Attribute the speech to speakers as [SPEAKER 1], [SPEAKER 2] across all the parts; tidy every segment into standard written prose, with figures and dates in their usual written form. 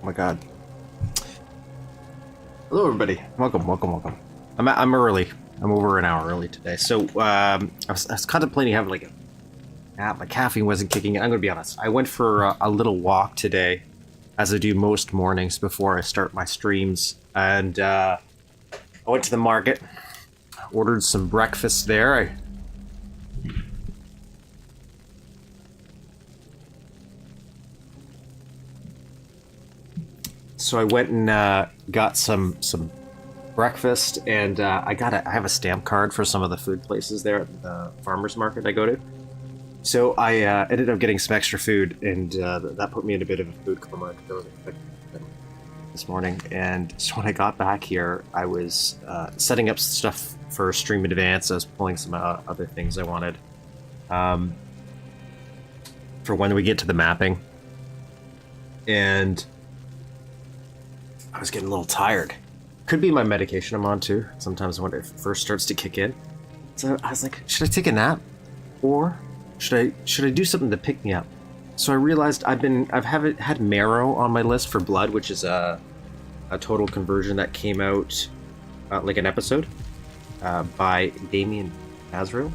[SPEAKER 1] Oh my god. Hello everybody. Welcome. I'm early. I'm over an hour early today. So I was contemplating having like a nap. My caffeine wasn't kicking in. I'm gonna be honest. I went for a little walk today, as I do most mornings before I start my streams. And I went to the market, ordered some breakfast there. So I went and got some breakfast, and I have a stamp card for some of the food places there at the farmers market I go to. So I ended up getting some extra food, and that put me in a bit of a food coma because I wasn't expecting them this morning. And so when I got back here, I was setting up stuff for Stream Advance. I was pulling some other things I wanted for when we get to the mapping, and I was getting a little tired. Could be my medication I'm on too. Sometimes when it first starts to kick in. So I was like, should I take a nap? Or should I do something to pick me up? So I realized I've had Marrow on my list for Blood, which is a total conversion that came out like an episode by Damien Azrael,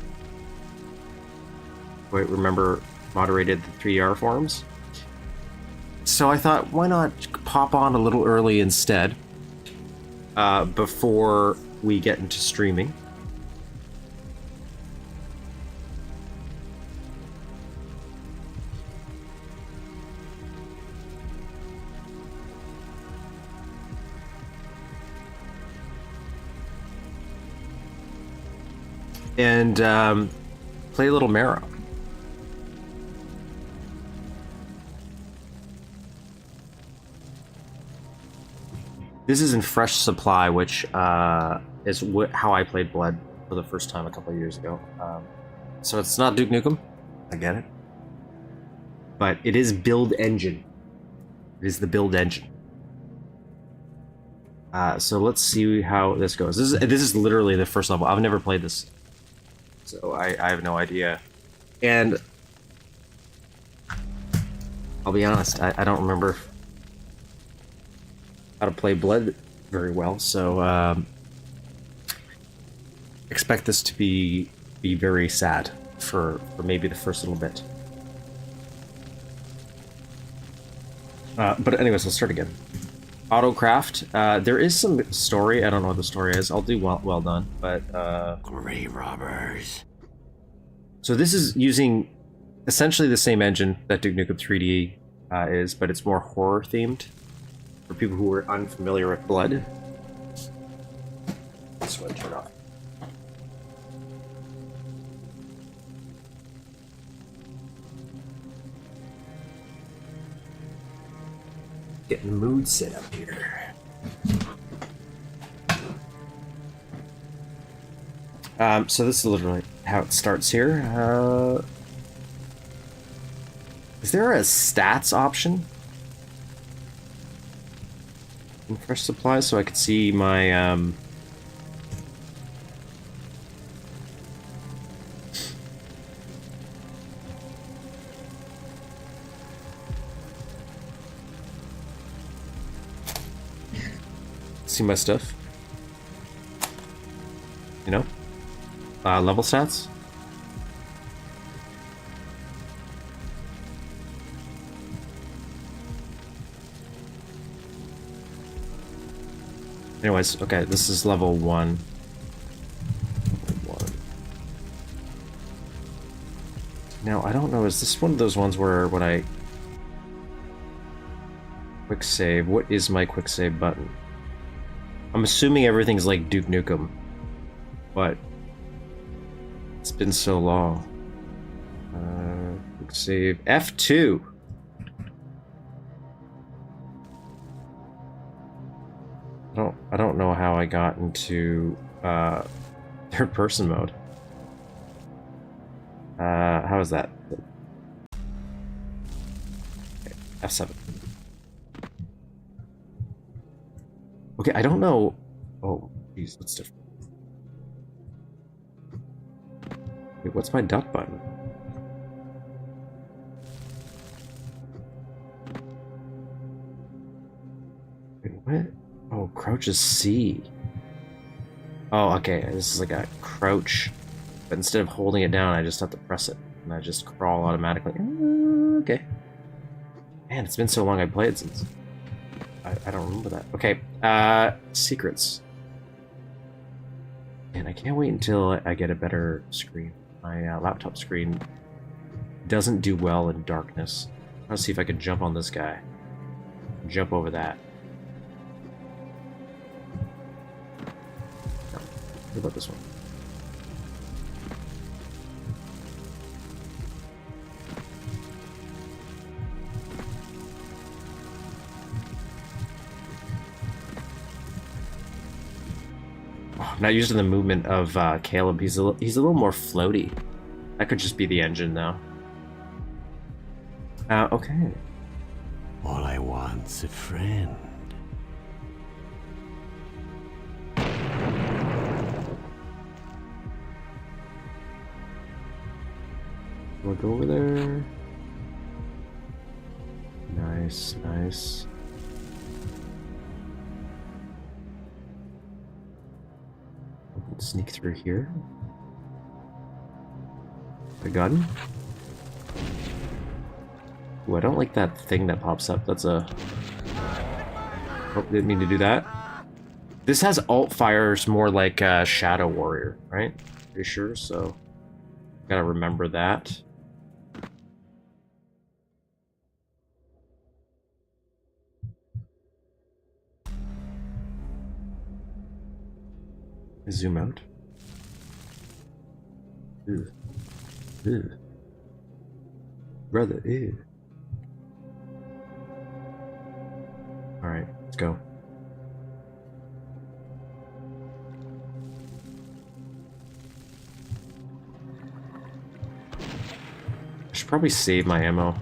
[SPEAKER 1] who I remember moderated the 3R forums. So I thought, why not pop on a little early instead, before we get into streaming. And play a little Marrow. This is in fresh supply, which is how I played Blood for the first time a couple of years ago. So it's not Duke Nukem, I get it, but it is build engine. It is the build engine. So let's see how this goes. This is literally the first level. I've never played this, so I have no idea. And I'll be honest, I don't remember how to play Blood very well, so expect this to be very sad for maybe the first little bit. But anyways, let's start again. Autocraft. There is some story. I don't know what the story is. I'll do well done, but
[SPEAKER 2] grave robbers.
[SPEAKER 1] So this is using essentially the same engine that Duke Nukem 3D is, but it's more horror themed. For people who are unfamiliar with Blood. This one turn off. Getting the mood set up here. So this is literally how it starts here. Is there a stats option in fresh supplies so I could see my see my stuff, you know, level stats. Anyways, okay, this is level 1. Now, I don't know, is this one of those ones where when I quick save, what is my quick save button? I'm assuming everything's like Duke Nukem, but it's been so long. Quick save F2. I don't know how I got into third person mode. How is that? Okay, F7. Okay, I don't know. Oh, jeez, that's different. Wait, what's my duck button? What? Oh, crouch is C. Oh, okay. This is like a crouch, but instead of holding it down, I just have to press it, and I just crawl automatically. Okay. Man, it's been so long I played since. I don't remember that. Okay. Secrets. And I can't wait until I get a better screen. My laptop screen doesn't do well in darkness. Let's see if I can jump on this guy. Jump over that. No. What about this one? Oh, I'm not using the movement of Caleb. He's a little more floaty. That could just be the engine, though. Okay.
[SPEAKER 2] All I want's a friend.
[SPEAKER 1] We'll go over there. Nice, nice. Sneak through here. The gun. Ooh, I don't like that thing that pops up. That's a... Oh, didn't mean to do that. This has alt fires more like Shadow Warrior, right? Pretty sure, so... Gotta remember that. Zoom out. Ew. Ew. Brother, ew. Alright, let's go. I should probably save my ammo.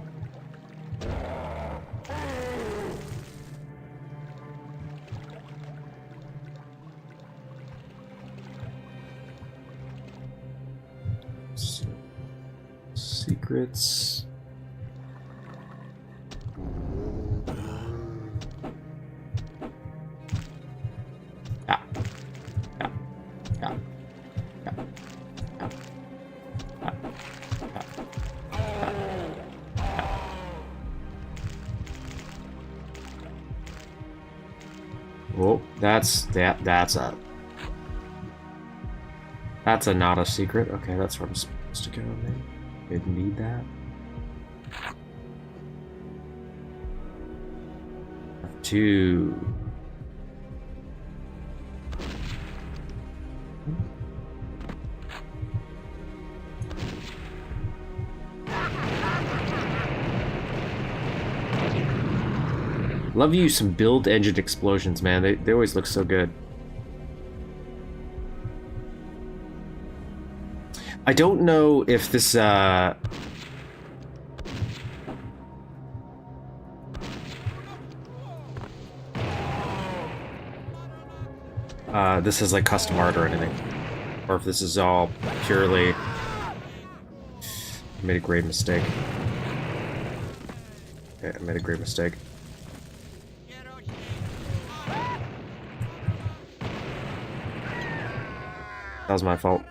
[SPEAKER 1] Secrets. Ah. Ah. Ah. Ah. Ah. Ah. Oh, that's a not a secret. Okay, that's where I'm supposed to go, man. Didn't need that. F2. Love you some build engine explosions, man. They always look so good. I don't know if this this is like custom art or anything, or if this is all purely... I made a great mistake. Okay, I made a great mistake. That was my fault.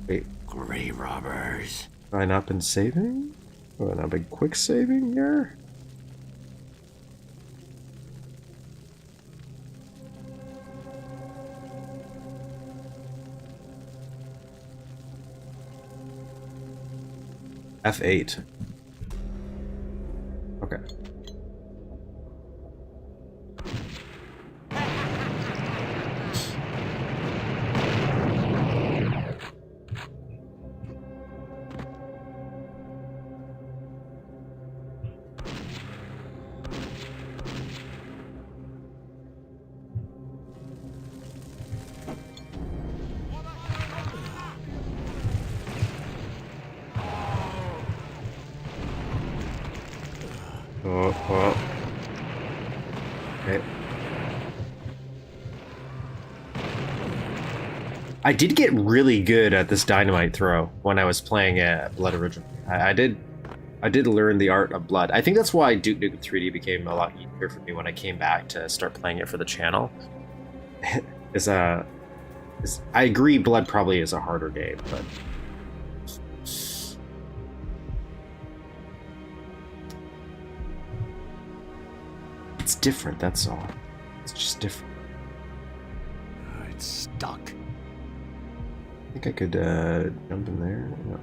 [SPEAKER 1] Wait.
[SPEAKER 2] Grave robbers.
[SPEAKER 1] Have I not been saving? Have I not been quick saving here? F8. Okay. Oh. Okay. I did get really good at this dynamite throw when I was playing Blood Original. I did I did learn the art of blood. I think that's why Duke Nukem 3D became a lot easier for me when I came back to start playing it for the channel. I agree, Blood probably is a harder game, but it's different. That's all. It's just different.
[SPEAKER 2] It's stuck.
[SPEAKER 1] I think I could jump in there. No.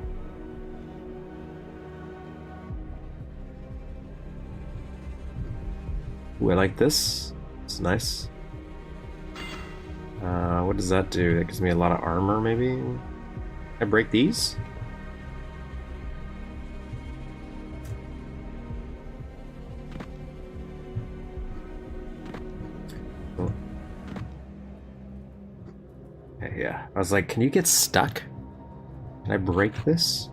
[SPEAKER 1] Ooh, I like this. It's nice. What does that do? That gives me a lot of armor, maybe? Can I break these? Oh. Okay, yeah. I was like, can you get stuck? Can I break this?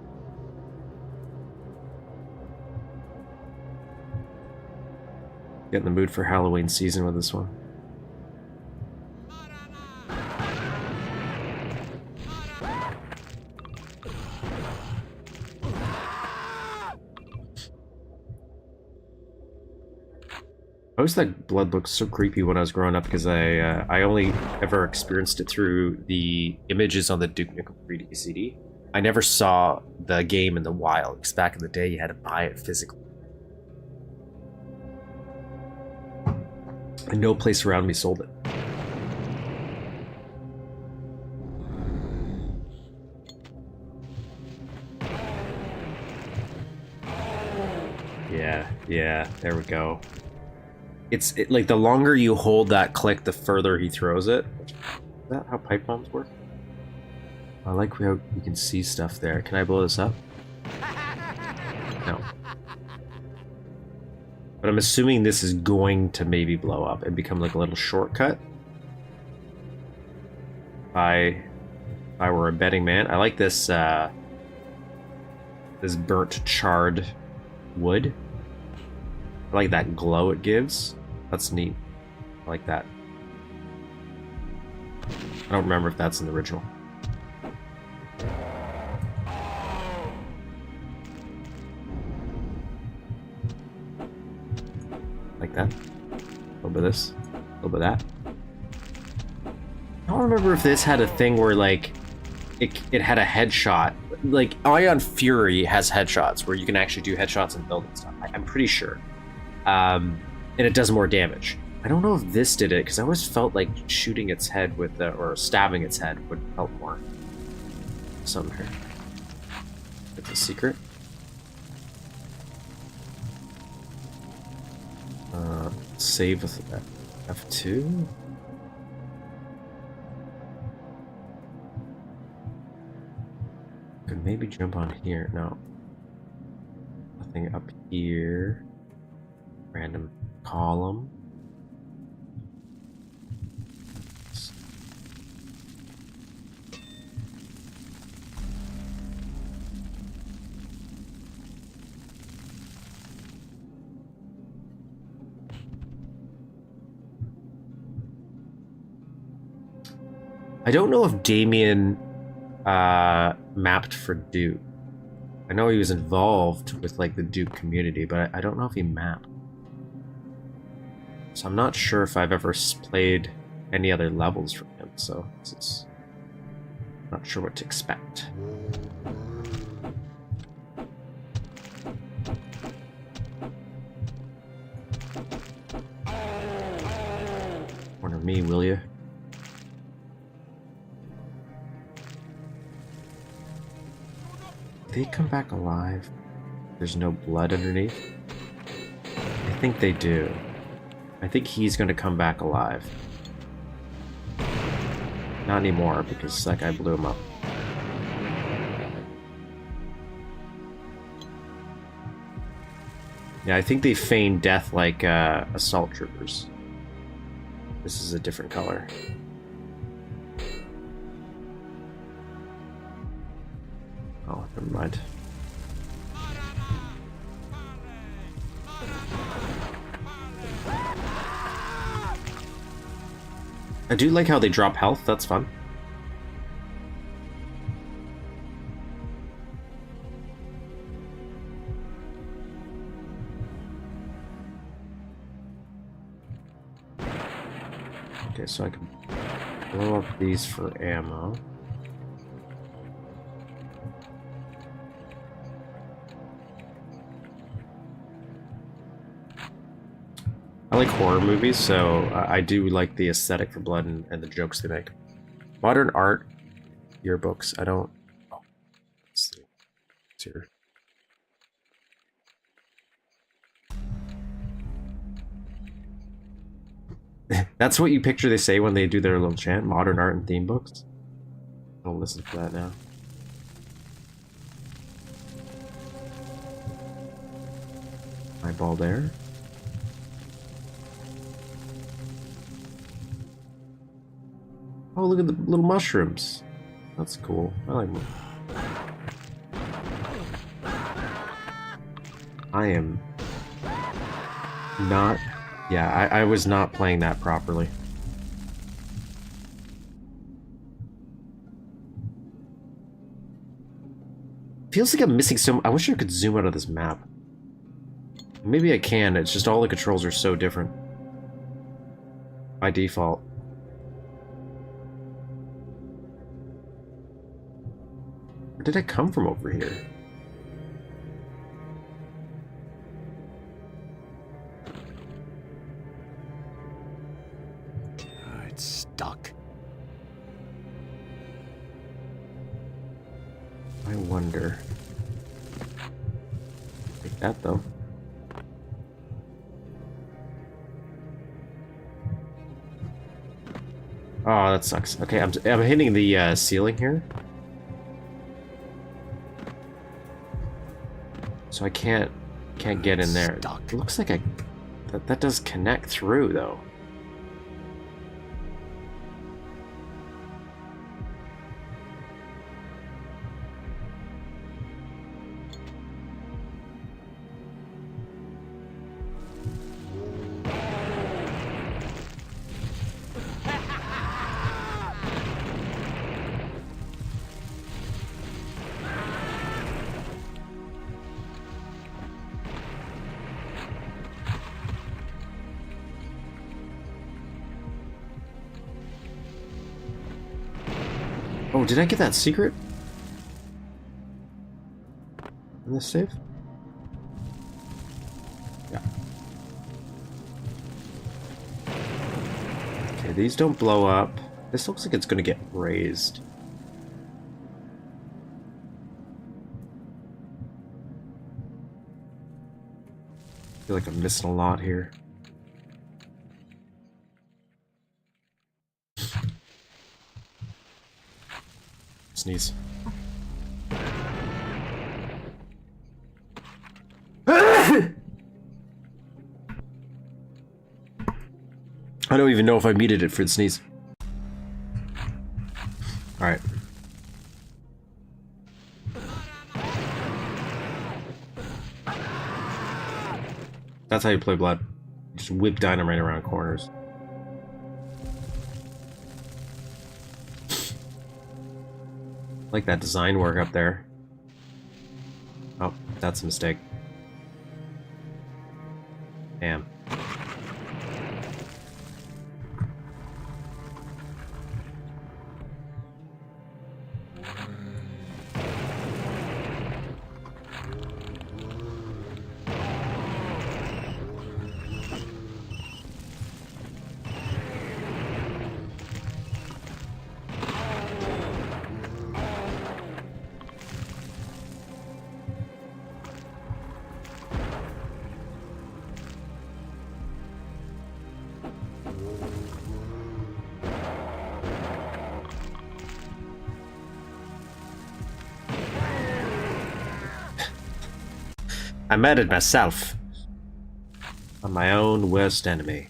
[SPEAKER 1] Get in the mood for Halloween season with this one. I always thought blood looked so creepy when I was growing up because I only ever experienced it through the images on the Duke Nukem 3D CD. I never saw the game in the wild because back in the day you had to buy it physically. And no place around me sold it. Yeah, there we go. Like the longer you hold that click, the further he throws it. Is that how pipe bombs work? I like how you can see stuff there. Can I blow this up? No. But I'm assuming this is going to maybe blow up and become like a little shortcut. If I were a betting man. I like this this burnt charred wood. I like that glow it gives. That's neat. I like that. I don't remember if that's in the original. Like that. A little bit of this. A little bit of that. I don't remember if this had a thing where like it had a headshot. Like Ion Fury has headshots where you can actually do headshots and build and stuff. I'm pretty sure. And it does more damage. I don't know if this did it because I always felt like shooting its head with or stabbing its head would help more. Something here. It's a secret. Save with F2. Could maybe jump on here. No. Nothing up here. Random column. I don't know if Damien mapped for Duke. I know he was involved with like the Duke community, but I don't know if he mapped. So I'm not sure if I've ever played any other levels from him, so it's not sure what to expect. Corner me, will you? They come back alive? There's no blood underneath? I think they do. I think he's gonna come back alive. Not anymore, because that guy blew him up. Yeah, I think they feign death like assault troopers. This is a different color. Oh, never mind. I do like how they drop health, that's fun. Okay, so I can blow up these for ammo. I like horror movies, so I do like the aesthetic for blood and the jokes they make. Modern art yearbooks, I don't... Oh, let's see. It's here. That's what you picture they say when they do their little chant, modern art and theme books. I'll listen to that now. Eyeball there. Oh, look at the little mushrooms. That's cool. I like them. I am not... Yeah, I was not playing that properly. Feels like I'm missing some... I wish I could zoom out of this map. Maybe I can, it's just all the controls are so different. By default. Where did I come from over here?
[SPEAKER 2] It's stuck.
[SPEAKER 1] I wonder. Like that though. Oh, that sucks. Okay, I'm hitting the ceiling here. So I can't get in there.
[SPEAKER 2] Stuck.
[SPEAKER 1] It looks like that does connect through though. Oh, did I get that secret? In this save? Yeah. Okay, these don't blow up. This looks like it's gonna get raised. I feel like I'm missing a lot here. Sneeze. I don't even know if I muted it for the sneeze. Alright. That's how you play Blood. Just whip dynamite around corners. Like that design work up there. Oh, that's a mistake. Damn. I murdered myself. I'm my own worst enemy.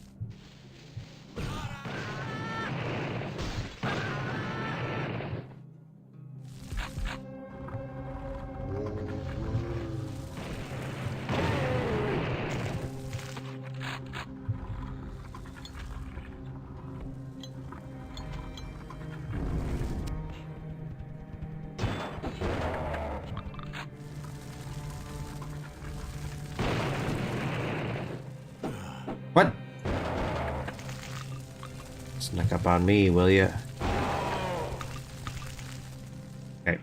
[SPEAKER 1] What? Sneak up on me, will ya? Okay.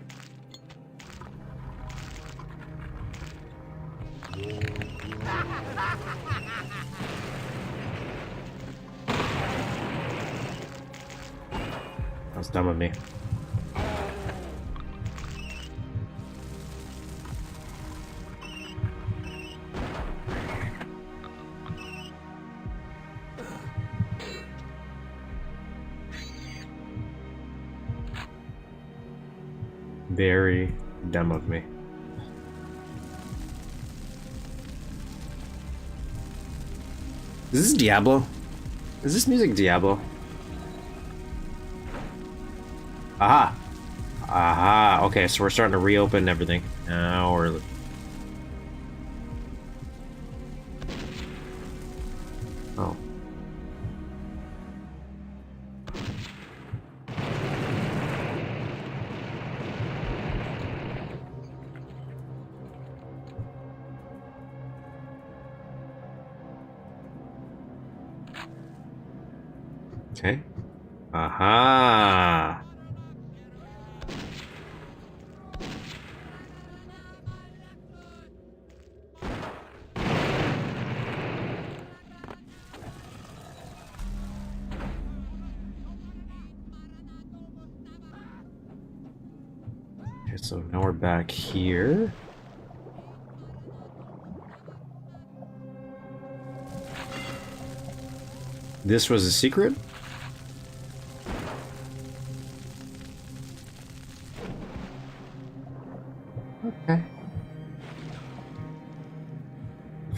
[SPEAKER 1] That was dumb of me. Very dumb of me. Is this Diablo? Is this music Diablo? Aha! Aha! Okay, so we're starting to reopen everything. Now we're... Oh. Okay. Aha! Okay, so now we're back here. This was a secret? Okay.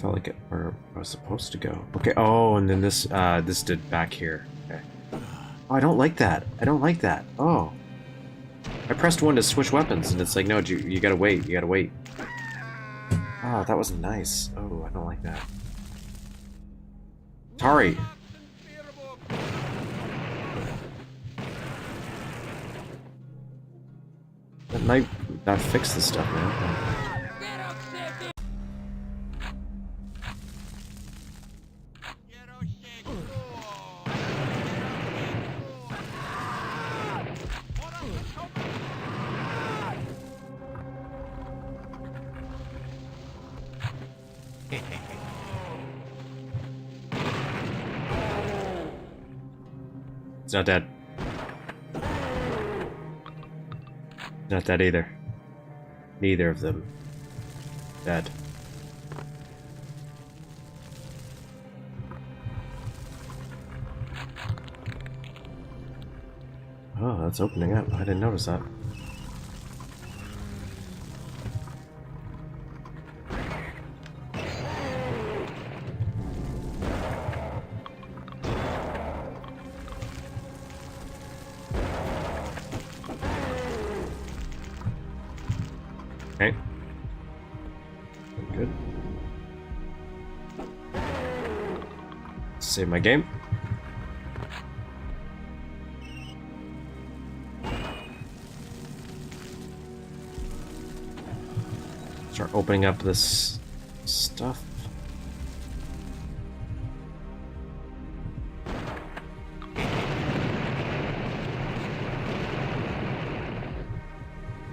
[SPEAKER 1] Felt like it where I was supposed to go. Okay, oh, and then this this did back here. Okay. Oh, I don't like that. I don't like that. Oh. I pressed 1 to switch weapons, and it's like, no, you gotta wait, you gotta wait. Oh, that was nice. Oh, I don't like that. Tari! That fixed this stuff, man. It's not dead. Not that either. Neither of them. Dead. Oh, that's opening up. I didn't notice that. Okay. Good. Save my game. Start opening up this stuff.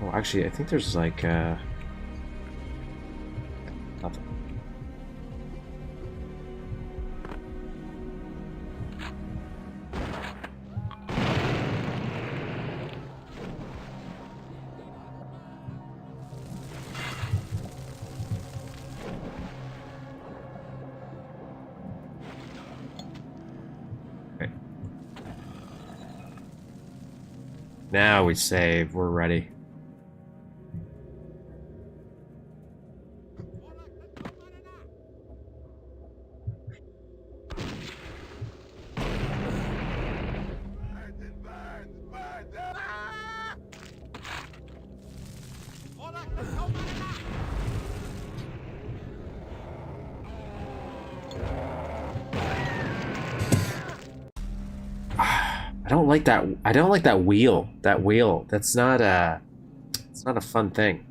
[SPEAKER 1] Oh, actually, I think there's like nothing. Okay. Now we save. We're ready. I don't like that. I don't like that wheel. That wheel. That's not a. It's not a fun thing.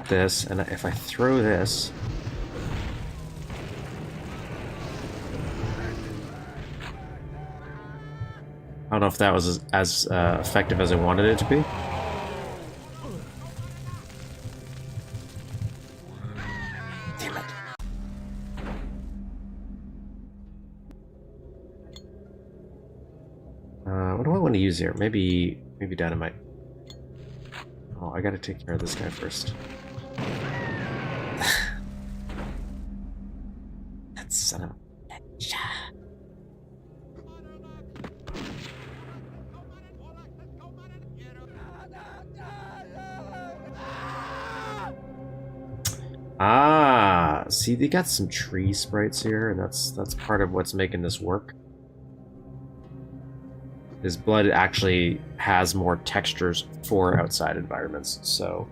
[SPEAKER 1] this, and if I throw this... I don't know if that was as effective as I wanted it to be. Damn it. What do I want to use here? Maybe dynamite. Oh, I gotta take care of this guy first. That son of a bitch. Ah, see, they got some tree sprites here, and that's part of what's making this work. His blood actually has more textures for outside environments, so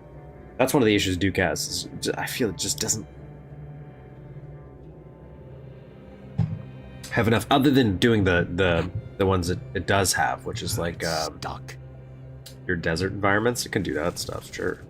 [SPEAKER 1] that's one of the issues Duke has. I feel it just doesn't have enough, other than doing the ones that it does have, which is like
[SPEAKER 2] Stuck.
[SPEAKER 1] your desert environments. It can do that stuff, sure.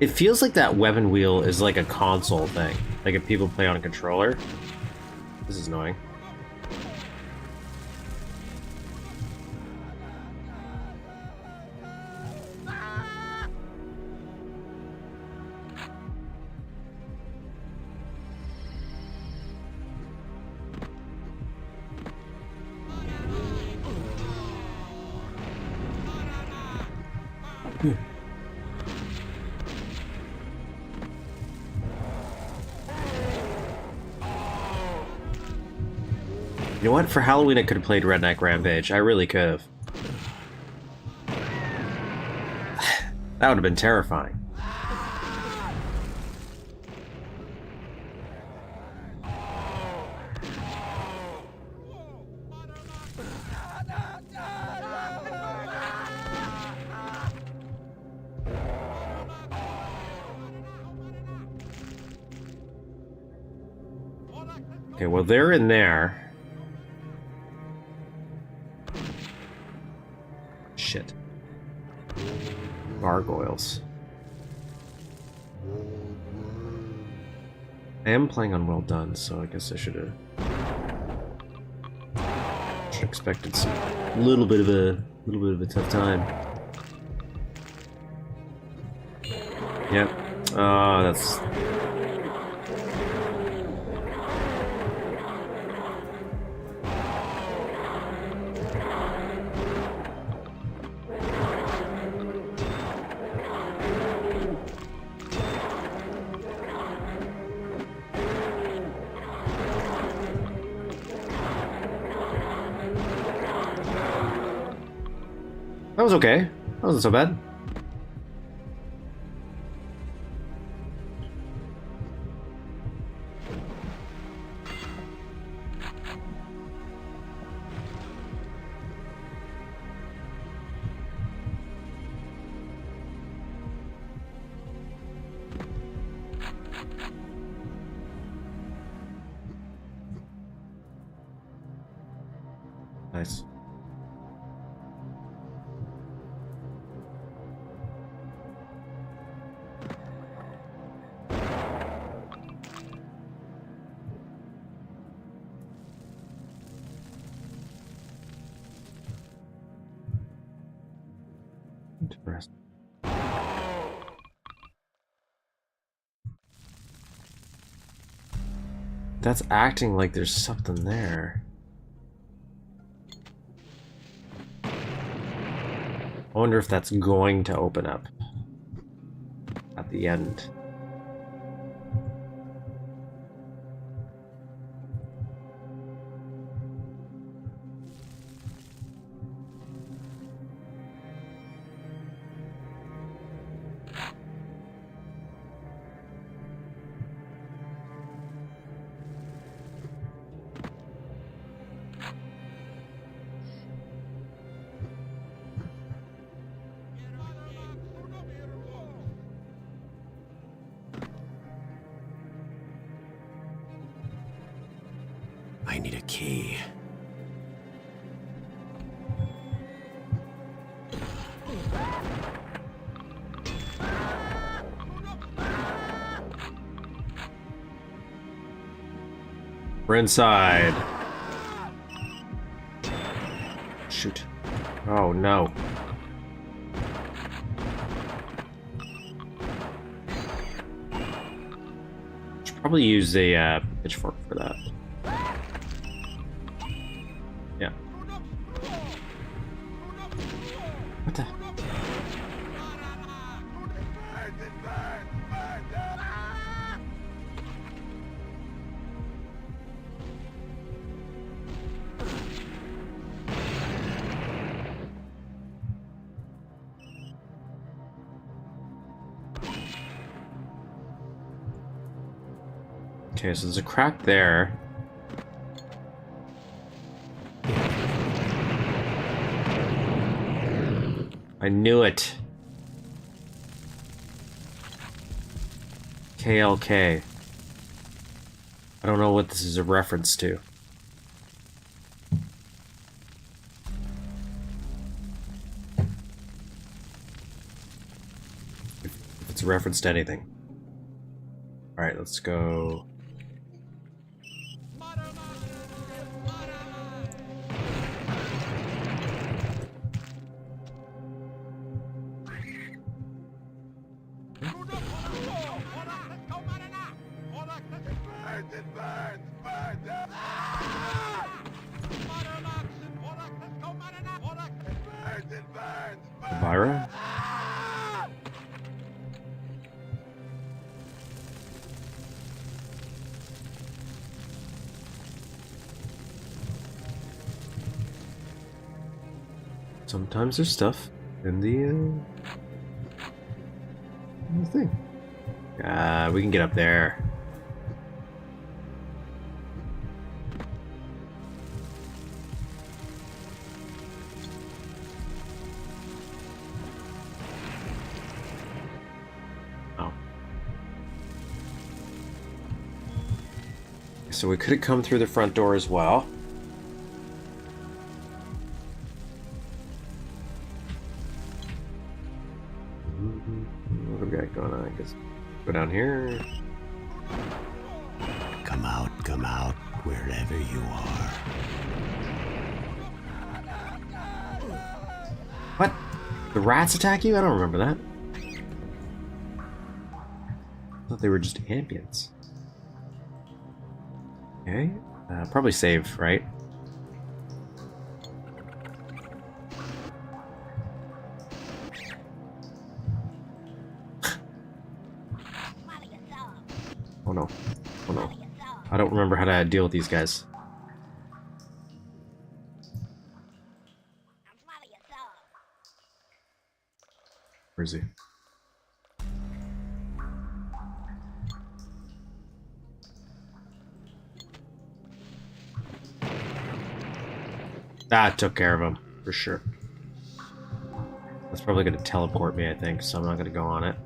[SPEAKER 1] It feels like that weapon wheel is like a console thing. Like if people play on a controller. This is annoying. You know what? For Halloween, I could have played Redneck Rampage. I really could have. That would have been terrifying. Okay, well, they're in there. Shit. Gargoyles. I am playing on well done, so I guess I should have expected some little bit of a tough time. Yep. Oh, that's. That was okay. That wasn't so bad. Nice. Interesting. That's acting like there's something there. I wonder if that's going to open up at the end.
[SPEAKER 2] I need a key.
[SPEAKER 1] We're inside. Shoot. Oh no. Should probably use a pitchfork for that. Yeah. What the? Okay, so there's a crack there. I knew it. KLK. I don't know what this is a reference to. If it's a reference to anything. Alright, let's go. Elvira? Sometimes there's stuff in the thing. We can get up there. Oh. So we could have come through the front door as well. What do we got going on? I guess go down here.
[SPEAKER 2] Come out, wherever you are.
[SPEAKER 1] What? The rats attack you? I don't remember that. I thought they were just ambients. Okay. Probably save, right? Oh no. Oh no. I don't remember how to deal with these guys. Where is he? That took care of him, for sure. That's probably going to teleport me, I think, so I'm not going to go on it.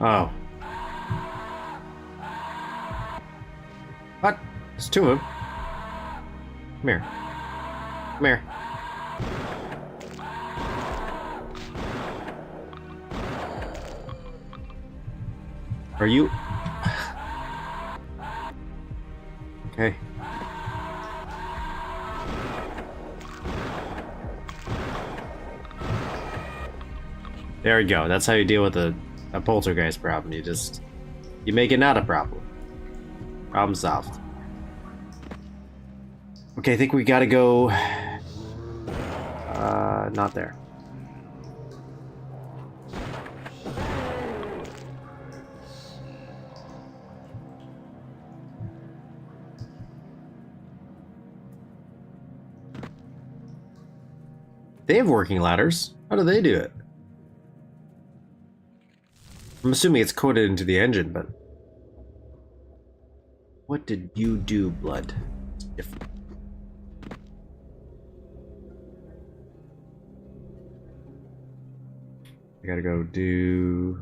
[SPEAKER 1] Oh. What? There's two of them. Come here. Come here. Are you... Okay. There we go. That's how you deal with a poltergeist problem. You make it not a problem. Problem solved. Okay, I think we gotta go... not there. They have working ladders. How do they do it? I'm assuming it's coded into the engine, but... What did you do, Blood? It's different. I gotta go do...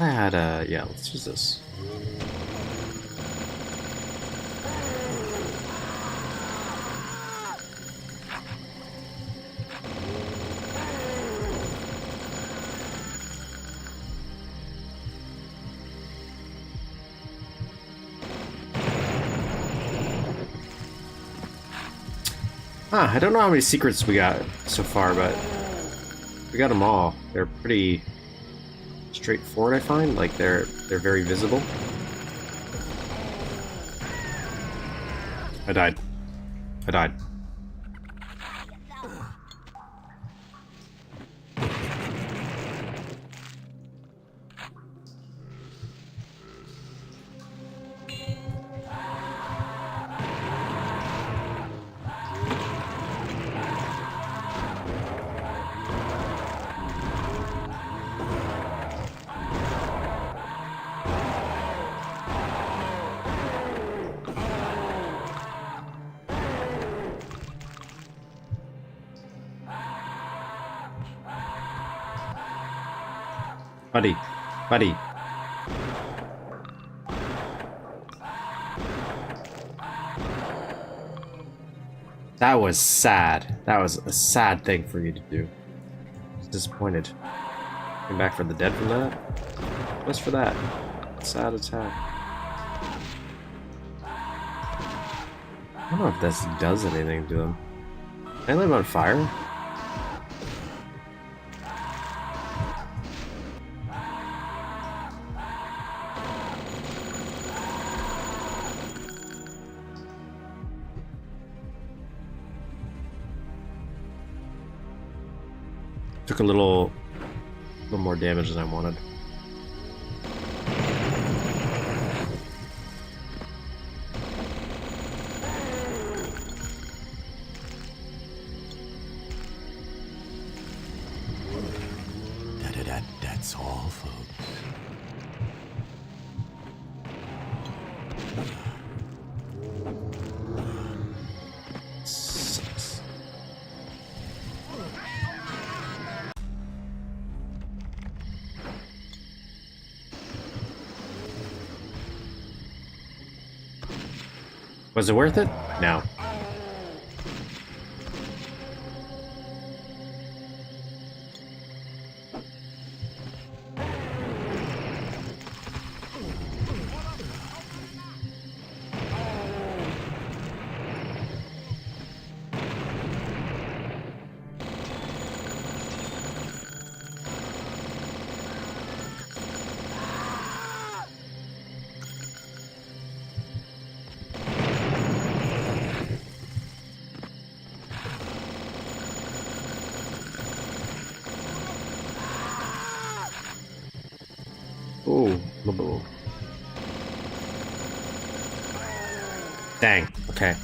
[SPEAKER 1] I had a... yeah, let's use this. I don't know how many secrets we got so far, but we got them all. They're pretty straightforward, I find. Like, they're very visible. I died. I died. Buddy. Buddy. That was sad. That was a sad thing for you to do. I was disappointed. Came back for the dead from that? Just for that. Sad attack. I don't know if this does anything to him. Can I live on fire? Took a little more damage than I wanted.
[SPEAKER 2] That's all, folks.
[SPEAKER 1] Was it worth it? No. Oh, bubble. Dang. Okay.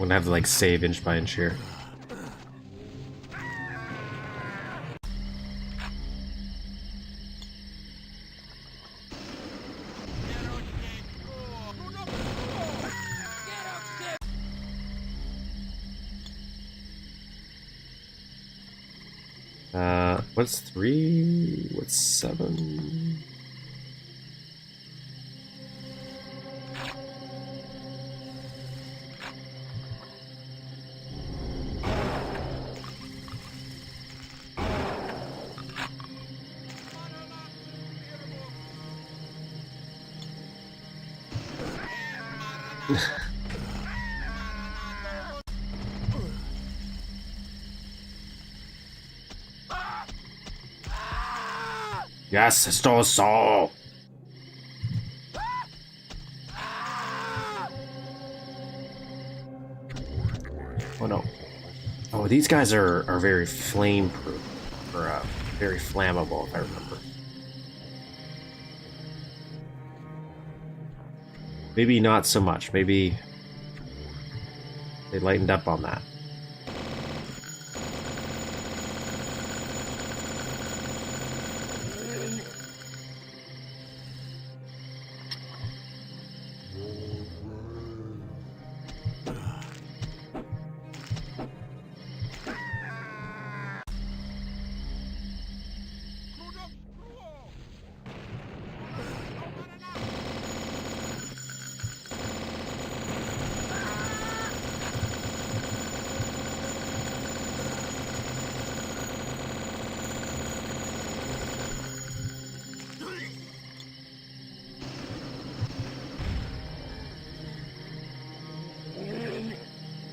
[SPEAKER 1] gonna have to like save inch by inch here. What's 3? What's 7? Yes, I stole a soul. Oh no. Oh, these guys are very flame proof, or very flammable, if I remember. Maybe not so much. Maybe they lightened up on that.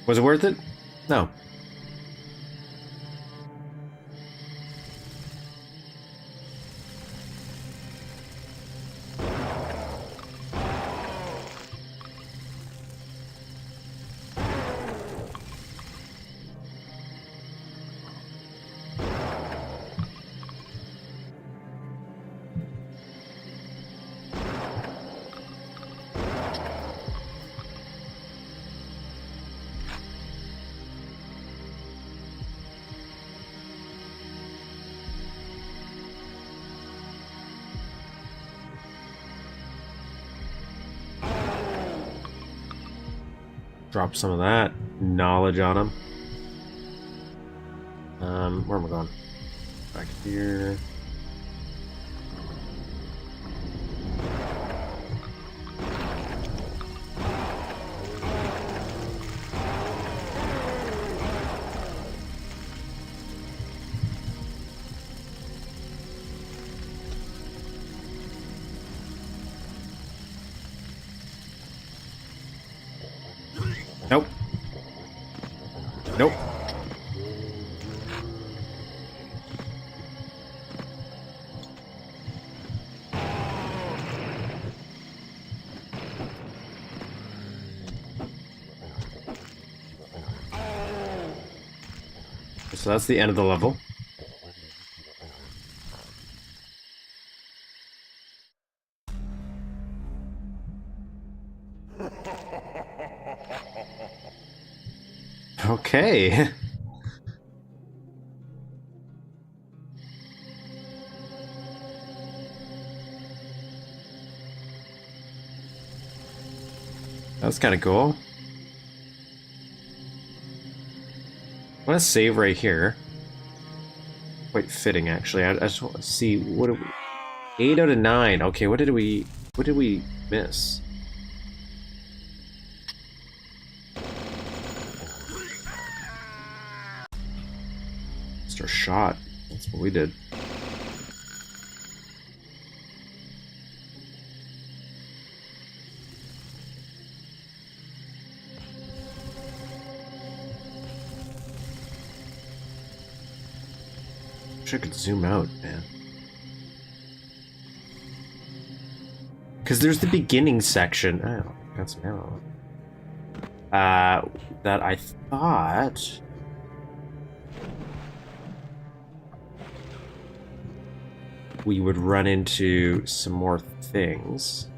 [SPEAKER 1] Was it worth it? No. Drop some of that knowledge on him. Where am I going? Back here. Nope. Nope. So that's the end of the level. Okay. That's kind of cool. I'm gonna save right here. Quite fitting, actually. I just want to see what do we... 8 out of 9. Okay, what did we miss? Mr. Shot. That's what we did. Wish I could zoom out, man. Because there's the beginning section. Oh, got some ammo. That I thought... we would run into some more things.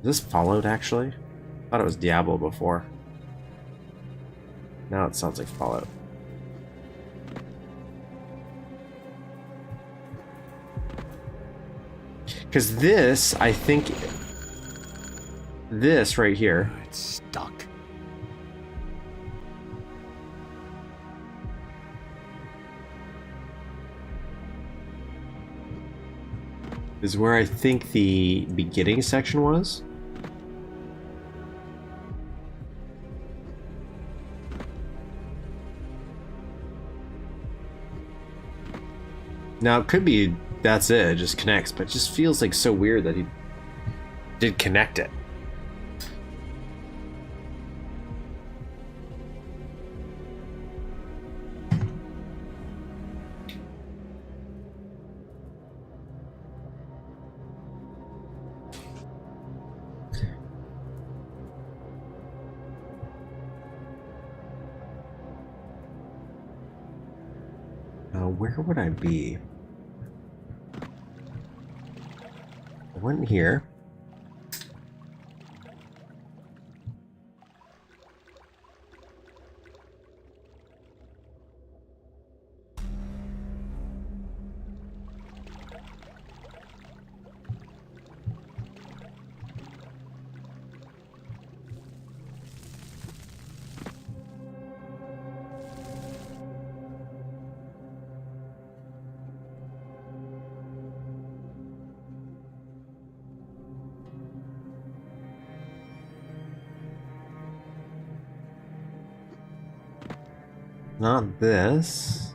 [SPEAKER 1] Is this Fallout, actually? I thought it was Diablo before. Now it sounds like Fallout. Because this, I think... This right here...
[SPEAKER 2] It's stuck.
[SPEAKER 1] is where I think the beginning section was. Now it could be that's it just connects, but it just feels like so weird that he did connect it. Where would I be? I went here. Not this.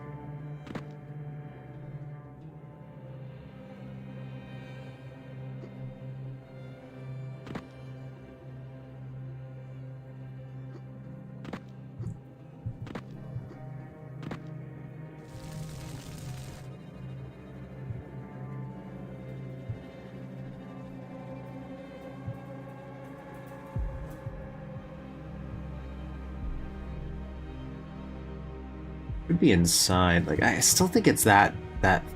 [SPEAKER 1] Could be inside. Like, I still think it's that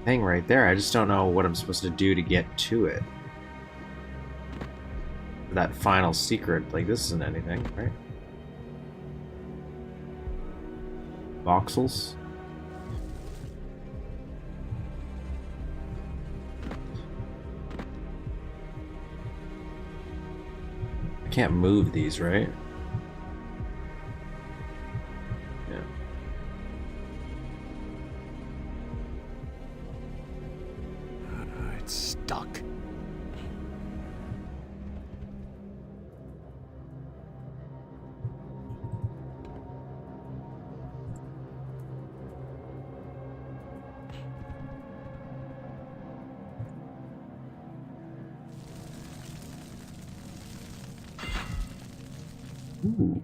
[SPEAKER 1] thing right there. I just don't know what I'm supposed to do to get to it. That final secret. Like, this isn't anything, right? Voxels. I can't move these, right? Yeah.
[SPEAKER 2] It's stuck.
[SPEAKER 1] Ooh.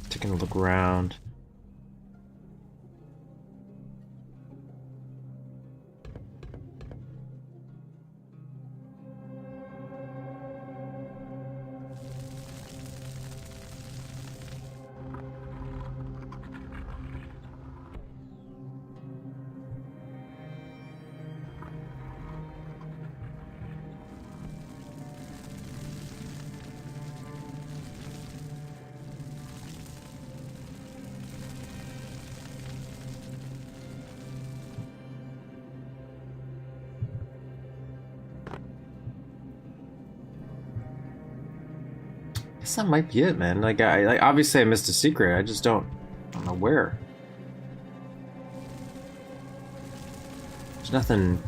[SPEAKER 1] Taking a look around. Guess that might be it, man. Like, obviously I missed a secret. I just don't know where. There's nothing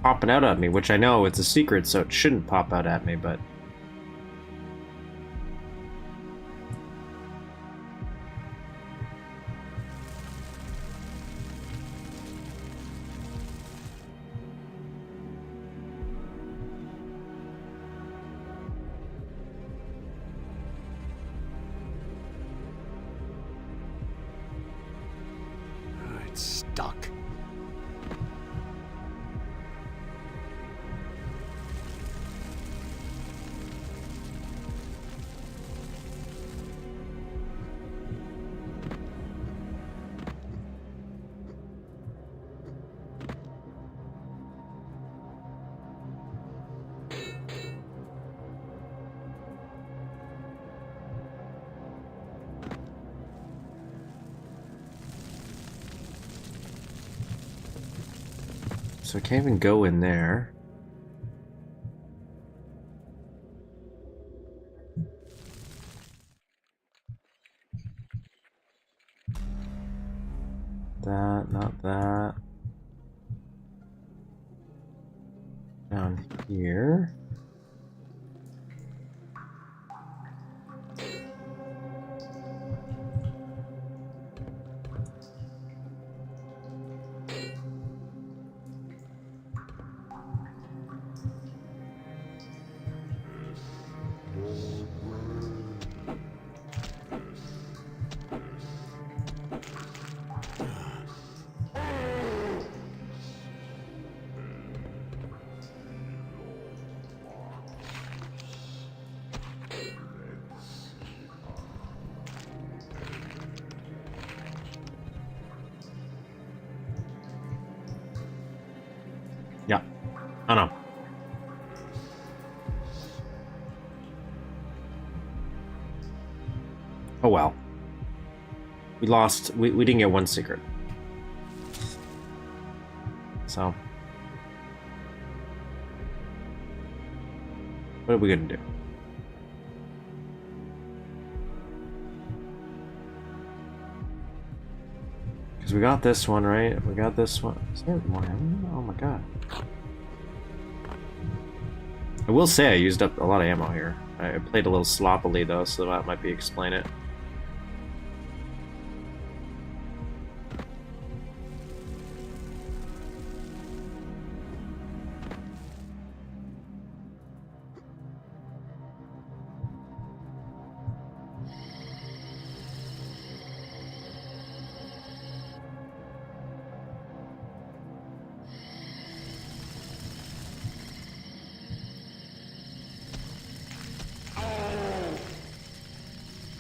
[SPEAKER 1] popping out at me, which I know it's a secret, so it shouldn't pop out at me, but...
[SPEAKER 2] It's stuck.
[SPEAKER 1] So I can't even go in there. That, not that. Down here. Yeah. Oh no. Oh well. We lost. We didn't get one secret. So. What are we gonna do? Because we got this one, right? We got this one. Is there more ammo? Oh my god. I will say I used up a lot of ammo here. I played a little sloppily though, so that might be explain it.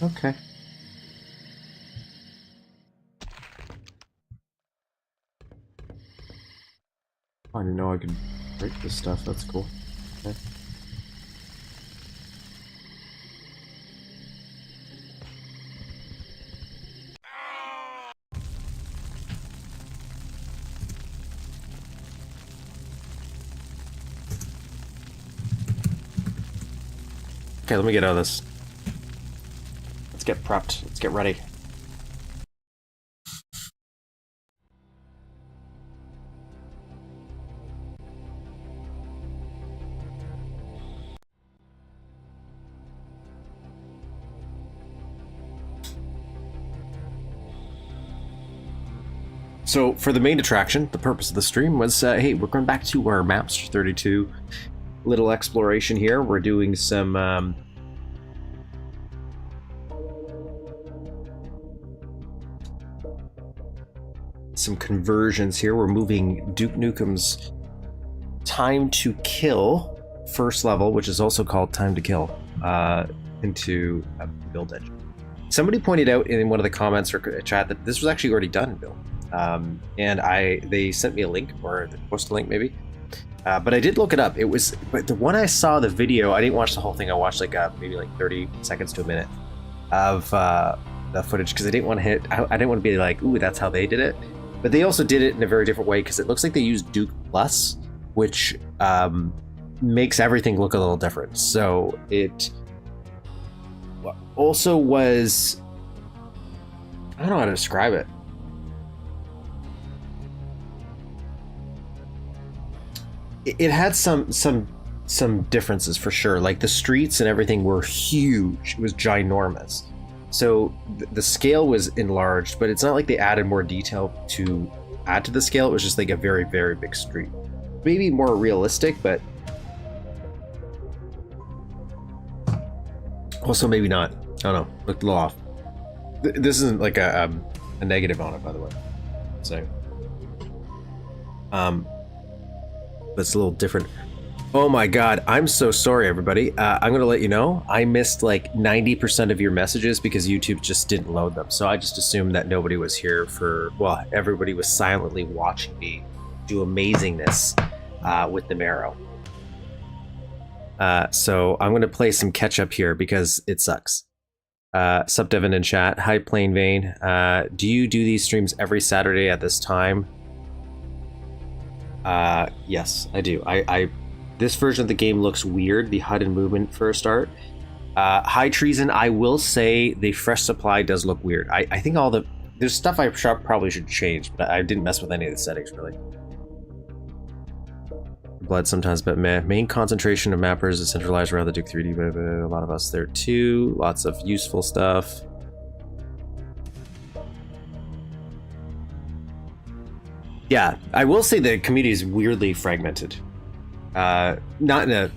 [SPEAKER 1] Okay. I didn't know I could break this stuff. That's cool. Okay. Okay, let me get out of this. Let's get prepped. Let's get ready. So, for the main attraction, the purpose of the stream was, hey, we're going back to our MAPSTER32 little exploration here. We're doing some, conversions here. We're moving Duke Nukem's time to kill first level, which is also called time to kill, into a build engine. Somebody pointed out in one of the comments or chat that this was actually already done in build. And they sent me a link, or post a link maybe. But I did look it up. It was, but the one I saw the video, I didn't watch the whole thing. I watched like maybe like 30 seconds to a minute of the footage because I didn't want to hit. I didn't want to be like, ooh, that's how they did it. But they also did it in a very different way because it looks like they used Duke Plus, which makes everything look a little different. So it also was, I don't know how to describe it. It had some differences for sure. Like the streets and everything were huge. It was ginormous. So the scale was enlarged, but it's not like they added more detail to add to the scale. It was just like a very, very big street. Maybe more realistic, but also maybe not. I don't know. Looked a little off. This isn't like a negative on it, by the way. So, but it's a little different. Oh my god, I'm so sorry, everybody. I'm gonna let you know, I missed like 90% of your messages because YouTube just didn't load them. So I just assumed that nobody was here for, well, everybody was silently watching me do amazingness with the marrow. So I'm going to play some catch up here because it sucks. Sup Devin in chat. Hi Plain Vein. Do you do these streams every Saturday at this time? Yes, I do. This version of the game looks weird. The HUD and movement for a start. High Treason, I will say the fresh supply does look weird. I think there's stuff I probably should change, but I didn't mess with any of the settings really. Blood sometimes, but meh. Main concentration of mappers is centralized around the Duke 3D, but a lot of us there too. Lots of useful stuff. Yeah, I will say the community is weirdly fragmented. Not in a...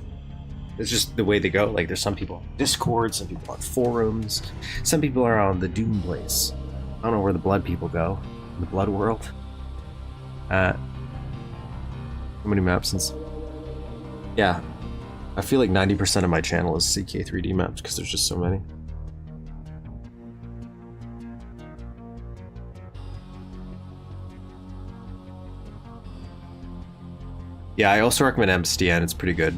[SPEAKER 1] It's just the way they go. Like, there's some people on Discord, some people on forums, some people are on the Doom place. I don't know where the blood people go. In the blood world. How many maps since... Yeah. I feel like 90% of my channel is CK3D maps because there's just so many. Yeah, I also recommend MSTN. It's pretty good.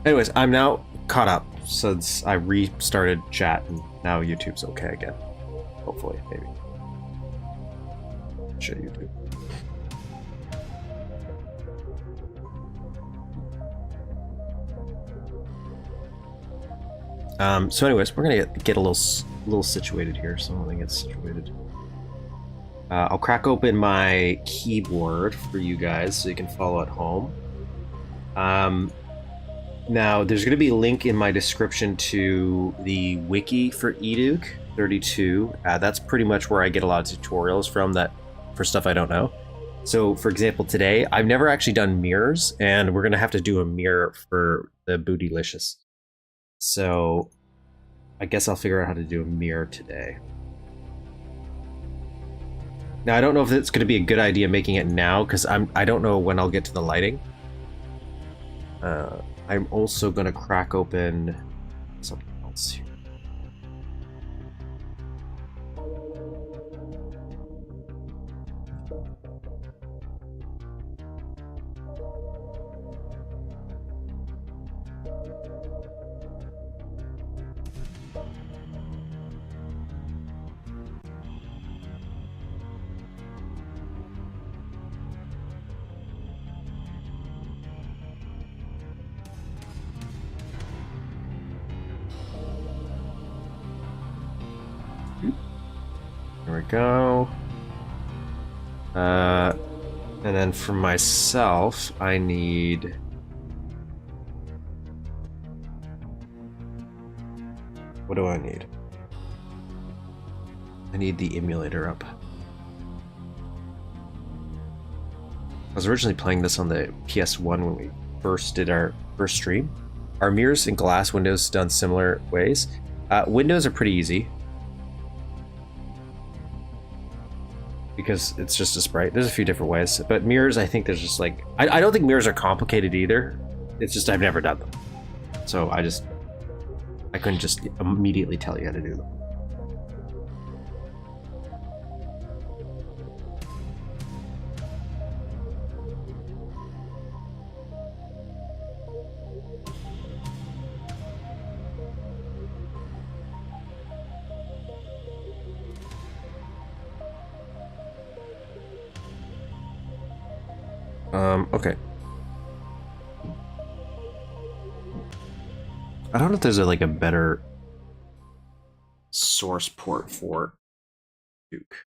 [SPEAKER 1] Anyways, I'm now caught up since I restarted chat and now YouTube's okay again. Hopefully, maybe. Shit, YouTube. So anyways, we're gonna get a little situated here. So let me get situated. I'll crack open my keyboard for you guys so you can follow at home. Now, there's going to be a link in my description to the wiki for Duke32. That's pretty much where I get a lot of tutorials from for stuff I don't know. So, for example, today, I've never actually done mirrors, and we're going to have to do a mirror for the Bootylicious. So, I guess I'll figure out how to do a mirror today. Now, I don't know if it's going to be a good idea making it now, because I don't know when I'll get to the lighting. I'm also going to crack open something else here. There we go. And then for myself, I need... What do I need? I need the emulator up. I was originally playing this on the PS1 when we first did our first stream. Are mirrors and glass windows done similar ways? Windows are pretty easy. Because it's just a sprite. There's a few different ways, but mirrors, I think there's just like... I don't think mirrors are complicated either. It's just I've never done them. So I couldn't just immediately tell you how to do them. Okay. I don't know if there's like a better source port for Duke.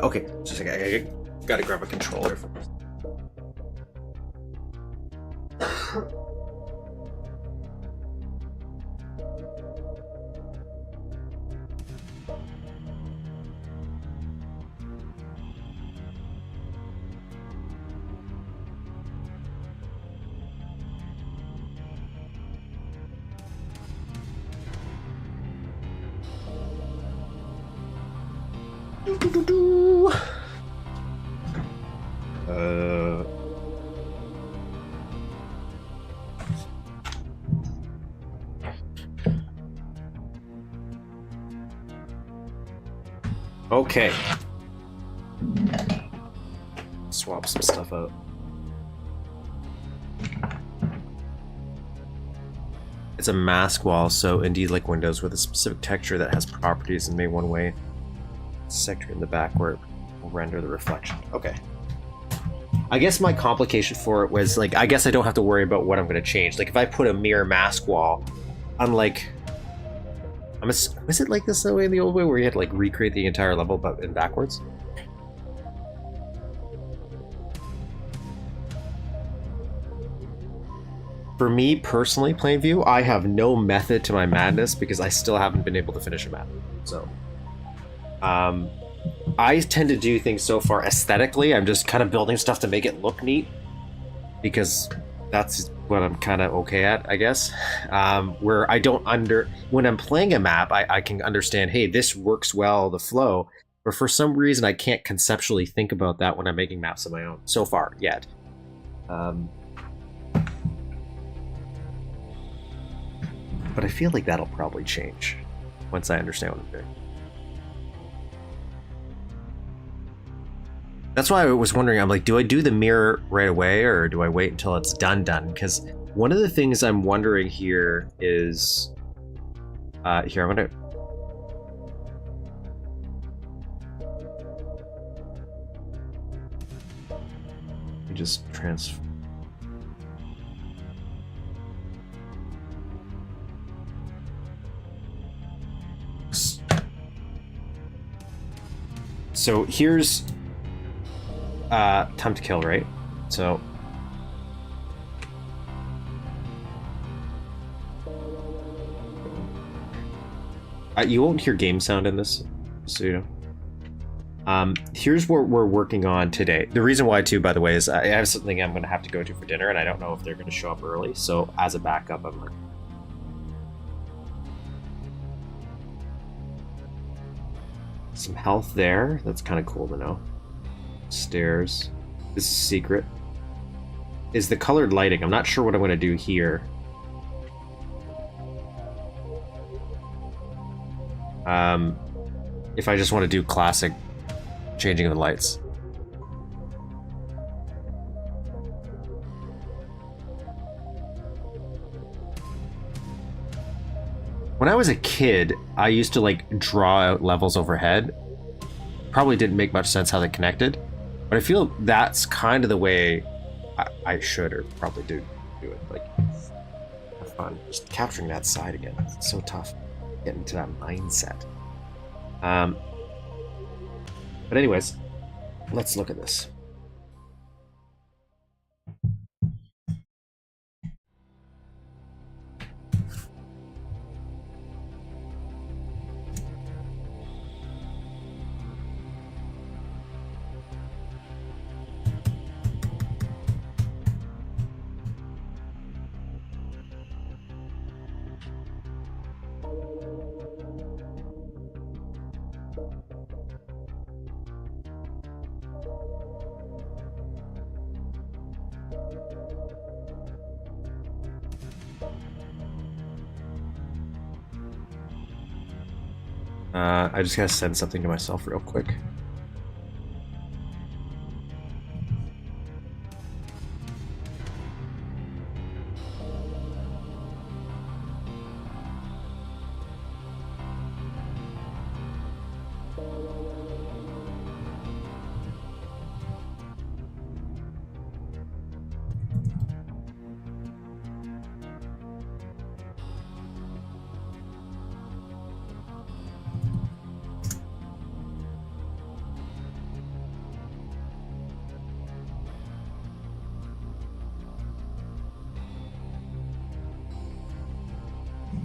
[SPEAKER 1] Okay, just a second. I gotta grab a controller for this. Doo-doo-doo-doo. Okay. Swap some stuff out. It's a mask wall, so indeed like Windows with a specific texture that has properties and made one way. Sector in the back where it will render the reflection. Okay. I guess my complication for it was like, I guess I don't have to worry about what I'm going to change. Like if I put a mirror mask wall, unlike... was it like this that way in the old way where you had to like recreate the entire level but in backwards? For me personally, Plainview, I have no method to my madness because I still haven't been able to finish a map. So, I tend to do things so far aesthetically. I'm just kind of building stuff to make it look neat because that's what I'm kind of okay at, I guess. Where I don't when I'm playing a map, I can understand, hey, this works well, the flow. But for some reason, I can't conceptually think about that when I'm making maps of my own so far yet. But I feel like that'll probably change once I understand what I'm doing. That's why I was wondering, I'm like, do I do the mirror right away or do I wait until it's done? Because one of the things I'm wondering here is... here, I'm gonna... just transfer... So here's time to kill, right? So you won't hear game sound in this, so you know. Here's what we're working on today. The reason why too, by the way, is I have something I'm going to have to go to for dinner, and I don't know if they're going to show up early. So as a backup, I'm like, some health there. That's kind of cool to know. Stairs. This is secret. Is the colored lighting. I'm not sure what I'm going to do here. If I just want to do classic changing of the lights. When I was a kid, I used to like draw out levels overhead. Probably didn't make much sense how they connected, but I feel that's kind of the way I should or probably do it. Like, have fun. Just capturing that side again. It's so tough. Getting into that mindset. But anyways, let's look at this. I just gotta send something to myself real quick.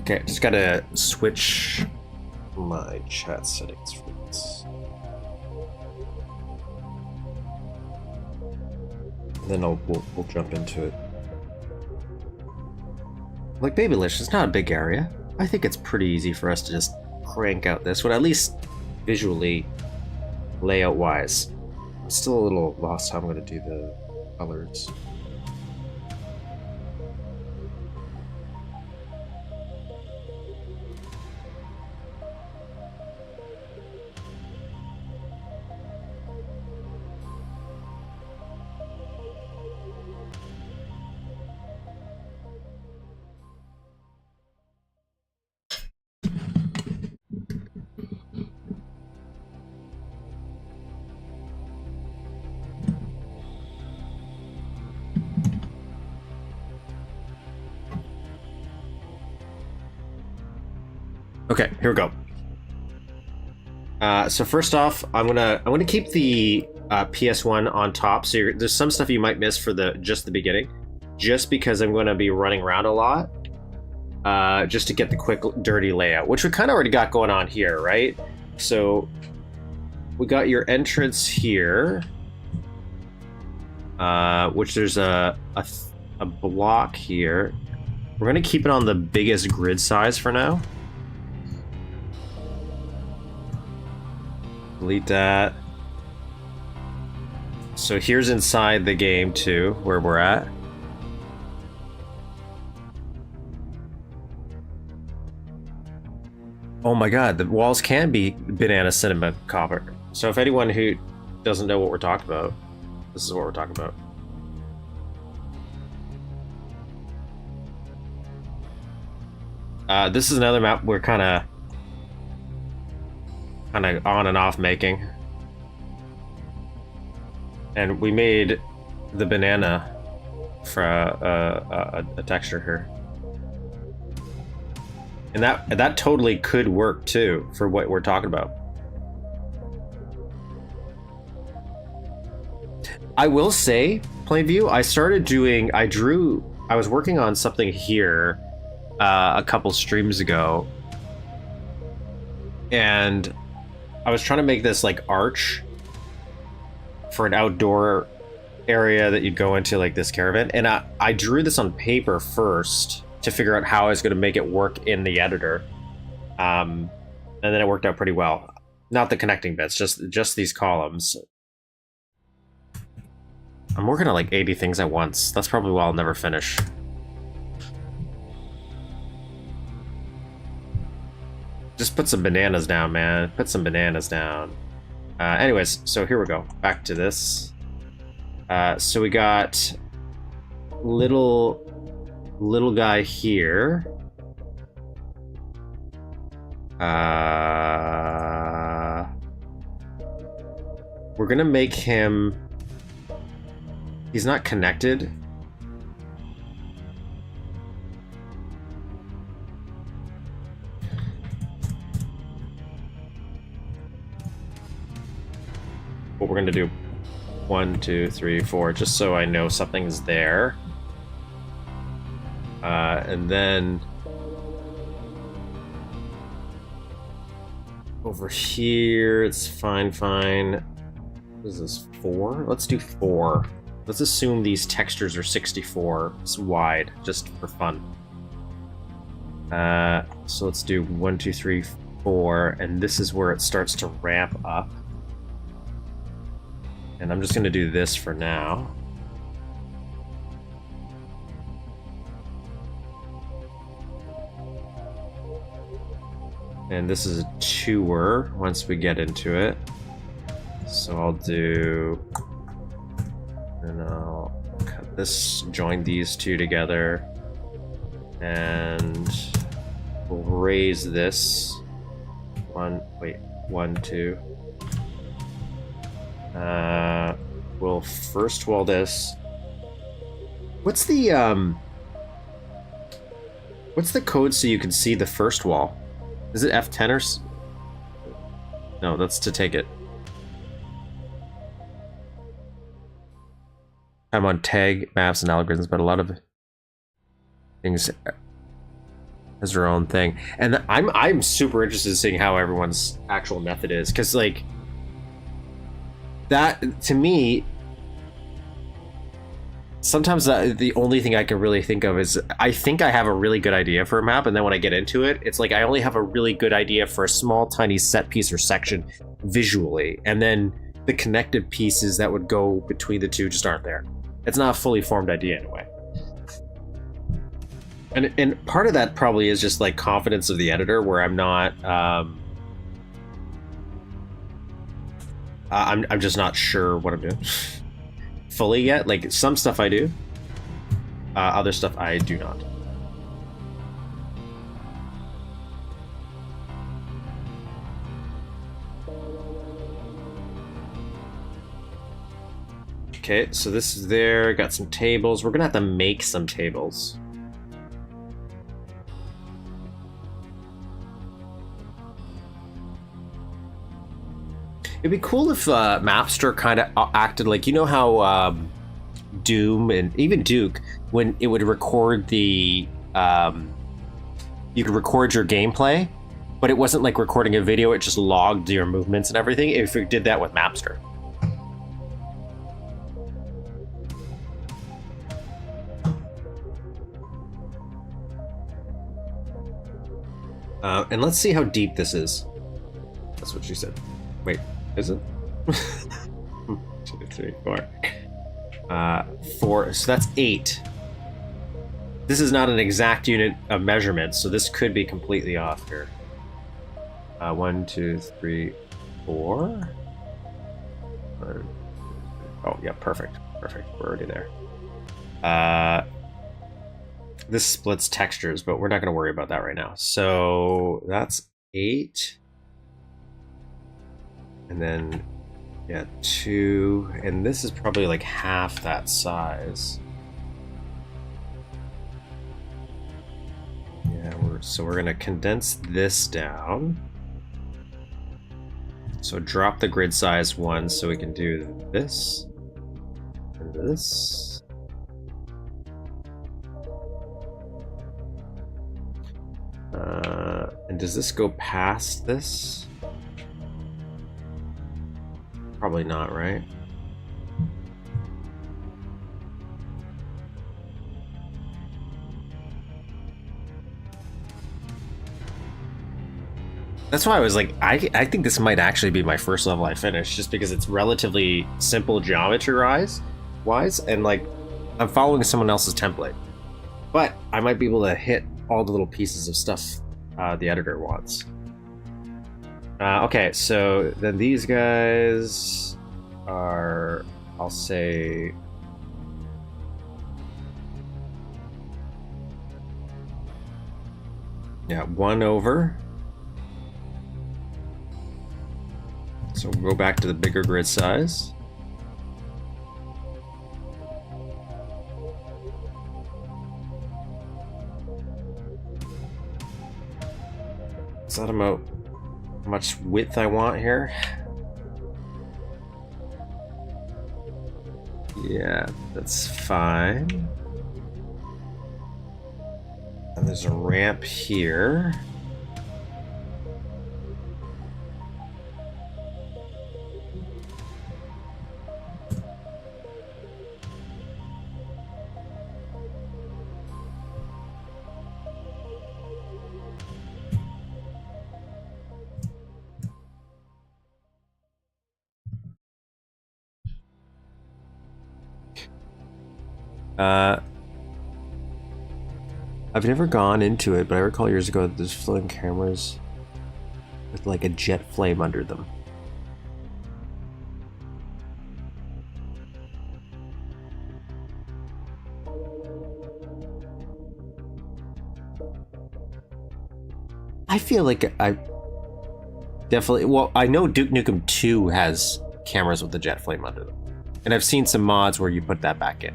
[SPEAKER 1] Okay, just gotta switch my chat settings for this. And then we'll jump into it. Like Bootylicious, it's not a big area. I think it's pretty easy for us to just crank out this one, at least visually layout wise. I'm still a little lost how I'm going to do the colors. Okay, here we go. So first off, I'm gonna keep the PS1 on top. So there's some stuff you might miss for just the beginning, just because I'm going to be running around a lot, just to get the quick, dirty layout, which we kind of already got going on here, right? So we got your entrance here, which there's a block here. We're gonna keep it on the biggest grid size for now. Delete that. So here's inside the game too, where we're at. Oh my god, the walls can be banana cinema copper. So if anyone who doesn't know what we're talking about, this is what we're talking about. This is another map we're kind of on and off making, and we made the banana for a texture here, and that totally could work too for what we're talking about. I will say, Plainview, I was working on something here a couple streams ago, and I was trying to make this like arch for an outdoor area that you'd go into, like this caravan, and I drew this on paper first to figure out how I was going to make it work in the editor, and then it worked out pretty well. Not the connecting bits, just these columns. I'm working on like 80 things at once. That's probably why I'll never finish. Just put some bananas down, man. Put some bananas down. Anyways, so here we go. Back to this. So we got little guy here. We're gonna make him... He's not connected. But we're gonna do 1, 2, 3, 4, just so I know something's there. And then over here, it's fine. What is this, 4? Let's do 4. Let's assume these textures are 64 wide, just for fun. So let's do 1, 2, 3, 4, and this is where it starts to ramp up. And I'm just gonna do this for now. And this is a tour once we get into it. So I'll do... And I'll cut this, join these two together, and we'll raise this 1, 2. We'll first wall this. What's the code so you can see the first wall? Is it F10 or no? That's to take it. I'm on tag maps and algorithms, but a lot of things has their own thing, and I'm super interested in seeing how everyone's actual method is, because like that to me, sometimes the only thing I can really think of is I think I have a really good idea for a map, and then when I get into it, it's like I only have a really good idea for a small tiny set piece or section visually, and then the connective pieces that would go between the two just aren't there. It's not a fully formed idea in a way. And part of that probably is just like confidence of the editor, where I'm not I'm just not sure what I'm doing fully yet. Like some stuff I do, other stuff I do not. Okay, so this is there. Got some tables. We're gonna have to make some tables. It'd be cool if Mapster kind of acted like, you know how Doom and even Duke, when it would record the, you could record your gameplay, but it wasn't like recording a video, it just logged your movements and everything, if it did that with Mapster. And let's see how deep this is. That's what she said. Wait, is it? 1, 2, 3, 4. 4, so that's 8. This is not an exact unit of measurement, so this could be completely off here. 1, 2, 3, 4. Oh, yeah, perfect. Perfect. We're already there. This splits textures, but we're not going to worry about that right now. So that's 8. And then, yeah, 2. And this is probably like half that size. Yeah, so we're going to condense this down. So drop the grid size 1 so we can do this and this. And does this go past this? Probably not, right? That's why I was like, I think this might actually be my first level I finished, just because it's relatively simple geometry wise, and like I'm following someone else's template. But I might be able to hit all the little pieces of stuff the editor wants. Okay, so then these guys are, I'll say, yeah, 1 over. So we'll go back to the bigger grid size. Is that about how much width I want here? Yeah, that's fine. And there's a ramp here. I've never gone into it, but I recall years ago that there's floating cameras with like a jet flame under them. I feel like I definitely, well, I know Duke Nukem 2 has cameras with the jet flame under them. And I've seen some mods where you put that back in.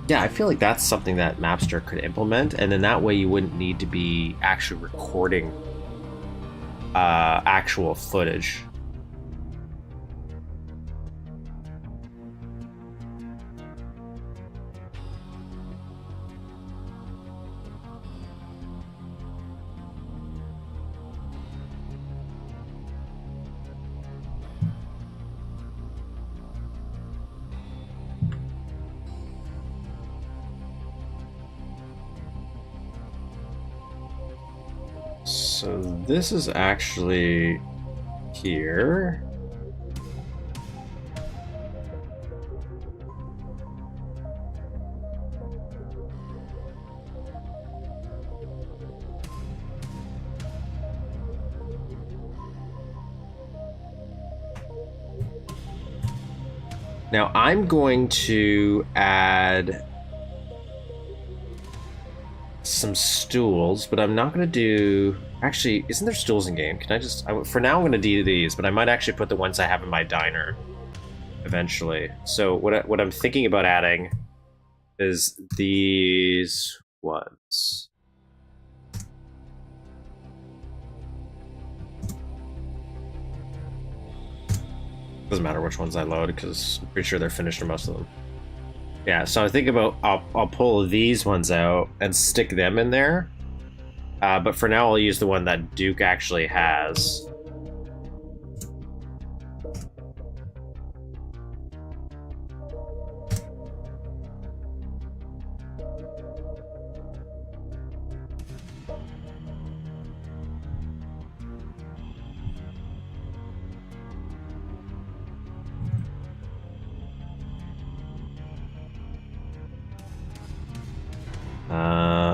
[SPEAKER 1] Yeah, I feel like that's something that Mapster could implement, and then that way you wouldn't need to be actually recording actual footage. So this is actually here. Now I'm going to add some stools, but I'm not going to do... Actually, isn't there stools in game? Can I just... for now I'm going to do these, but I might actually put the ones I have in my diner eventually. So what I'm thinking about adding is these ones. Doesn't matter which ones I load, because I'm pretty sure they're finished or most of them. Yeah, so I think about I'll pull these ones out and stick them in there. But for now, I'll use the one that Duke actually has.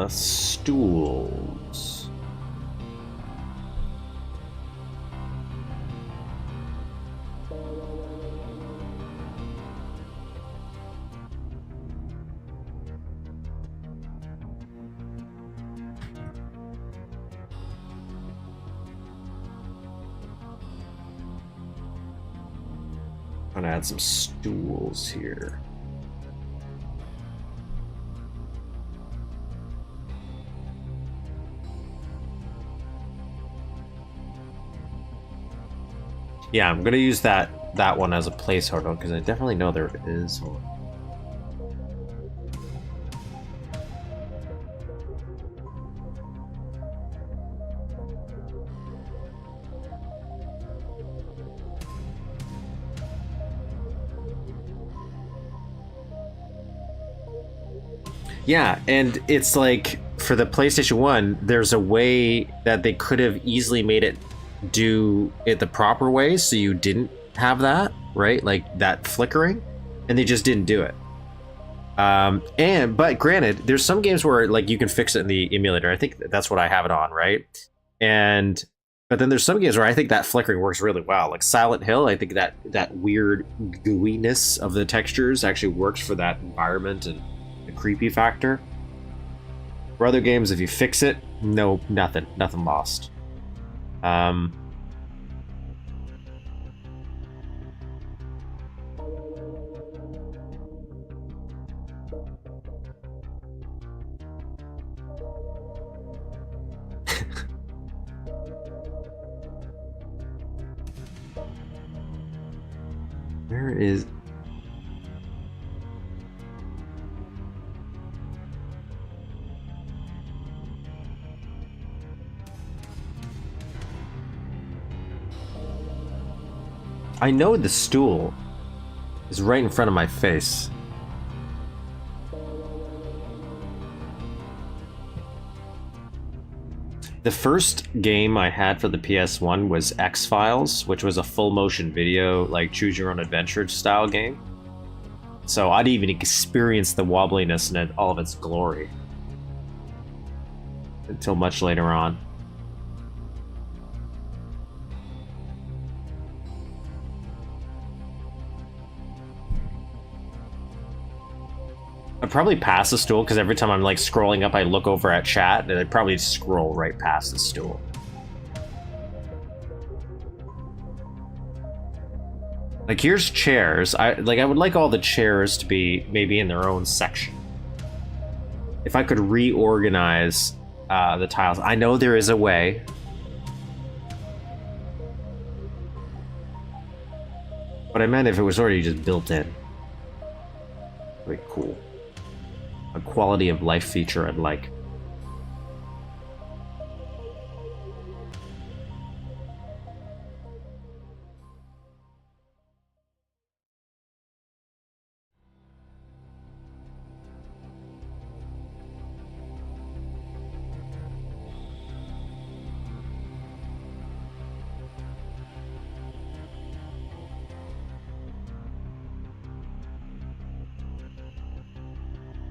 [SPEAKER 1] Stools. I'm gonna add some stools here. Yeah, I'm gonna use that one as a placeholder because I definitely know there is one. Yeah, and it's like for the PlayStation 1, there's a way that they could have easily made it do it the proper way so you didn't have that, right? Like that flickering, and they just didn't do it. But granted, there's some games where like you can fix it in the emulator. I think that's what I have it on, right? But then there's some games where I think that flickering works really well. Like Silent Hill, I think that weird gooiness of the textures actually works for that environment and the creepy factor. For other games, if you fix it, nothing lost. Where is... I know the stool is right in front of my face. The first game I had for the PS1 was X-Files, which was a full motion video, like choose your own adventure style game. So I'd even experience the wobbliness in all of its glory. Until much later on. I'd probably pass the stool because every time I'm like scrolling up, I look over at chat and I'd probably scroll right past the stool. Like here's chairs. I would like all the chairs to be maybe in their own section. If I could reorganize the tiles, I know there is a way. But I meant if it was already just built in. Very cool. A quality of life feature I'd like.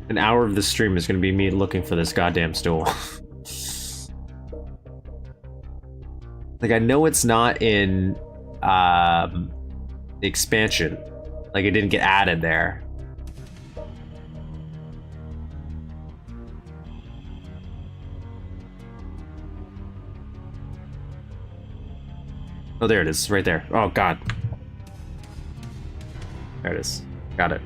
[SPEAKER 1] An hour of the stream is gonna be me looking for this goddamn stool. Like, I know it's not in the expansion. Like, it didn't get added there. Oh, there it is, right there. Oh, God. There it is. Got it.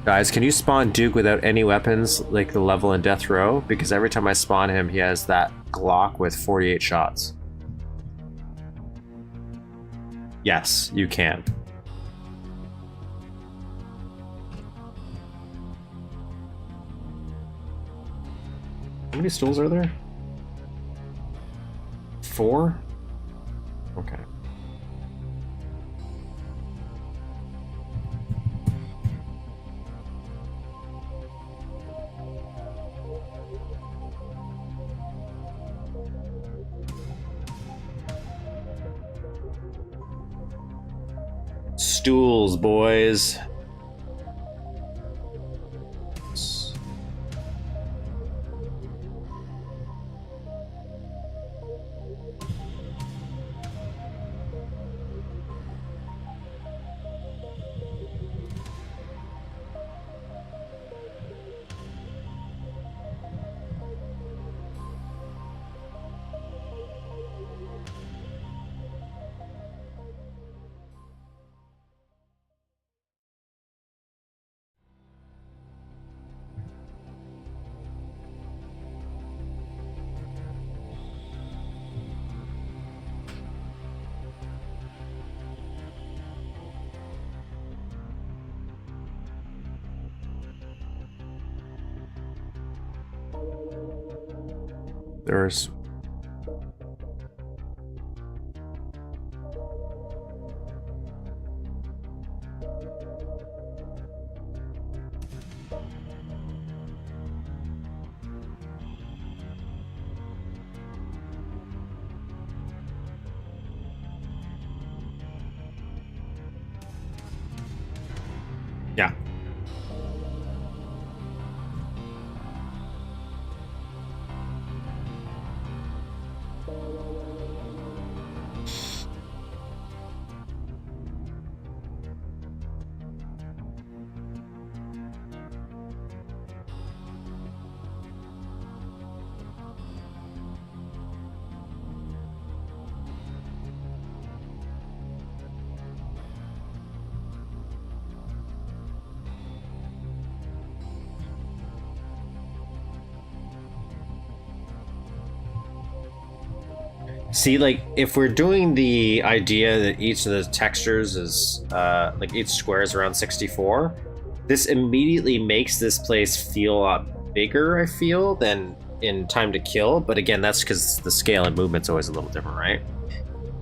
[SPEAKER 1] Guys, can you spawn Duke without any weapons, like the level in Death Row? Because every time I spawn him, he has that Glock with 48 shots. Yes, you can. How many stools are there? 4? Okay. Stools, boys. There's yeah. See, like, if we're doing the idea that each of the textures is, like, each square is around 64, this immediately makes this place feel a lot bigger, I feel, than in Time to Kill. But again, that's because the scale and movement's always a little different, right?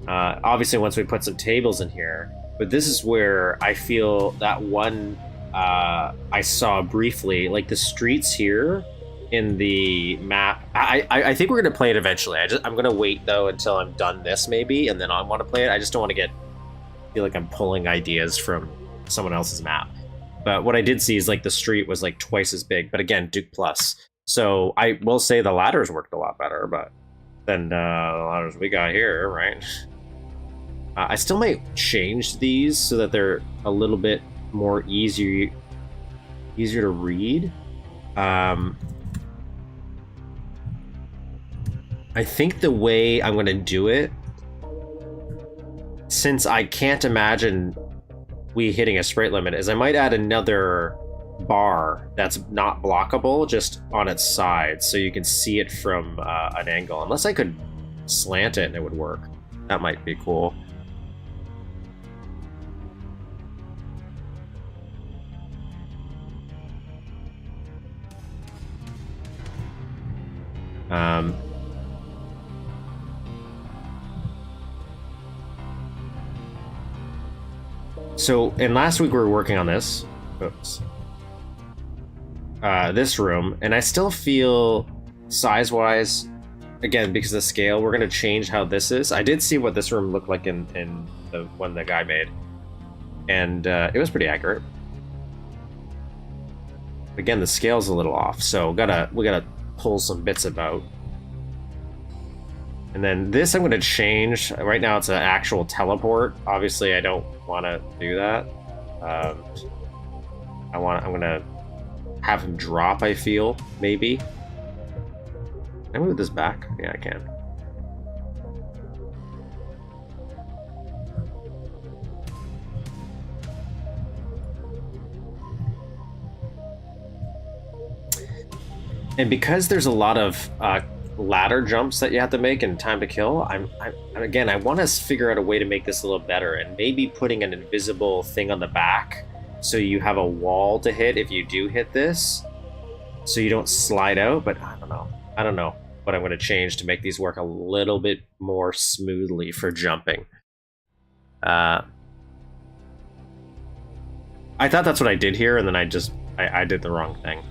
[SPEAKER 1] Obviously, once we put some tables in here, but this is where I feel that one I saw briefly, like the streets here in the map. I think we're gonna play it eventually. I'm gonna wait though until I'm done this maybe, and then I want to play it. I just don't want to feel like I'm pulling ideas from someone else's map. But what I did see is like the street was like twice as big, but again, Duke Plus. So I will say the ladders worked a lot better, but than the ladders we got here, right? I still might change these so that they're a little bit more easier to read. I think the way I'm going to do it, since I can't imagine we hitting a sprite limit, is I might add another bar that's not blockable just on its side so you can see it from an angle. Unless I could slant it and it would work. That might be cool. So, and last week we were working on this. Oops. This room, and I still feel size-wise, again, because of the scale, we're going to change how this is. I did see what this room looked like in the one the guy made. and it was pretty accurate. Again, the scale's a little off, so we gotta pull some bits about. And then this I'm gonna change. Right now it's an actual teleport. Obviously I don't wanna do that. I'm gonna have him drop, I feel, maybe. Can I move this back? Yeah, I can. And because there's a lot of ladder jumps that you have to make and time to kill, again, I want to figure out a way to make this a little better, and maybe putting an invisible thing on the back so you have a wall to hit if you do hit this, so you don't slide out. But I don't know what I'm going to change to make these work a little bit more smoothly for jumping. I thought that's what I did here, and then I did the wrong thing.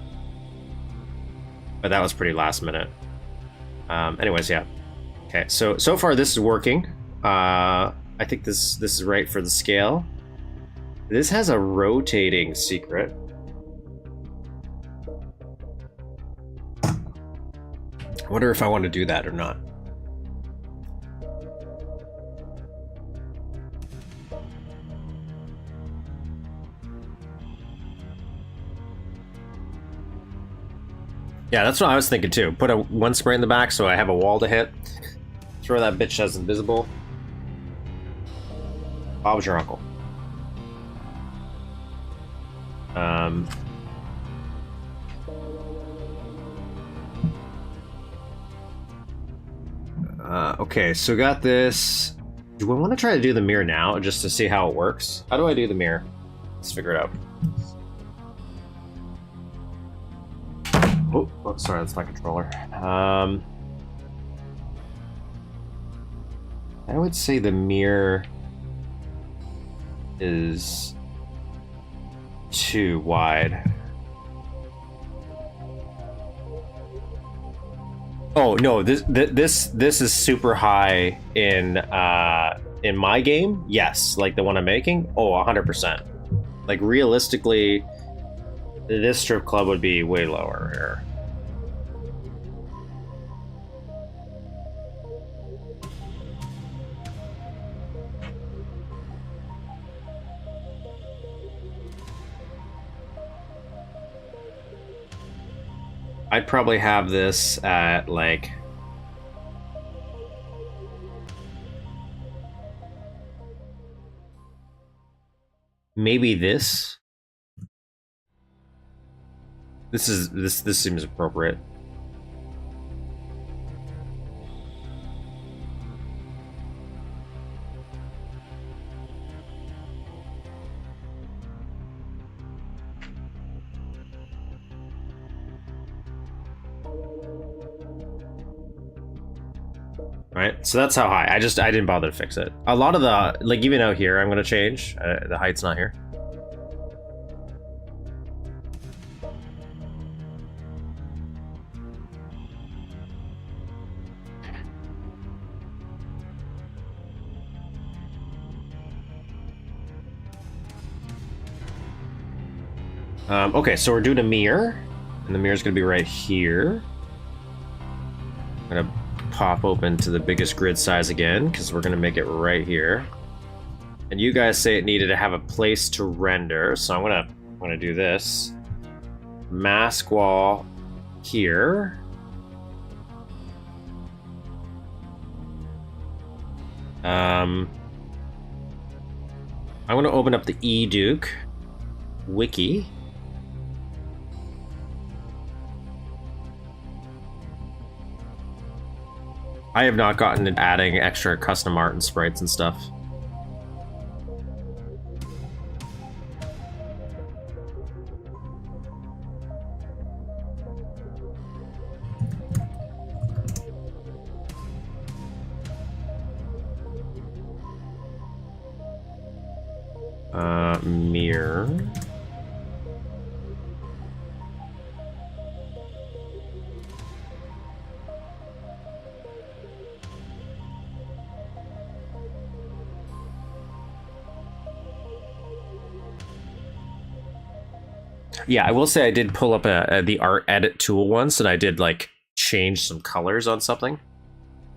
[SPEAKER 1] But that was pretty last minute. Anyways, yeah. Okay, so far this is working. I think this is right for the scale. This has a rotating secret. I wonder if I want to do that or not. Yeah, that's what I was thinking too. Put one spray in the back so I have a wall to hit. Throw that bitch as invisible. Bob's your uncle. Okay, so got this. Do I want to try to do the mirror now just to see how it works? How do I do the mirror? Let's figure it out. Oh, sorry, that's my controller. I would say the mirror is too wide. Oh no, this is super high in my game. Yes, like the one I'm making. Oh, 100%. Like realistically, this strip club would be way lower here. I'd probably have this at like maybe this. This seems appropriate. Right, so that's how high. I didn't bother to fix it. A lot of the, like even out here, I'm gonna change. The height's not here. Okay, so we're doing a mirror, and the mirror's gonna be right here. I'm gonna pop open to the biggest grid size again, because we're gonna make it right here. And you guys say it needed to have a place to render, so I'm gonna do this. Mask wall here. I'm gonna open up the Duke Wiki. I have not gotten into adding extra custom art and sprites and stuff. Mirror. Yeah, I will say I did pull up the art edit tool once, and I did like change some colors on something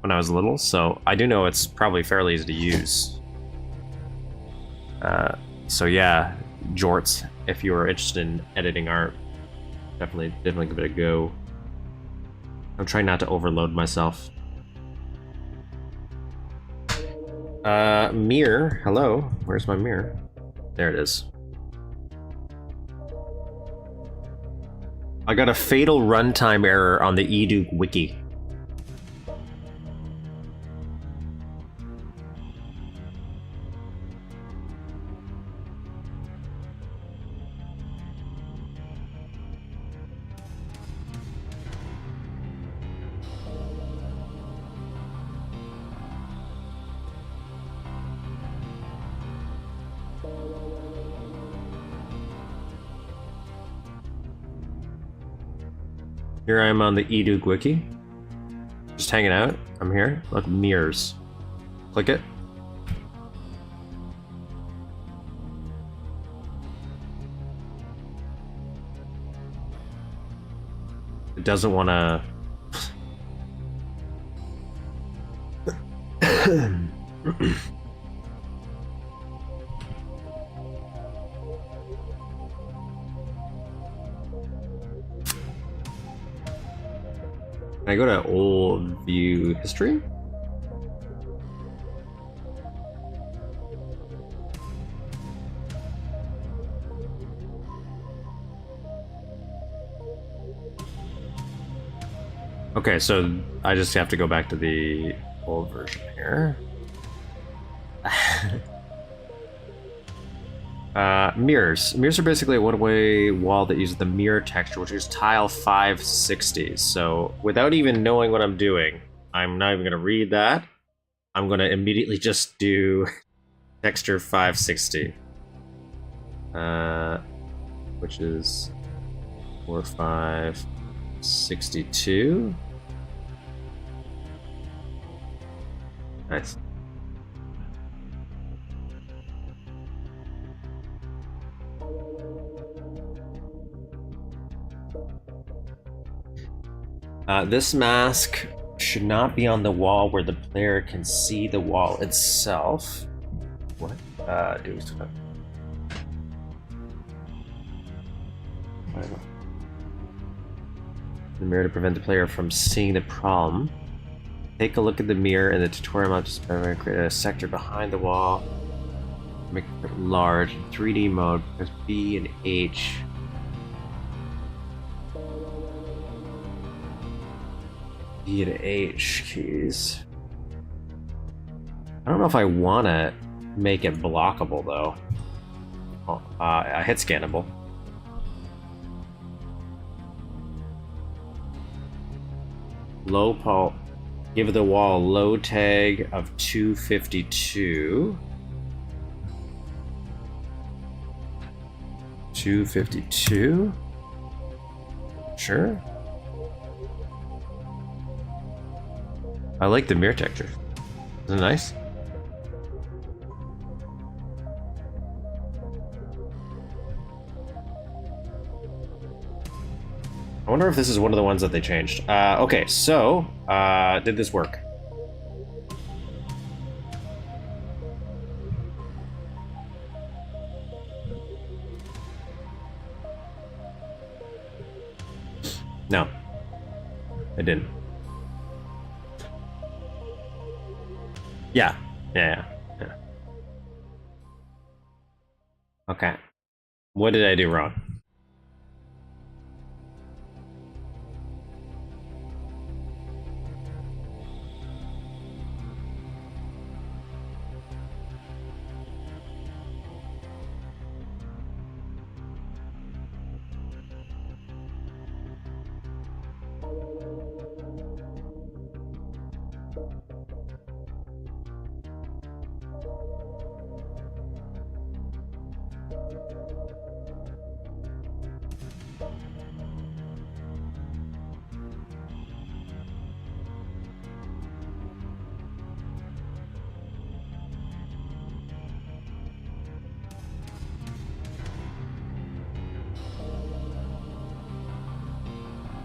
[SPEAKER 1] when I was little, so I do know it's probably fairly easy to use. So yeah, jorts, if you are interested in editing art, definitely give it a go. I'm trying not to overload myself. Mirror, hello, where's my mirror? There it is. I got a fatal runtime error on the Duke Wiki. Here I am on the Duke Wiki. Just hanging out. I'm here. Look, mirrors. Click it. It doesn't want to... Can I go to old view history? Okay, so I just have to go back to the old version here. Mirrors. Mirrors are basically a one-way wall that uses the mirror texture, which is tile 560. So without even knowing what I'm doing, I'm not even going to read that. I'm going to immediately just do texture 560. Which is 4562. Nice. This mask should not be on the wall where the player can see the wall itself. What? Do stuff. The mirror to prevent the player from seeing the problem. Take a look at the mirror in the tutorial map to create a sector behind the wall. Make it large in 3D mode. Press B and H. B and H keys. I don't know if I want to make it blockable though. Oh, hit scannable. Low pulp. Give the wall a low tag of 252. 252. Sure. I like the mirror texture. Isn't it nice? I wonder if this is one of the ones that they changed. Okay, so, did this work? No. It didn't. Yeah. Okay. What did I do wrong?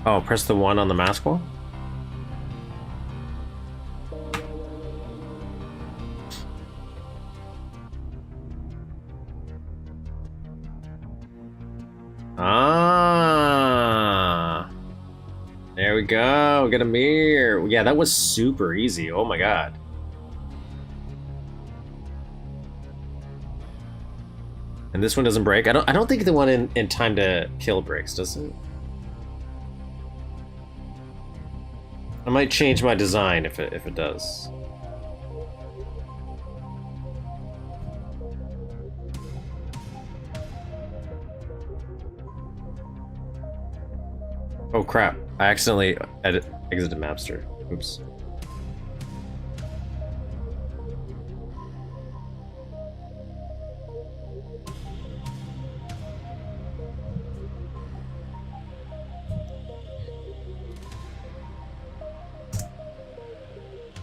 [SPEAKER 1] Oh, press the 1 on the mask wall? Ah, there we go. Get a mirror. Yeah, that was super easy. Oh my god. And this one doesn't break. I don't think the one in time to kill breaks, does it? I might change my design if it does. Oh crap, I accidentally exited Mapster. Oops.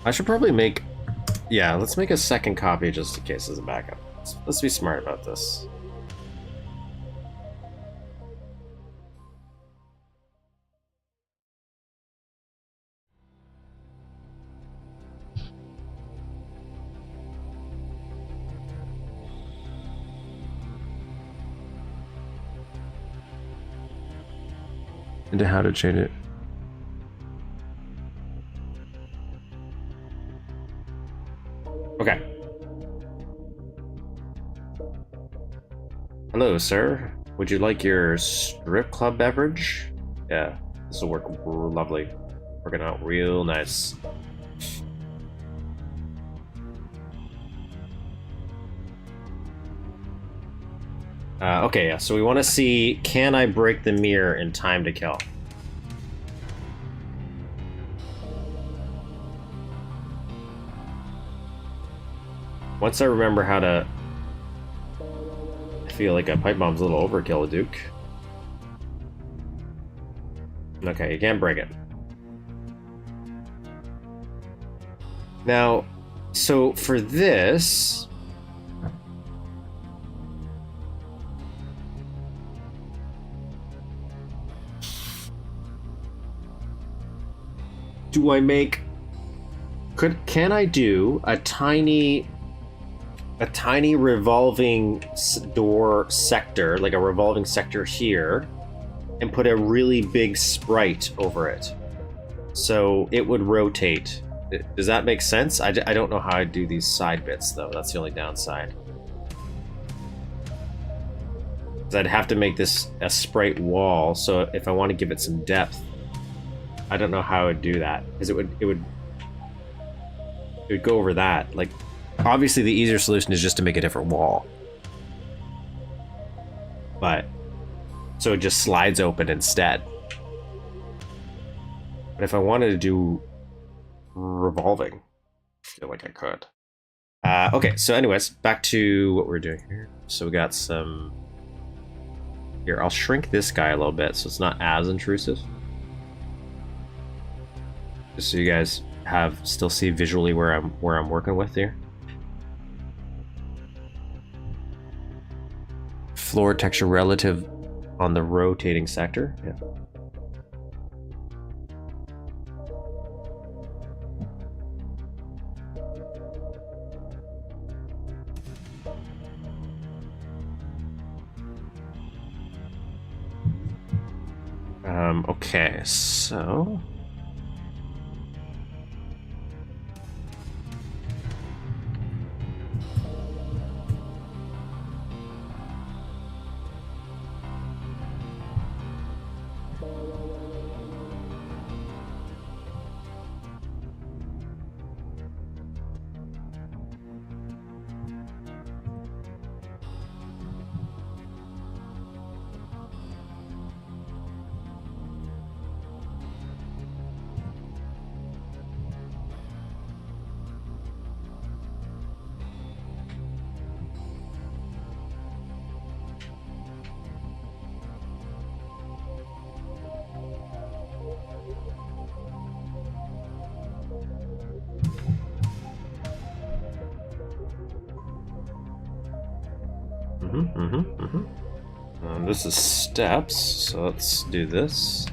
[SPEAKER 1] I should probably make... Yeah, let's make a second copy just in case as a backup. Let's be smart about this. Into how to change it. Okay. Hello, sir. Would you like your strip club beverage? Yeah, this will work lovely. Working out real nice. Okay, yeah, so we want to see, can I break the mirror in time to kill? Once I remember how to... I feel like a pipe bomb's a little overkill, Duke. Okay, you can't break it. Now, so for this... Do I make... Can I do a tiny revolving door sector, like a revolving sector here, and put a really big sprite over it, so it would rotate? Does that make sense? I don't know how I do these side bits though. That's the only downside. 'Cause I'd have to make this a sprite wall, so if I want to give it some depth, I don't know how I would do that, because it would go over that. Like, obviously the easier solution is just to make a different wall, but so it just slides open instead. But if I wanted to do revolving, I feel like I could. Okay, so anyways, back to what we're doing here. So we got some... Here, I'll shrink this guy a little bit so it's not as intrusive. Just so you guys still see visually where I'm working with here. Floor texture relative on the rotating sector. Yeah. Okay, so... This is steps, so let's do this.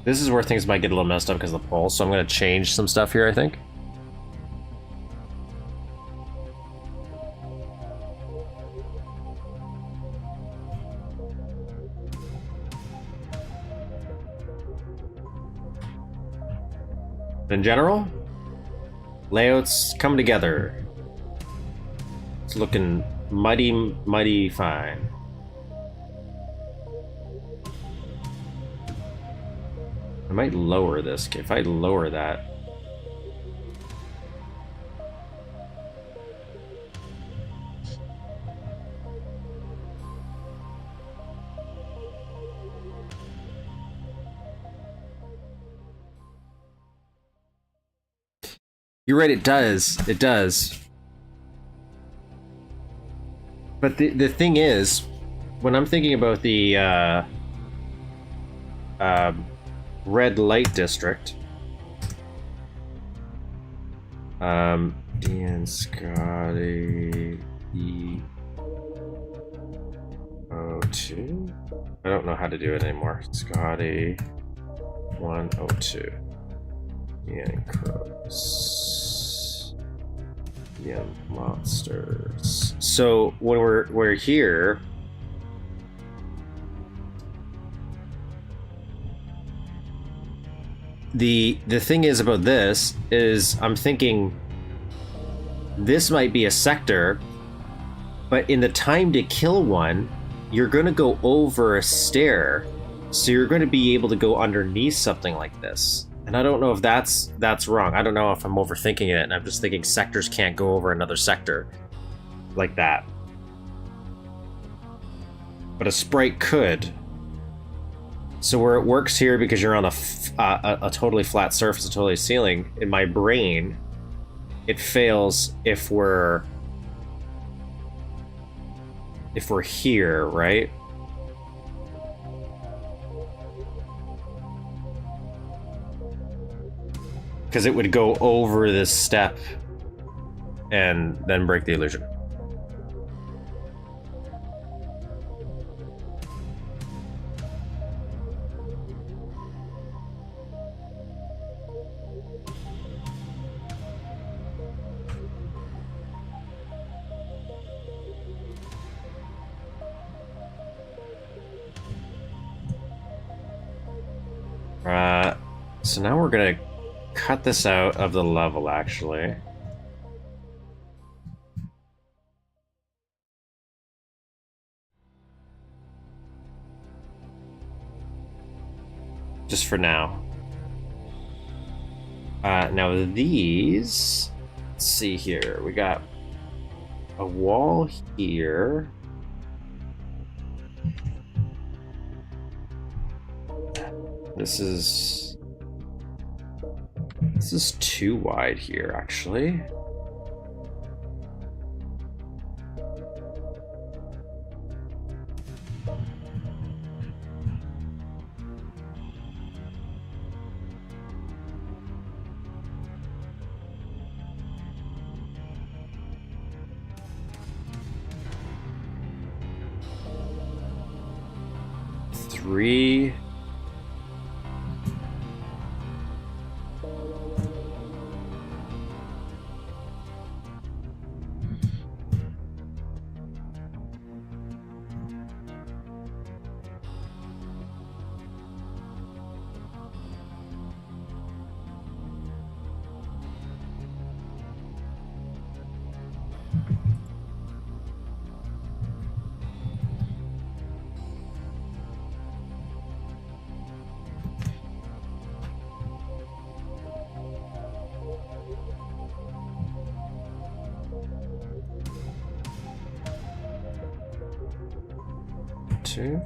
[SPEAKER 1] This is where things might get a little messed up because of the poll, so I'm going to change some stuff here, I think. In general, layouts come together. It's looking mighty, mighty fine. I might lower this. If I lower that. You're right, it does. It does. But the thing is, when I'm thinking about the red light district, Ian Scotty E02. I don't know how to do it anymore. Scotty 102. Ian Crows. Ian Monsters. So when we're here. The thing is about this is I'm thinking this might be a sector, but in the time to kill one, you're going to go over a stair, so you're going to be able to go underneath something like this. And I don't know if that's wrong. I don't know if I'm overthinking it, and I'm just thinking sectors can't go over another sector like that. But a sprite could. So where it works here, because you're on a totally flat surface, a totally ceiling, in my brain, it fails if we're here, right? Because it would go over this step and then break the illusion. So now we're gonna cut this out of the level, actually. Just for now. Now these, let's see here, we got a wall here. This is too wide here, actually. Three. 2.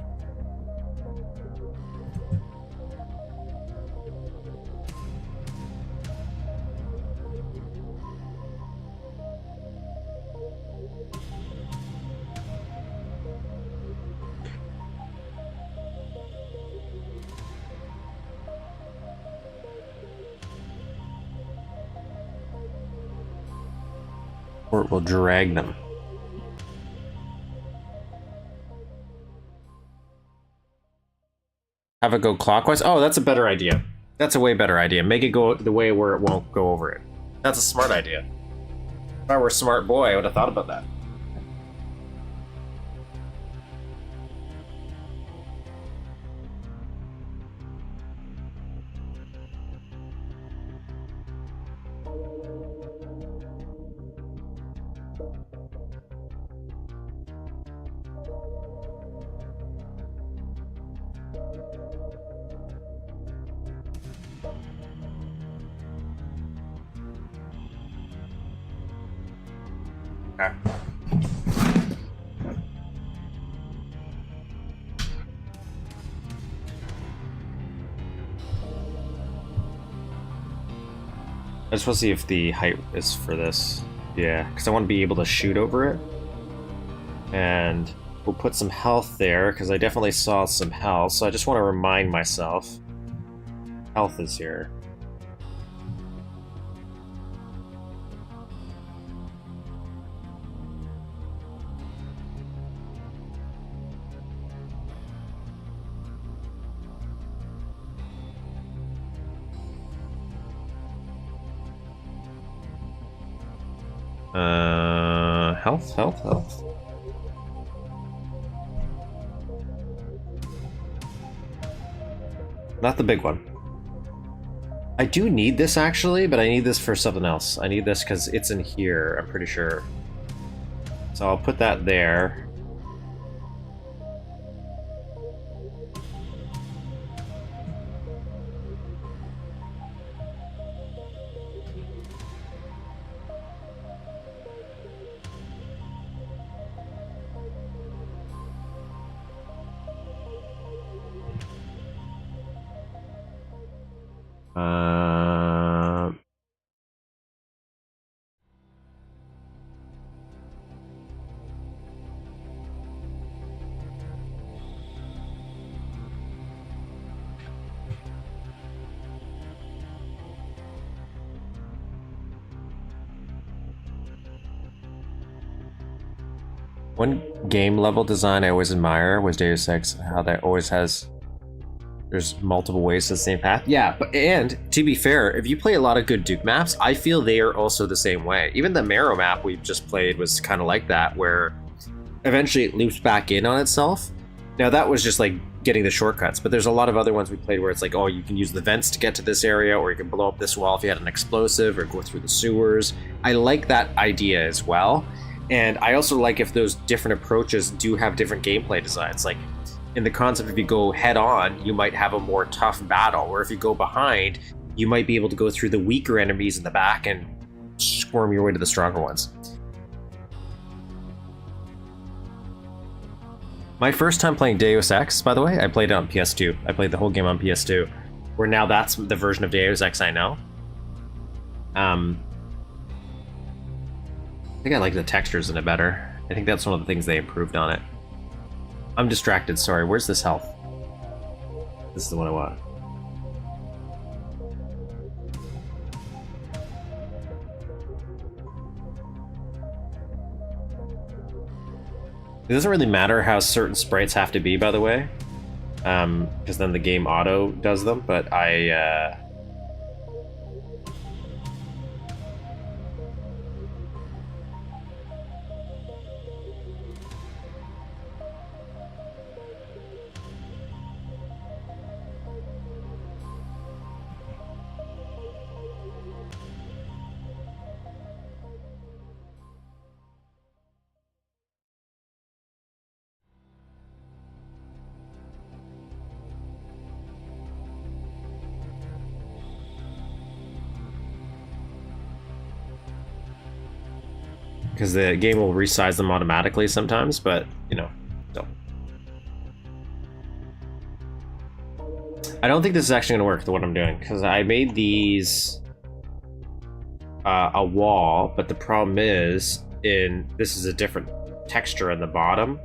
[SPEAKER 1] Or it will drag them. Have it go clockwise? Oh, that's a better idea. That's a way better idea. Make it go the way where it won't go over it. That's a smart idea. If I were a smart boy, I would have thought about that. Okay. I just want to see if the height is for this. Yeah, because I want to be able to shoot over it. And we'll put some health there, because I definitely saw some health, so I just want to remind myself. Health is here. Health. Not the big one. I do need this actually, but I need this for something else. I need this because it's in here, I'm pretty sure. So I'll put that there. One game level design I always admire was Deus Ex, how that always has, there's multiple ways to the same path. Yeah, but and to be fair, if you play a lot of good Duke maps, I feel they are also the same way. Even the Marrow map we just played was kind of like that, where eventually it loops back in on itself. Now that was just like getting the shortcuts, but there's a lot of other ones we played where it's like, oh, you can use the vents to get to this area, or you can blow up this wall if you had an explosive, or go through the sewers. I like that idea as well. And I also like if those different approaches do have different gameplay designs. Like in the concept, if you go head on, you might have a more tough battle, or if you go behind, you might be able to go through the weaker enemies in the back and squirm your way to the stronger ones. My first time playing Deus Ex, by the way, I played it on PS2. I played the whole game on PS2, where now that's the version of Deus Ex I know. I think I like the textures in it better. I think that's one of the things they improved on it. I'm distracted, sorry. Where's this health? This is the one I want. It doesn't really matter how certain sprites have to be, by the way, because then the game auto does them, but I because the game will resize them automatically sometimes, but, you know, still. I don't think this is actually gonna work, what I'm doing, because I made these a wall, but the problem is, this is a different texture in the bottom.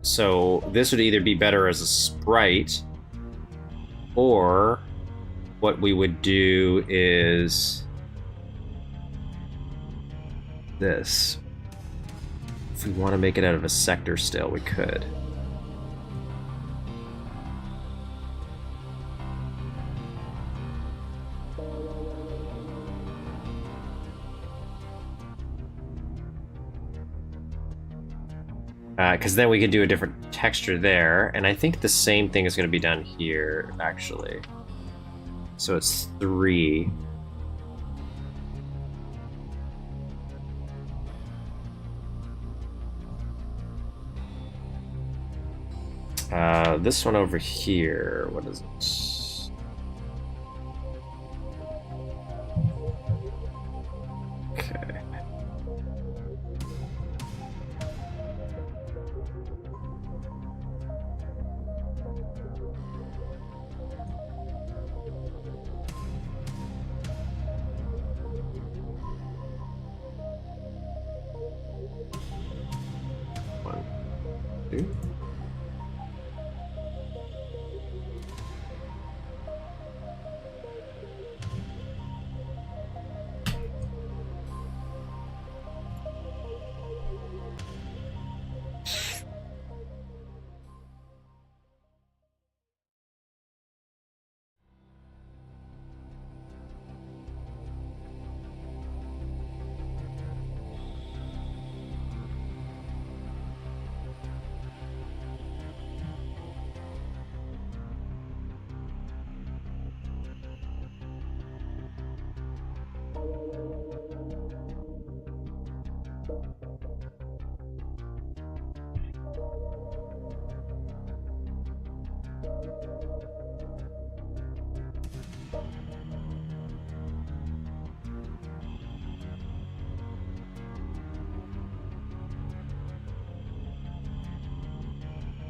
[SPEAKER 1] So this would either be better as a sprite, or what we would do is this. If we want to make it out of a sector still, we could. Because then we could do a different texture there, and I think the same thing is going to be done here, actually. So it's 3. This one over here, what is it? Okay. One, two.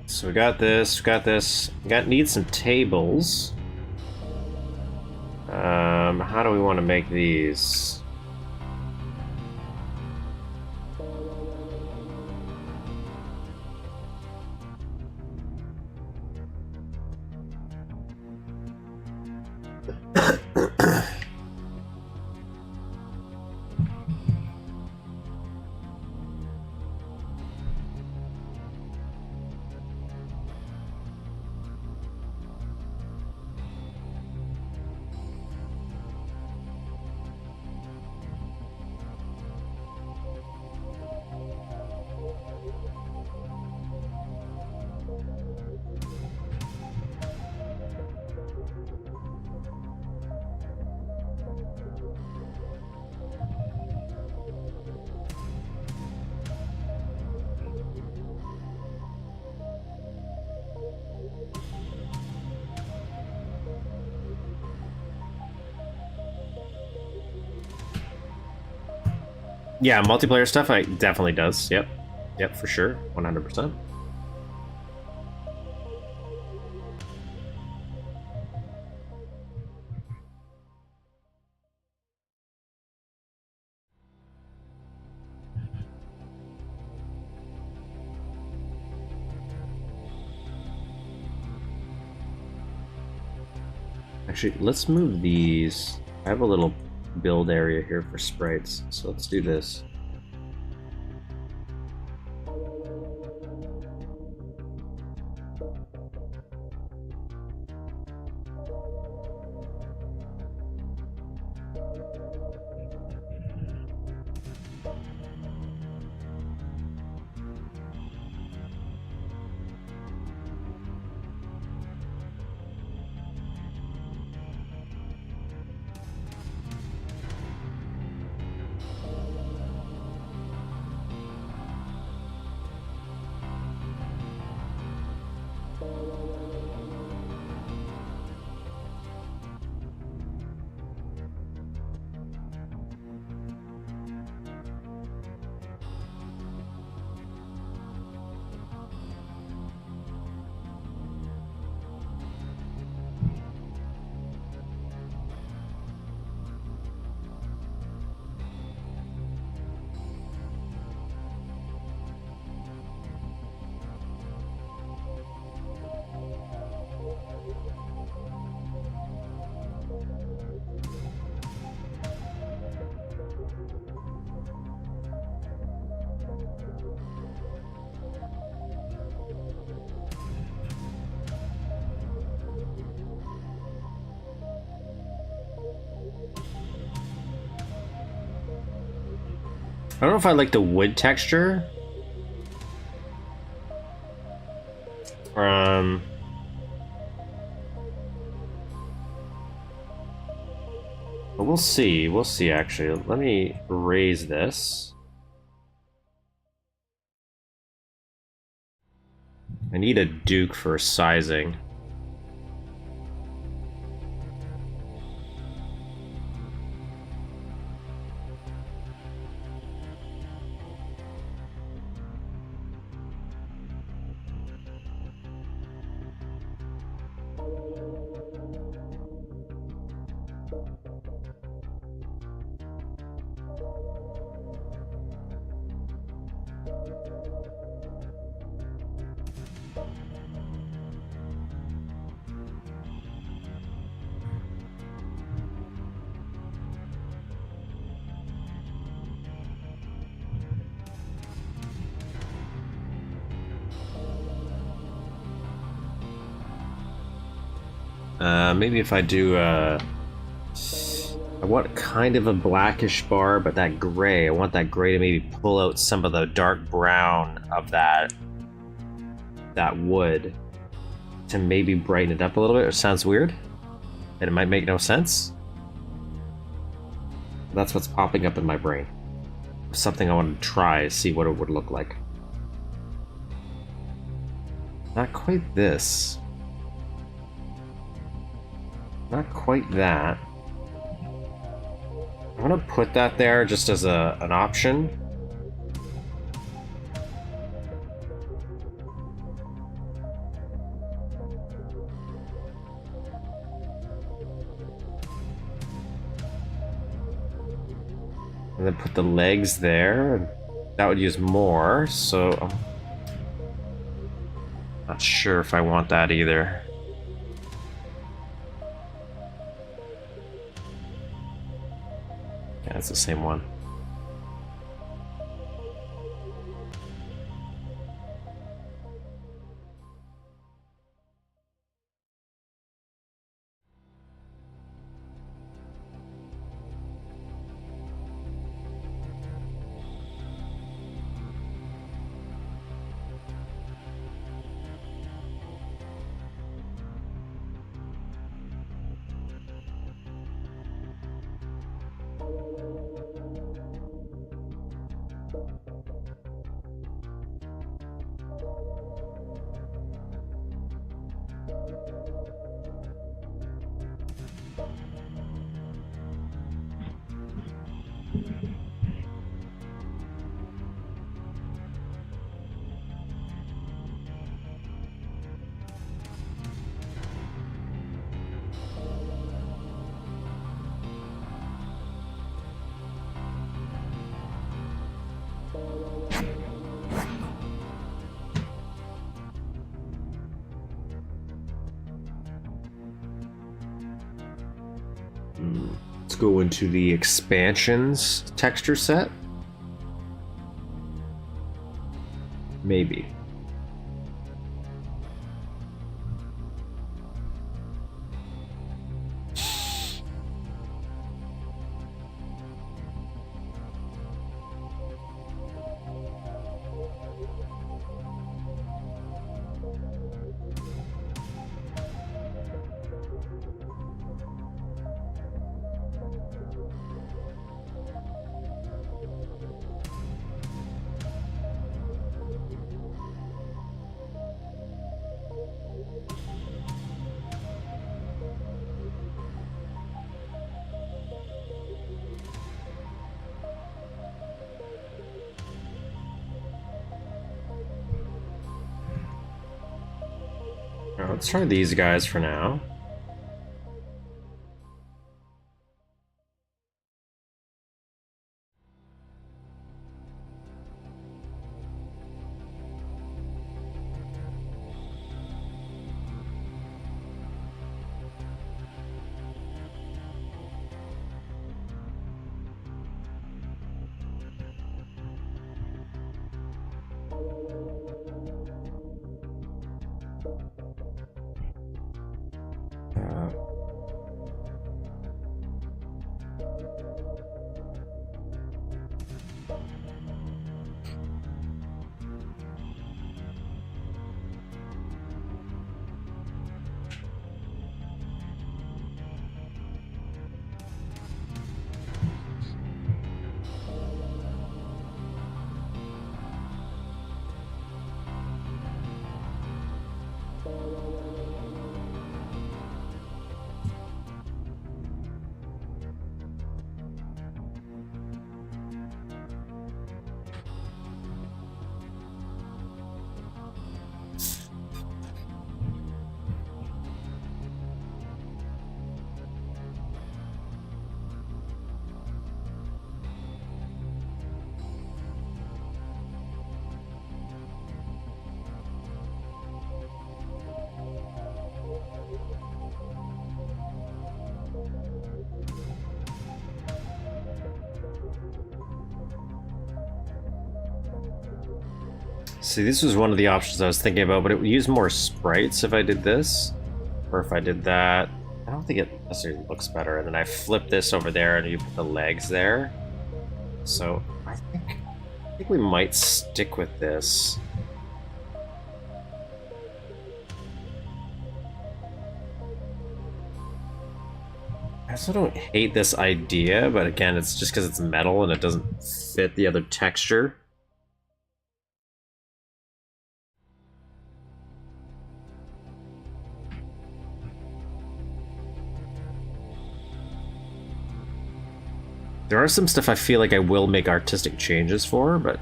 [SPEAKER 1] So we got this, need some tables. How do we want to make these? Yeah, multiplayer stuff, it definitely does. Yep. Yep, for sure. 100%. Actually, let's move these. I have a little build area here for sprites, so let's do this. I don't know if I like the wood texture. But we'll see. We'll see, actually. Let me raise this. I need a Duke for sizing. Maybe if I do, I want kind of a blackish bar, but that gray, I want that gray to maybe pull out some of the dark brown of that wood to maybe brighten it up a little bit. It sounds weird, and it might make no sense. That's what's popping up in my brain. Something I want to try, see what it would look like. Not quite this. Not quite that. I'm gonna put that there just as an option. And then put the legs there. That would use more, so I'm not sure if I want that either. Yeah, it's the same one. Let's go into the expansions texture set. Maybe. Let's try these guys for now. See, this was one of the options I was thinking about, but it would use more sprites if I did this. Or if I did that. I don't think it necessarily looks better. And then I flip this over there and you put the legs there. So I think we might stick with this. I also don't hate this idea, but again, it's just because it's metal and it doesn't fit the other texture. There are some stuff I feel like I will make artistic changes for, but...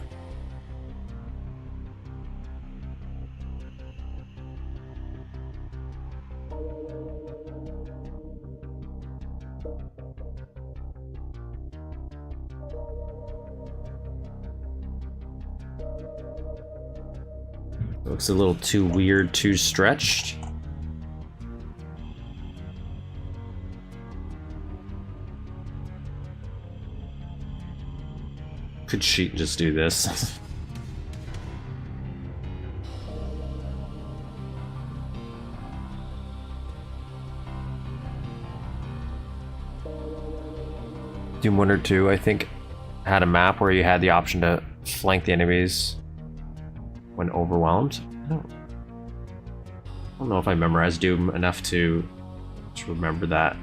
[SPEAKER 1] It looks a little too weird, too stretched. Could cheat and just do this. Doom 1 or 2, I think, had a map where you had the option to flank the enemies when overwhelmed. I don't know if I memorized Doom enough to remember that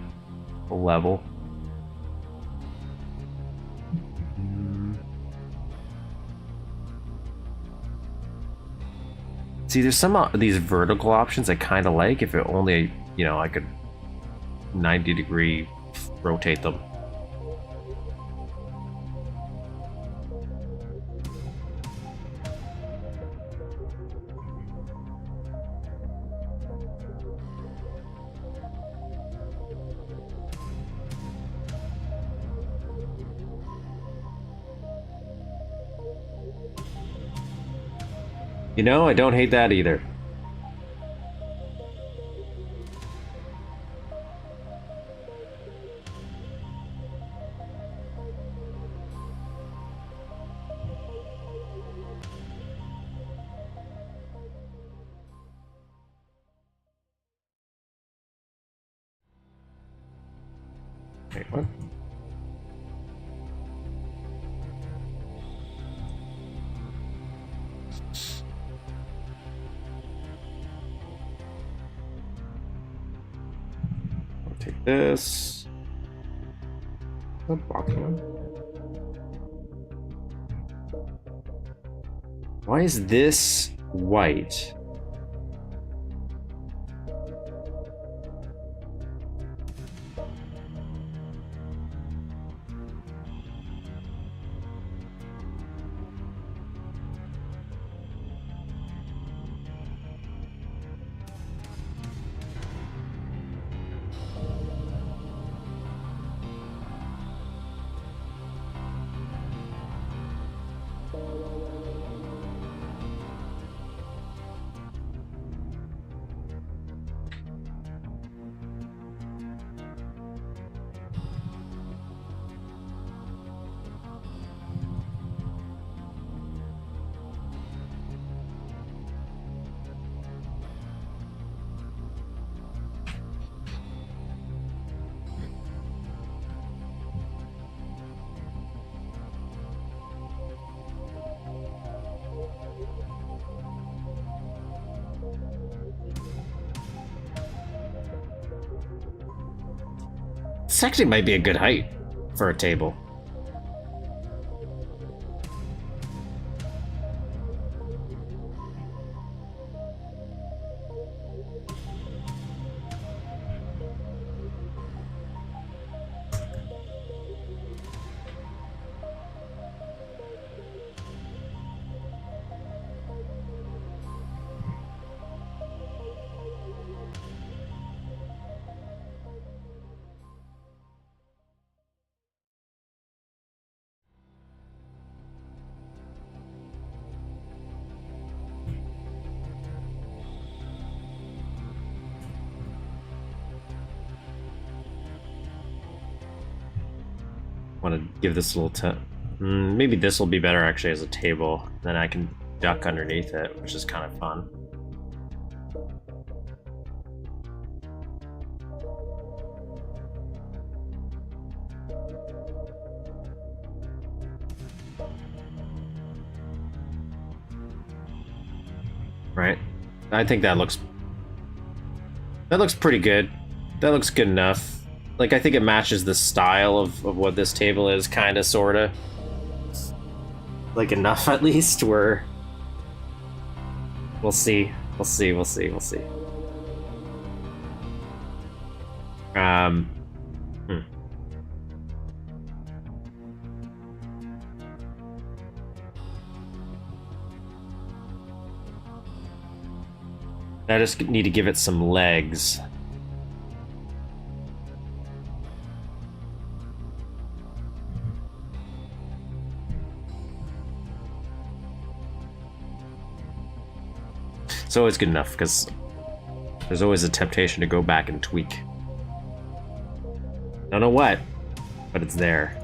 [SPEAKER 1] level. See, there's some of these vertical options I kind of like if it only, you know, I could 90-degree rotate them. You know, I don't hate that either. Wait, what? Take this. The box one. Why is this white? This actually might be a good height for a table. Want to give this a little maybe this will be better actually as a table. Then I can duck underneath it, which is kind of fun. Right? I think that looks pretty good. That looks good enough. Like, I think it matches the style of what this table is, kinda, sorta. Like, enough at least, where... We'll see. We'll see, we'll see, we'll see. I just need to give it some legs. It's always good enough, because there's always a temptation to go back and tweak. Don't know what, but it's there.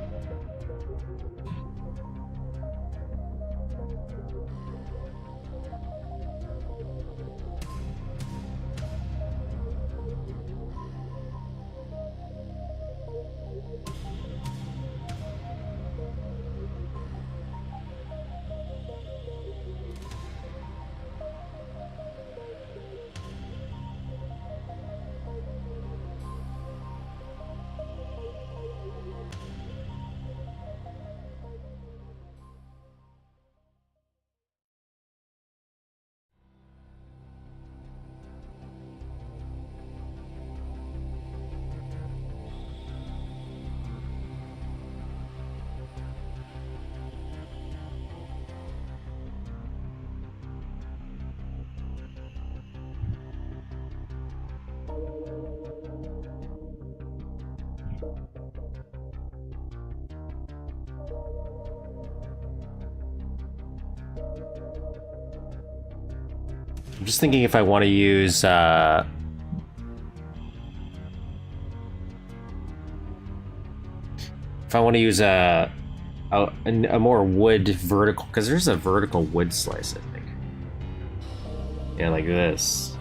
[SPEAKER 1] I'm just thinking if I want to use if I want to use a more wood vertical, because there's a vertical wood slice, I think. Yeah, like this.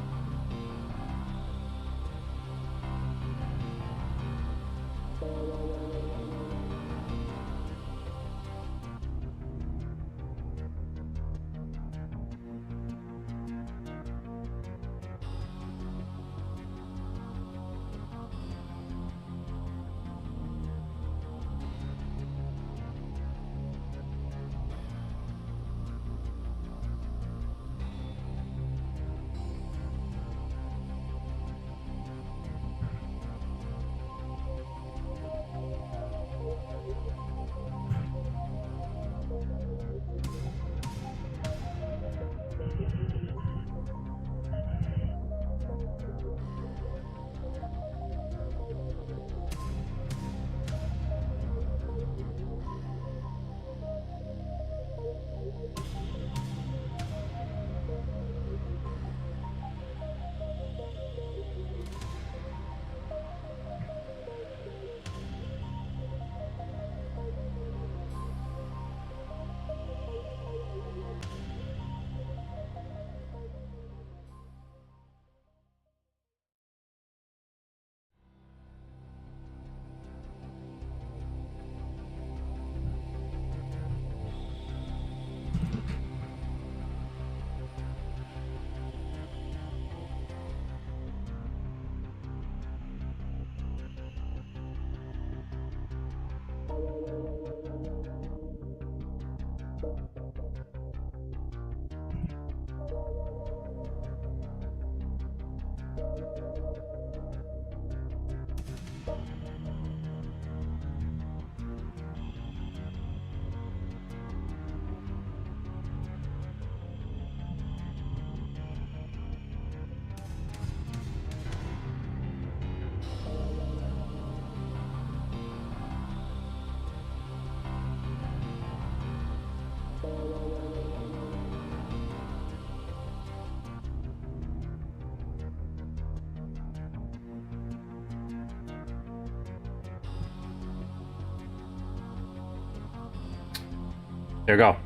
[SPEAKER 1] There we go.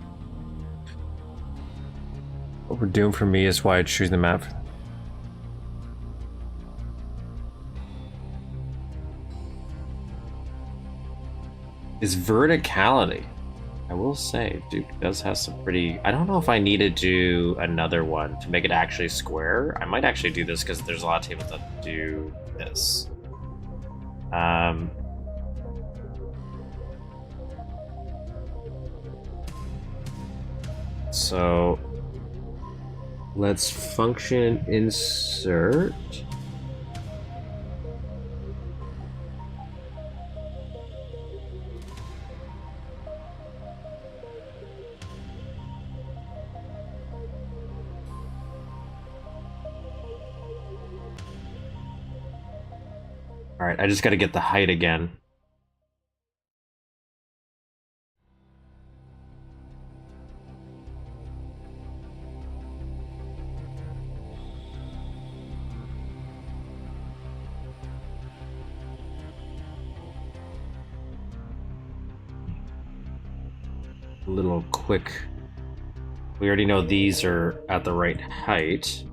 [SPEAKER 1] What we're doing for me is why I choose the map. Is verticality. I will say, Duke does have some pretty... I don't know if I need to do another one to make it actually square. I might actually do this because there's a lot of tables that do this. So let's function insert. All right, I just got to get the height again. A little quick. We already know these are at the right height.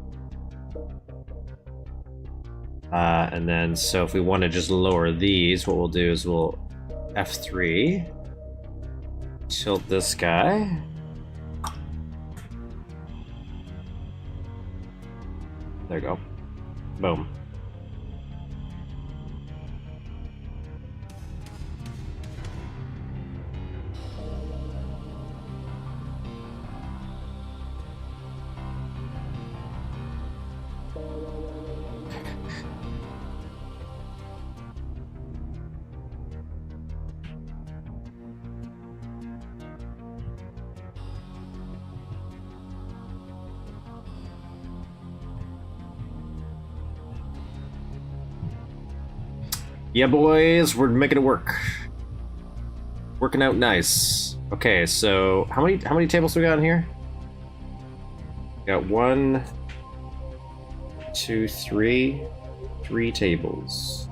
[SPEAKER 1] And then, so if we want to just lower these, what we'll do is we'll F3, tilt this guy. There you go. Boom. Yeah, boys, we're making it work. Working out nice. Okay, so how many tables we got in here? We got 1, 2, 3, 3 tables.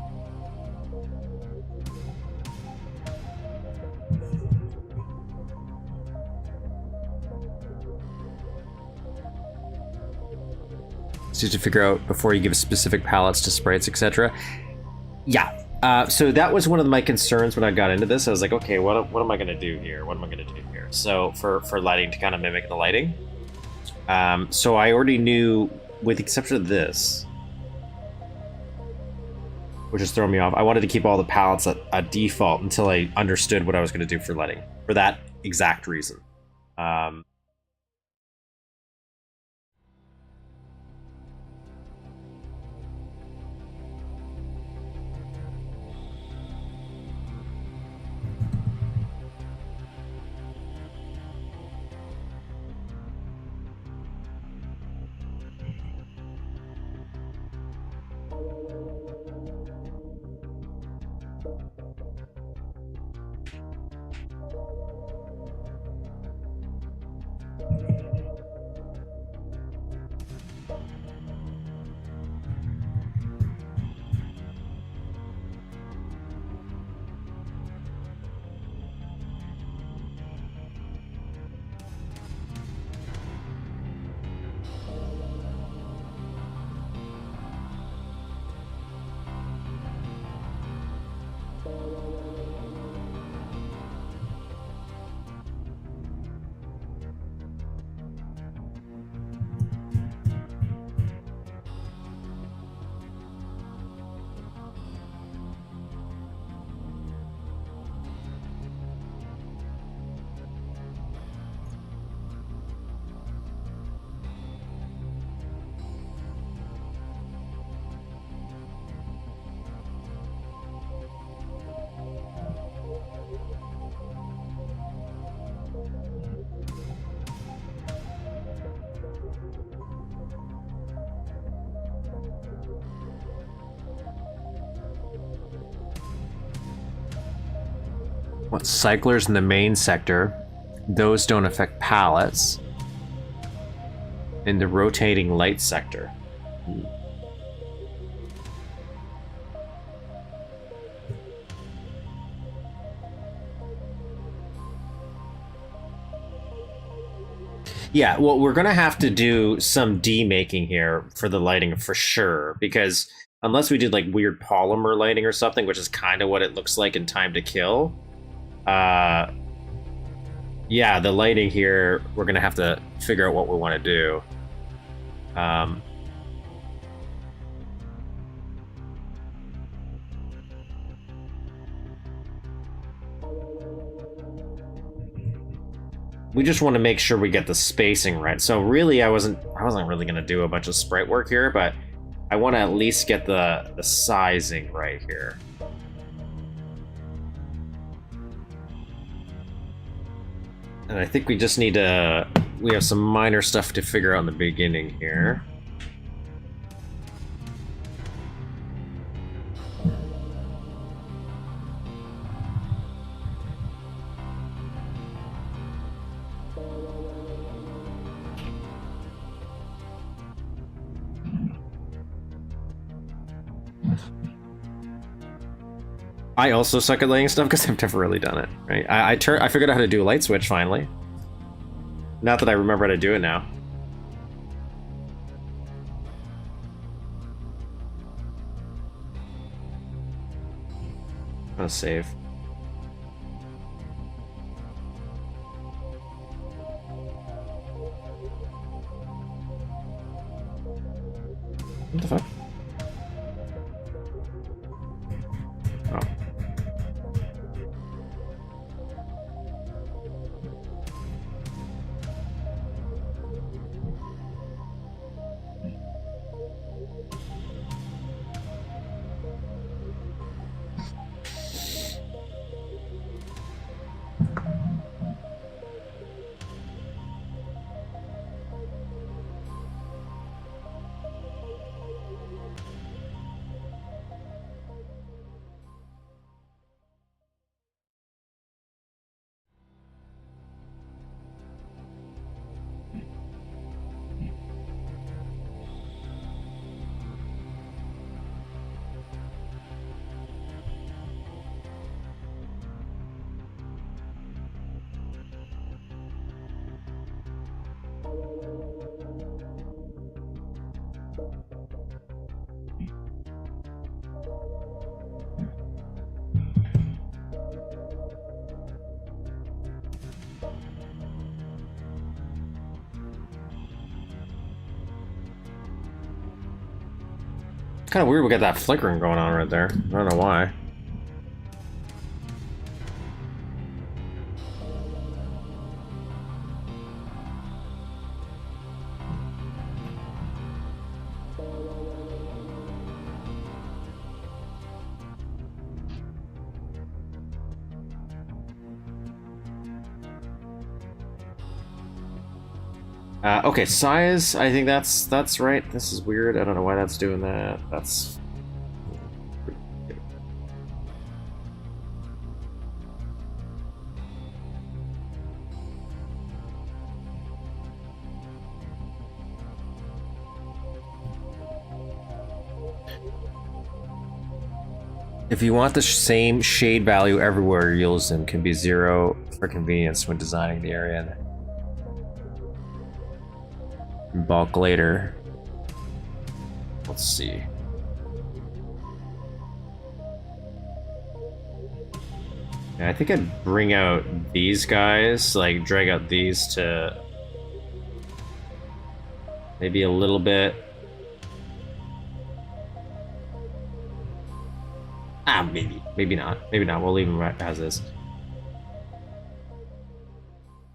[SPEAKER 1] So to figure out before you give specific palettes to sprites, etc. Yeah. So that was one of my concerns when I got into this. I was like, okay, what am I going to do here? What am I going to do here? So for lighting, to kind of mimic the lighting. So I already knew, with the exception of this, which is throwing me off, I wanted to keep all the palettes at default until I understood what I was going to do for lighting, for that exact reason. What, cyclers in the main sector, those don't affect pallets. In the rotating light sector. Yeah, well, we're gonna have to do some demaking here for the lighting for sure, because unless we did like weird polymer lighting or something, which is kind of what it looks like in Time to Kill, yeah, the lighting here, we're gonna have to figure out what we want to do. We just want to make sure we get the spacing right. So really, I wasn't really gonna do a bunch of sprite work here, but I want to at least get the sizing right here. And I think we just need to. We have some minor stuff to figure out in the beginning here. I also suck at lighting stuff because I've never really done it. Right? I figured out how to do a light switch finally. Not that I remember how to do it now. I'm gonna save. What the fuck? Oh. Kind of weird we got that flickering going on right there. I don't know why. Okay, size, I think that's right. This is weird. I don't know why that's doing that. That's... If you want the same shade value everywhere, use them. Can be 0 for convenience when designing the area. Bulk later. Let's see. Yeah, I think I'd bring out these guys, like drag out these to maybe a little bit. Maybe not. Maybe not. We'll leave them right as is.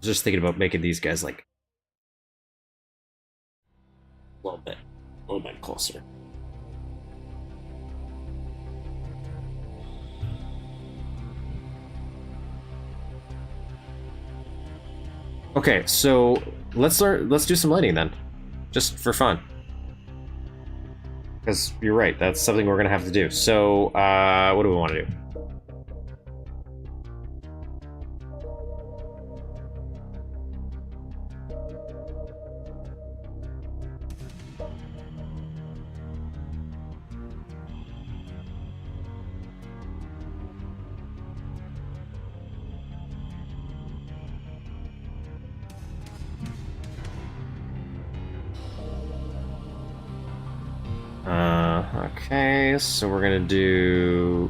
[SPEAKER 1] Just thinking about making these guys like a little bit closer. Okay, so let's do some lighting then, just for fun. Because you're right, that's something we're gonna have to do. So, what do we want to do? Okay, so we're gonna do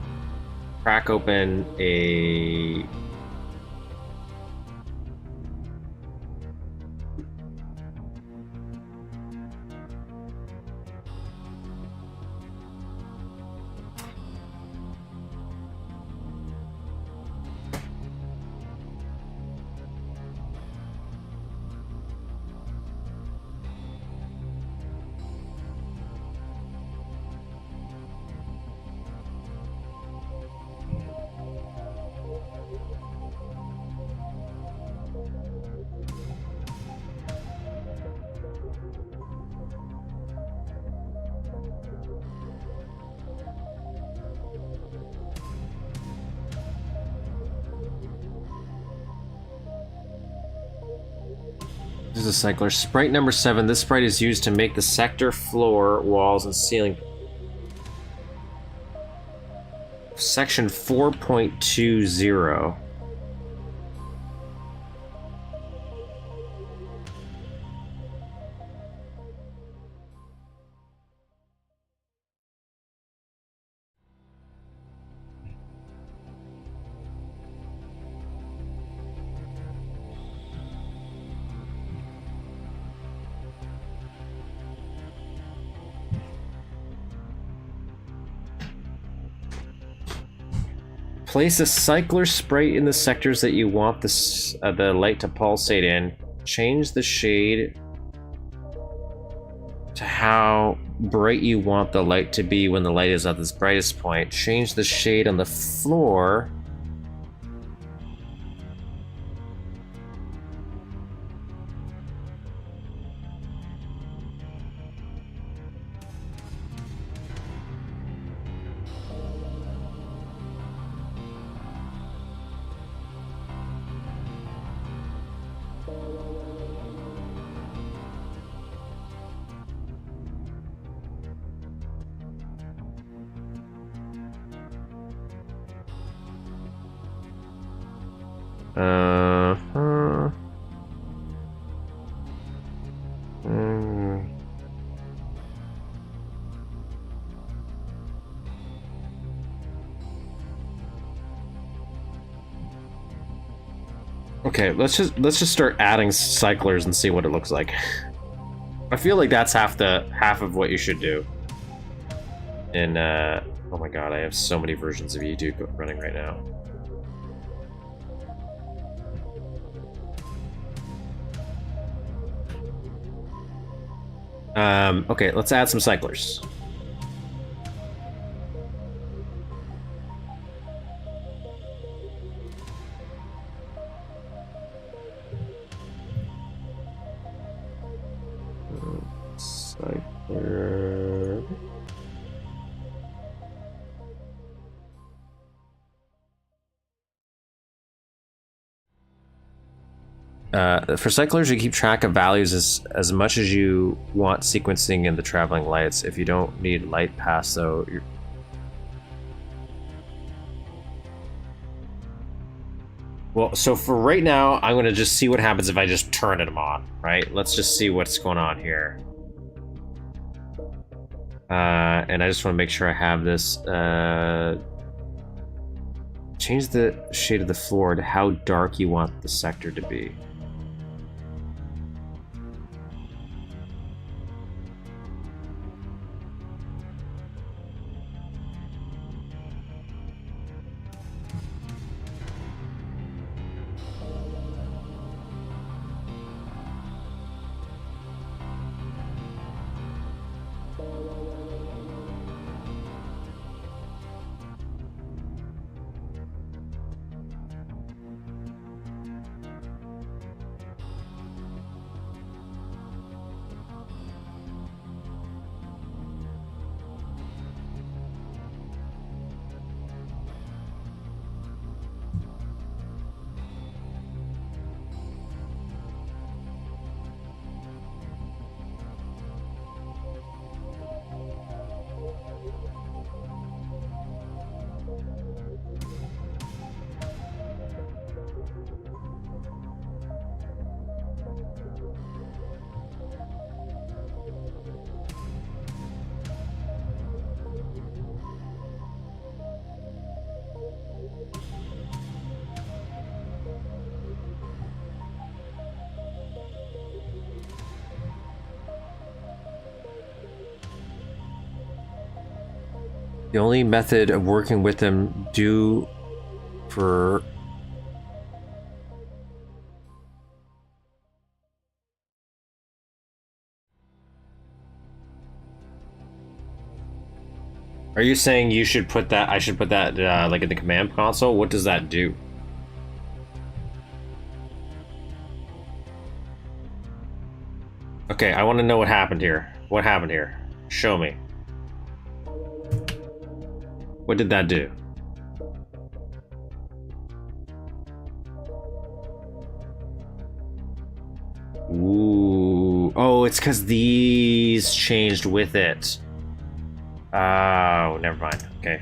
[SPEAKER 1] crack open a This is a cycler. Sprite number 7. This sprite is used to make the sector floor, walls, and ceiling. Section 4.20. Place a cycler sprite in the sectors that you want the light to pulsate in. Change the shade to how bright you want the light to be when the light is at its brightest point. Change the shade on the floor. Okay, let's just start adding cyclers and see what it looks like. I feel like that's half of what you should do. And oh my god, I have so many versions of YouTube running right now. Okay, let's add some cyclers. Cycler. For cyclers, you keep track of values as much as you want sequencing in the traveling lights. If you don't need light pass, though, you're... Well, so for right now, I'm going to just see what happens if I just turn them on, right? Let's just see what's going on here. And I just want to make sure I have this. Change the shade of the floor to how dark you want the sector to be. The only method of working with them due for... Are you saying you should put that, I should put that like in the command console? What does that do? Okay, I want to know what happened here. What happened here? Show me. What did that do? Ooh. Oh, it's because these changed with it. Oh, never mind. Okay.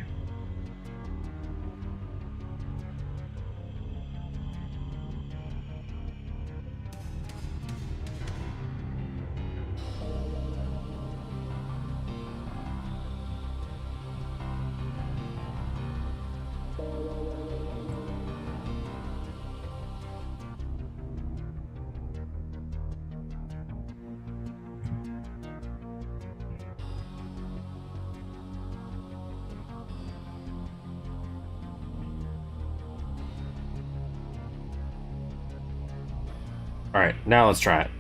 [SPEAKER 1] All right, now let's try it.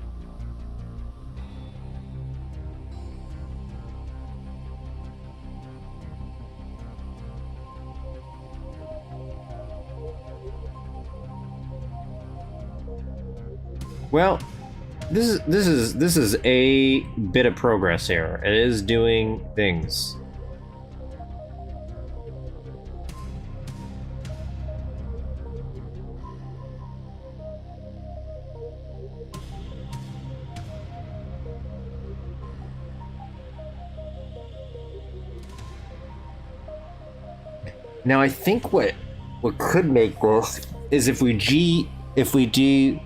[SPEAKER 1] Well, this is a bit of progress here. It is doing things. Now I think what could make this is if we do.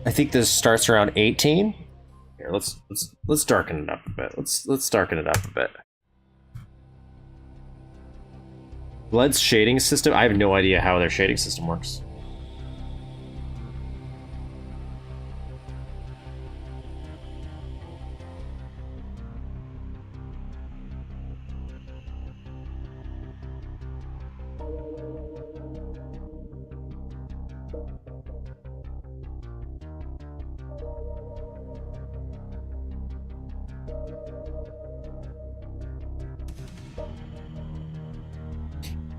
[SPEAKER 1] I think this starts around 18. Here, let's darken it up a bit. Let's darken it up a bit. Blood's shading system. I have no idea how their shading system works.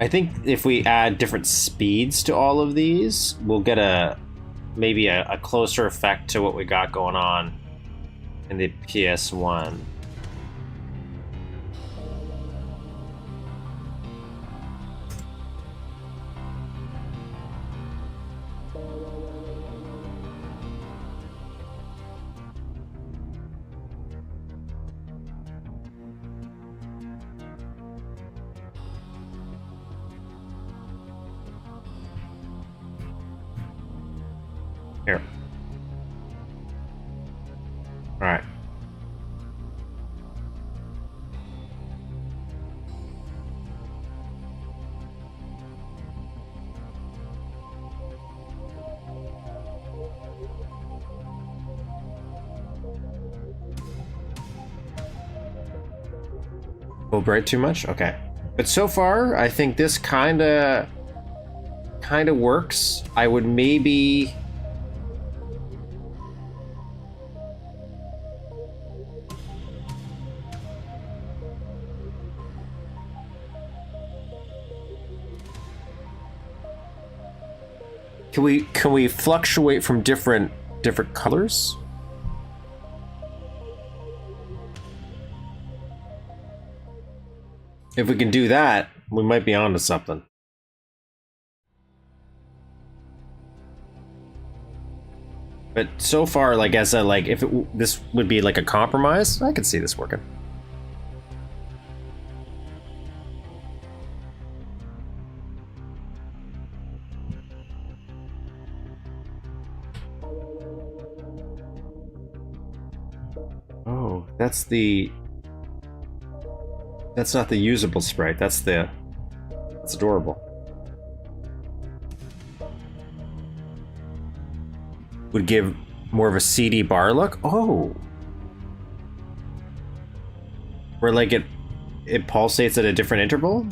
[SPEAKER 1] I think if we add different speeds to all of these, we'll get maybe a closer effect to what we got going on in the PS1. Here. All right. Oh, bright too much? Okay. But so far, I think this kind of works. I would maybe... Can we fluctuate from different colors? If we can do that, we might be onto something. But so far, like I said, like if this would be like a compromise, I could see this working. Oh, that's not the usable sprite. That's adorable. Would give more of a CD bar look. Oh, Where like it pulsates at a different interval?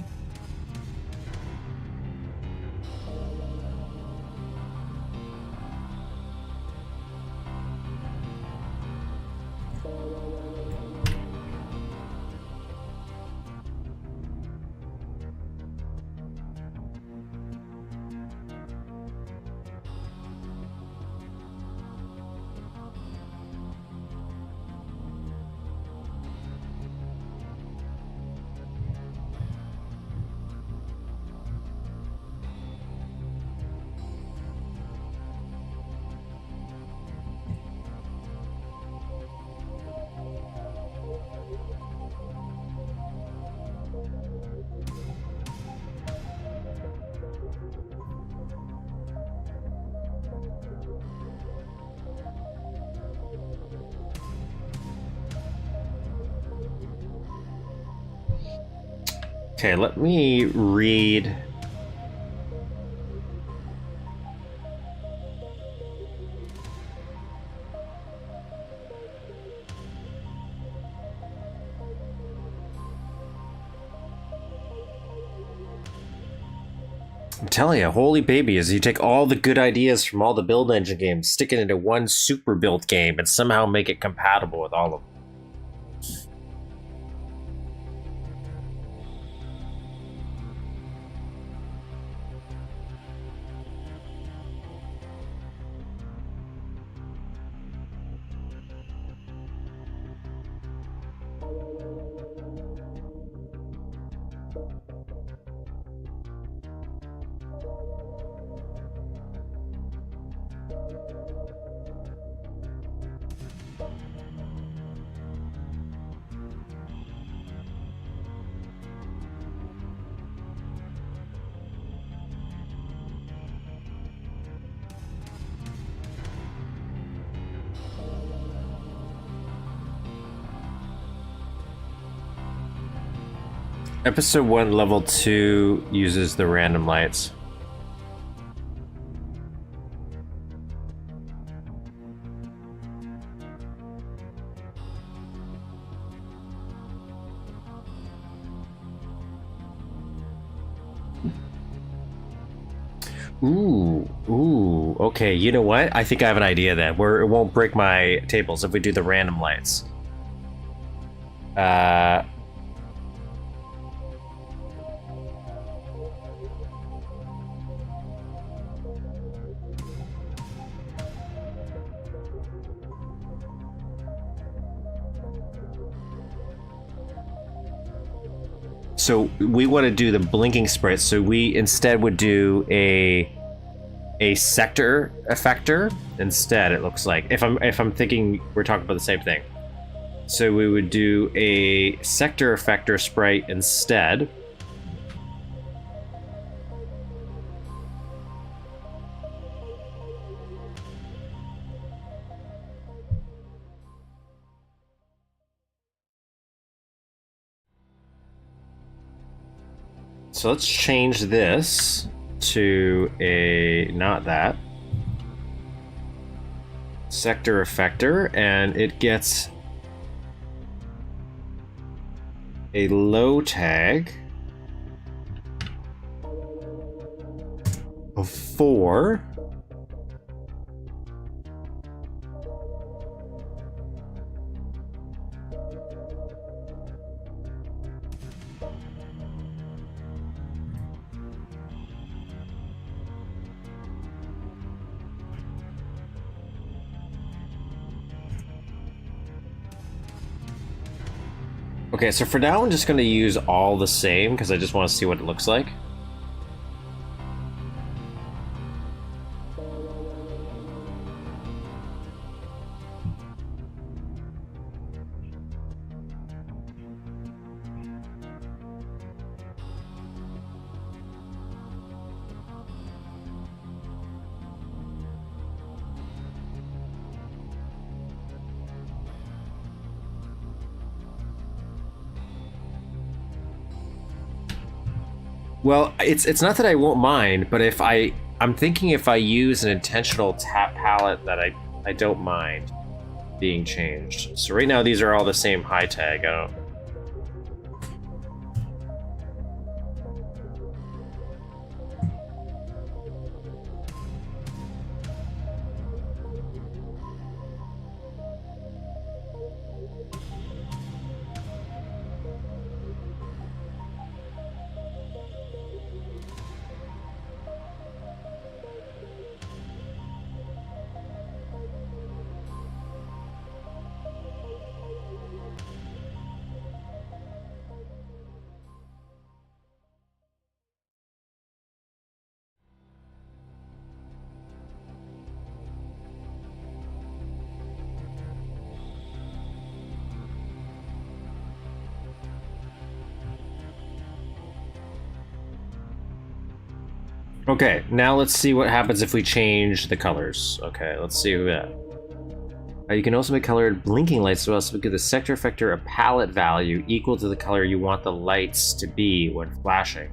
[SPEAKER 1] Okay, let me read. I'm telling you, holy baby, is you take all the good ideas from all the build engine games, stick it into one super built game, and somehow make it compatible with all of them. Episode 1, Level 2 uses the random lights. Ooh, okay, you know what? I think I have an idea then, where it won't break my tables if we do the random lights. So we want to do the blinking sprite, so we instead would do a sector effector instead, it looks like. If I'm thinking we're talking about the same thing. So we would do a sector effector sprite instead. So let's change this to not that. Sector effector, and it gets a low tag of 4. Okay, so for now I'm just going to use all the same because I just want to see what it looks like. Well, it's not that I won't mind, but if I'm thinking if I use an intentional tap palette that I don't mind being changed. So right now these are all the same high tag. Okay, now let's see what happens if we change the colors. Okay, let's see that. You can also make colored blinking lights as well, so give the sector effector a palette value equal to the color you want the lights to be when flashing.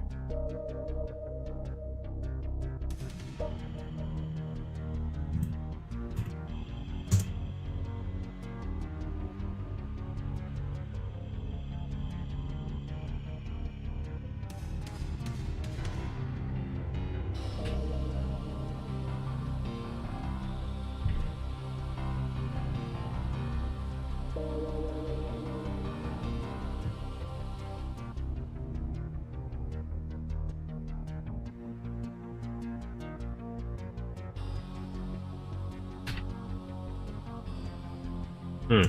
[SPEAKER 1] Hmm.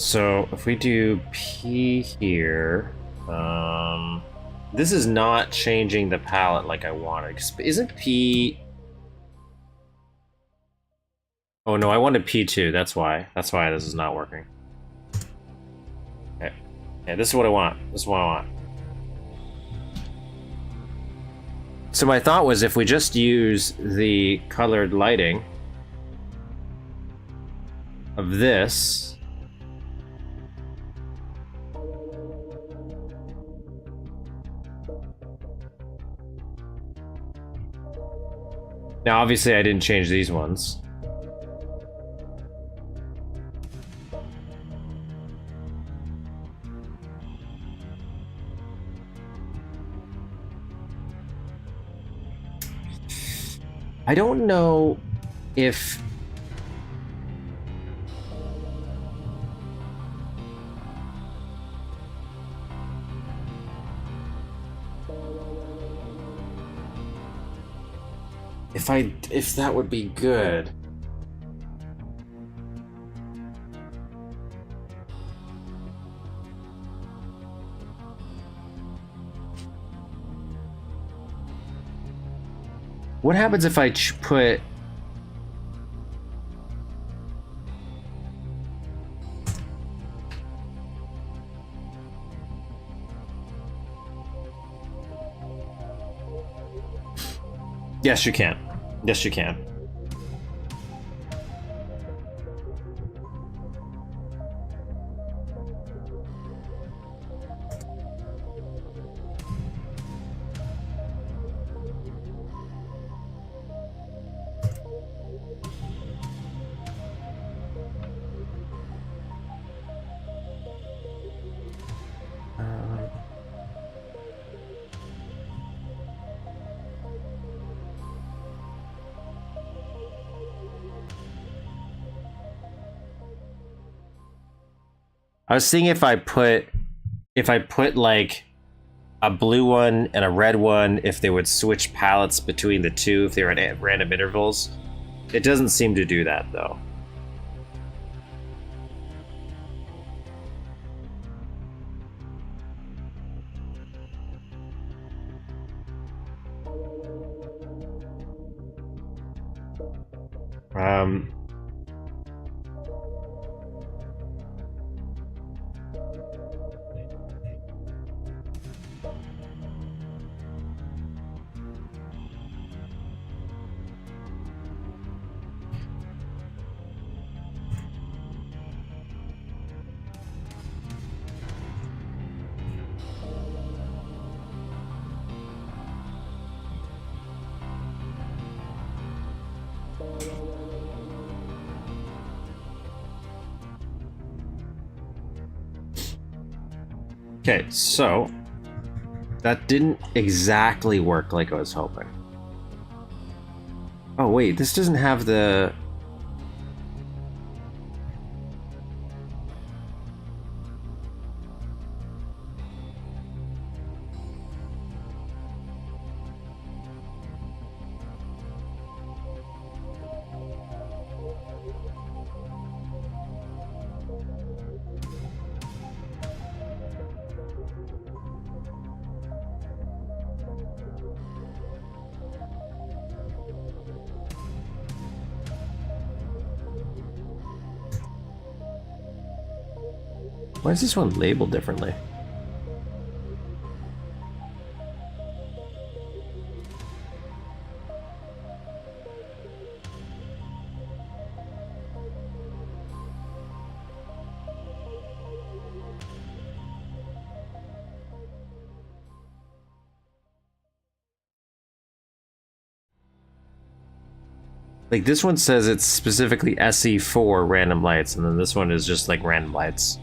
[SPEAKER 1] So if we do P here, this is not changing the palette like I wanted. Isn't P? Oh no, I wanted P2. That's why. That's why this is not working. Okay. Yeah, this is what I want. This is what I want. So my thought was if we just use the colored lighting of this. Now, obviously, I didn't change these ones. I don't know if... if that would be good. What happens if I put... Yes, you can. Yes, you can. I was thinking if I put like a blue one and a red one, if they would switch palettes between the two, if they were at random intervals. It doesn't seem to do that though. Okay, so that didn't exactly work like I was hoping. Oh wait, this doesn't have the... Why is this one labeled differently? Like this one says it's specifically SE4 random lights, and then this one is just like random lights.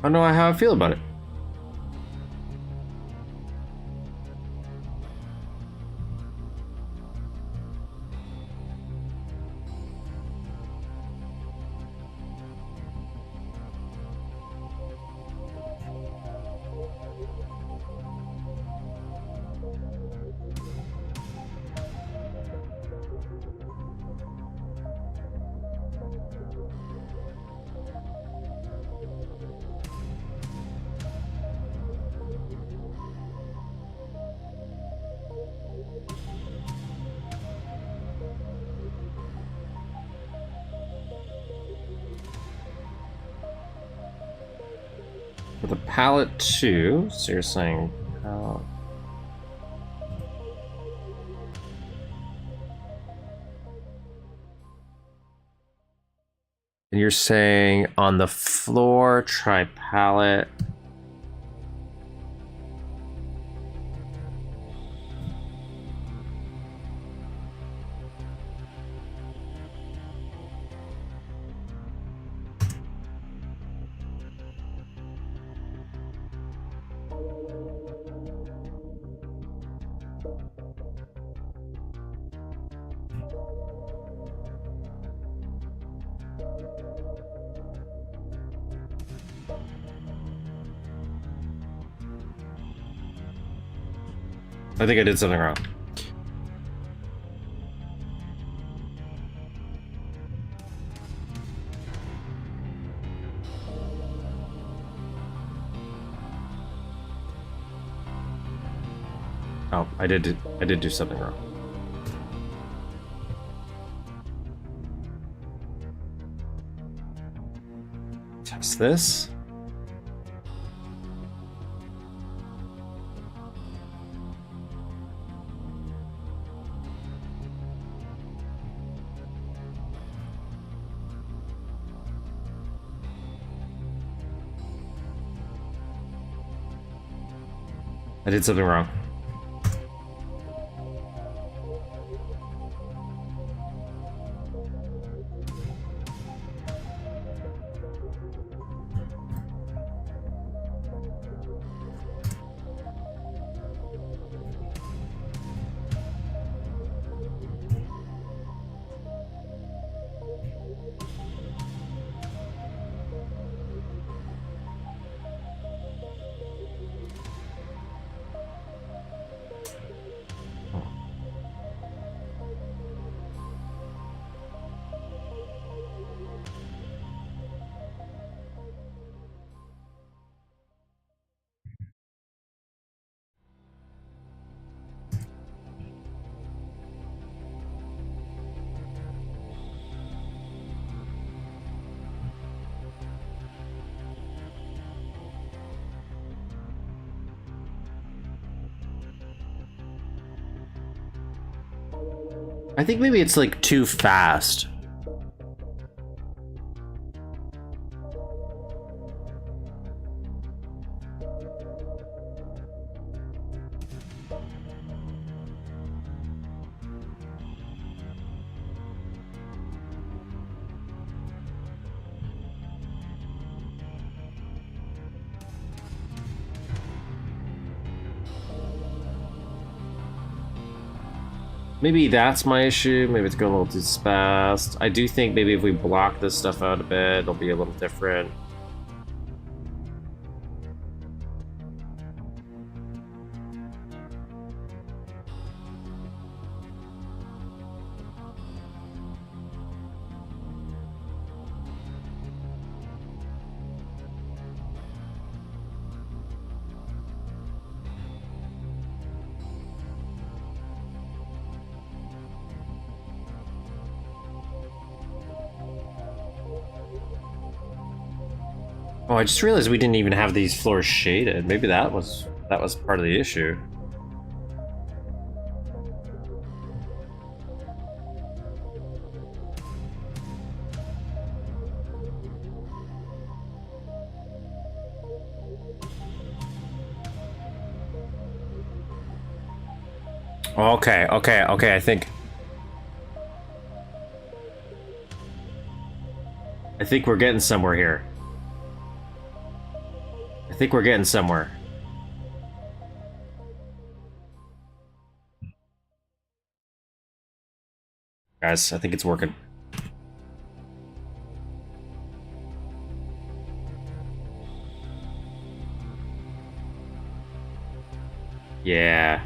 [SPEAKER 1] I don't know how I feel about it. For the palette 2, so you're saying palette. And you're saying on the floor, try palette. I think I did something wrong. Oh, I did do something wrong. Test this. I did something wrong. I think maybe it's like too fast. Maybe that's my issue. Maybe it's going a little too fast. I do think maybe if we block this stuff out a bit, it'll be a little different. Oh, I just realized we didn't even have these floors shaded. Maybe that was part of the issue. Okay, I think we're getting somewhere here. I think we're getting somewhere. Guys, I think it's working. Yeah.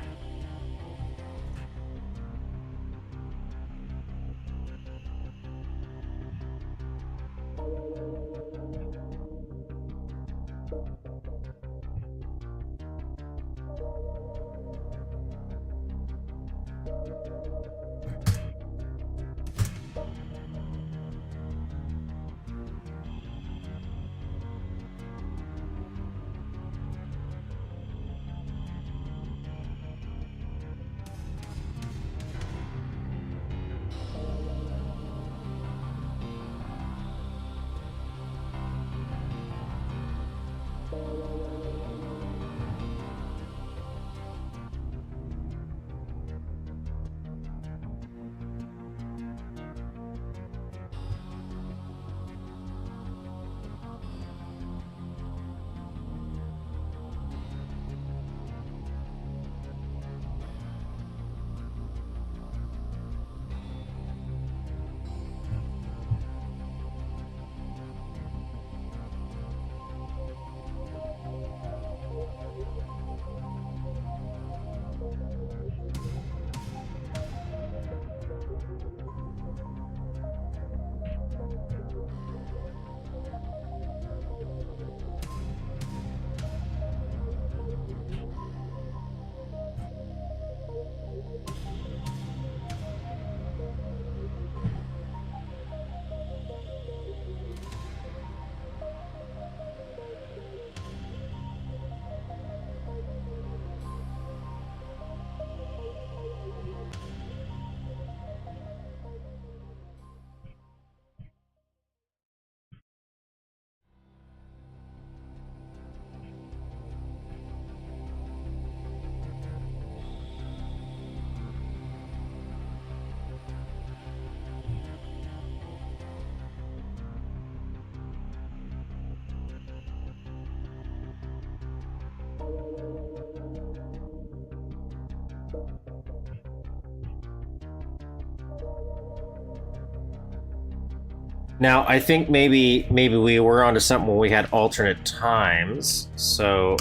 [SPEAKER 1] Now, I think maybe we were onto something when we had alternate times, so...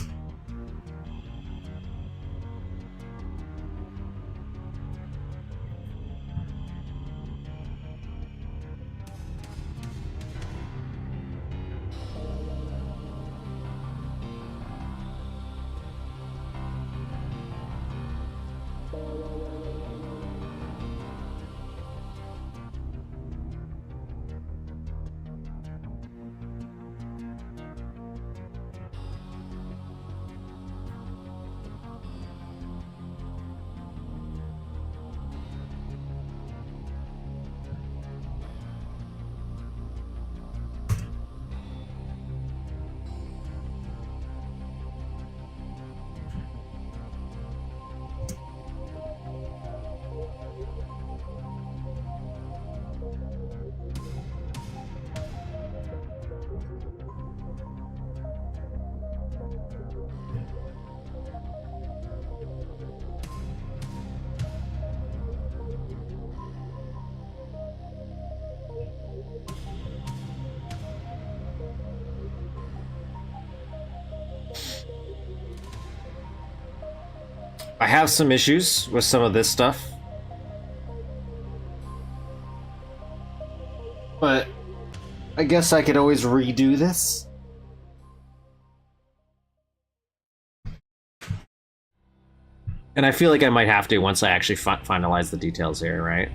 [SPEAKER 1] I have some issues with some of this stuff. But I guess I could always redo this. And I feel like I might have to once I actually finalize the details here, right?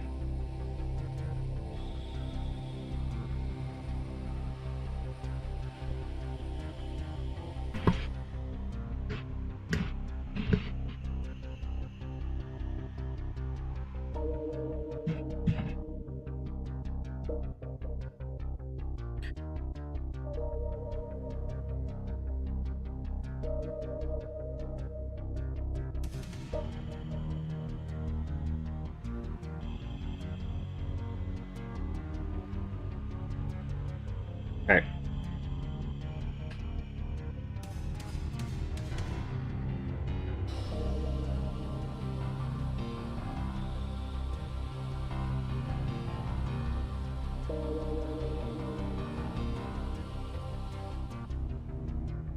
[SPEAKER 1] Okay.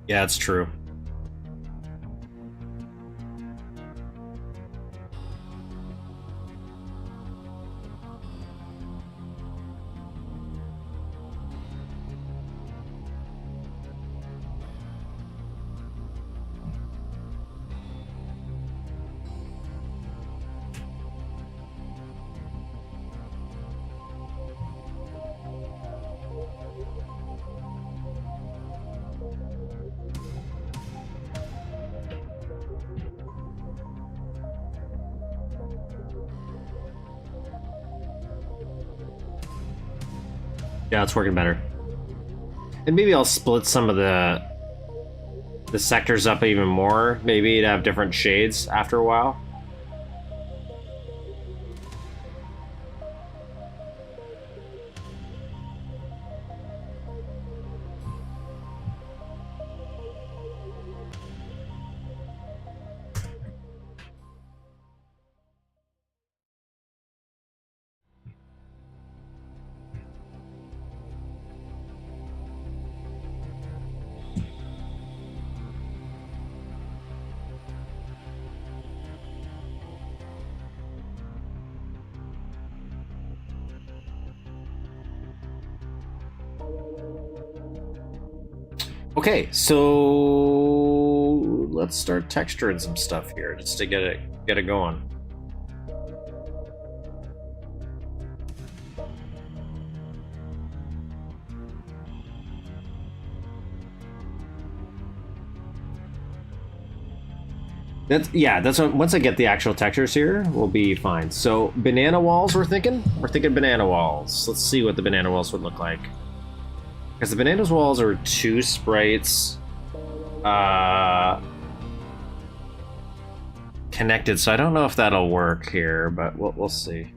[SPEAKER 1] Yeah, it's true. Yeah, it's working better. And maybe I'll split some of the sectors up even more, maybe to have different shades after a while. Okay, so let's start texturing some stuff here just to get it going. That's what, once I get the actual textures here, we'll be fine. So banana walls, we're thinking banana walls. Let's see what the banana walls would look like. Because the bananas walls are 2 sprites connected, so I don't know if that'll work here, but we'll see.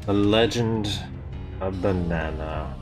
[SPEAKER 1] The Legend of Banana.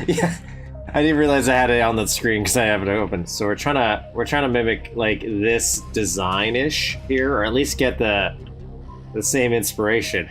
[SPEAKER 1] Yeah, I didn't realize I had it on the screen because I have it open. So we're trying to mimic like this design-ish here, or at least get the same inspiration.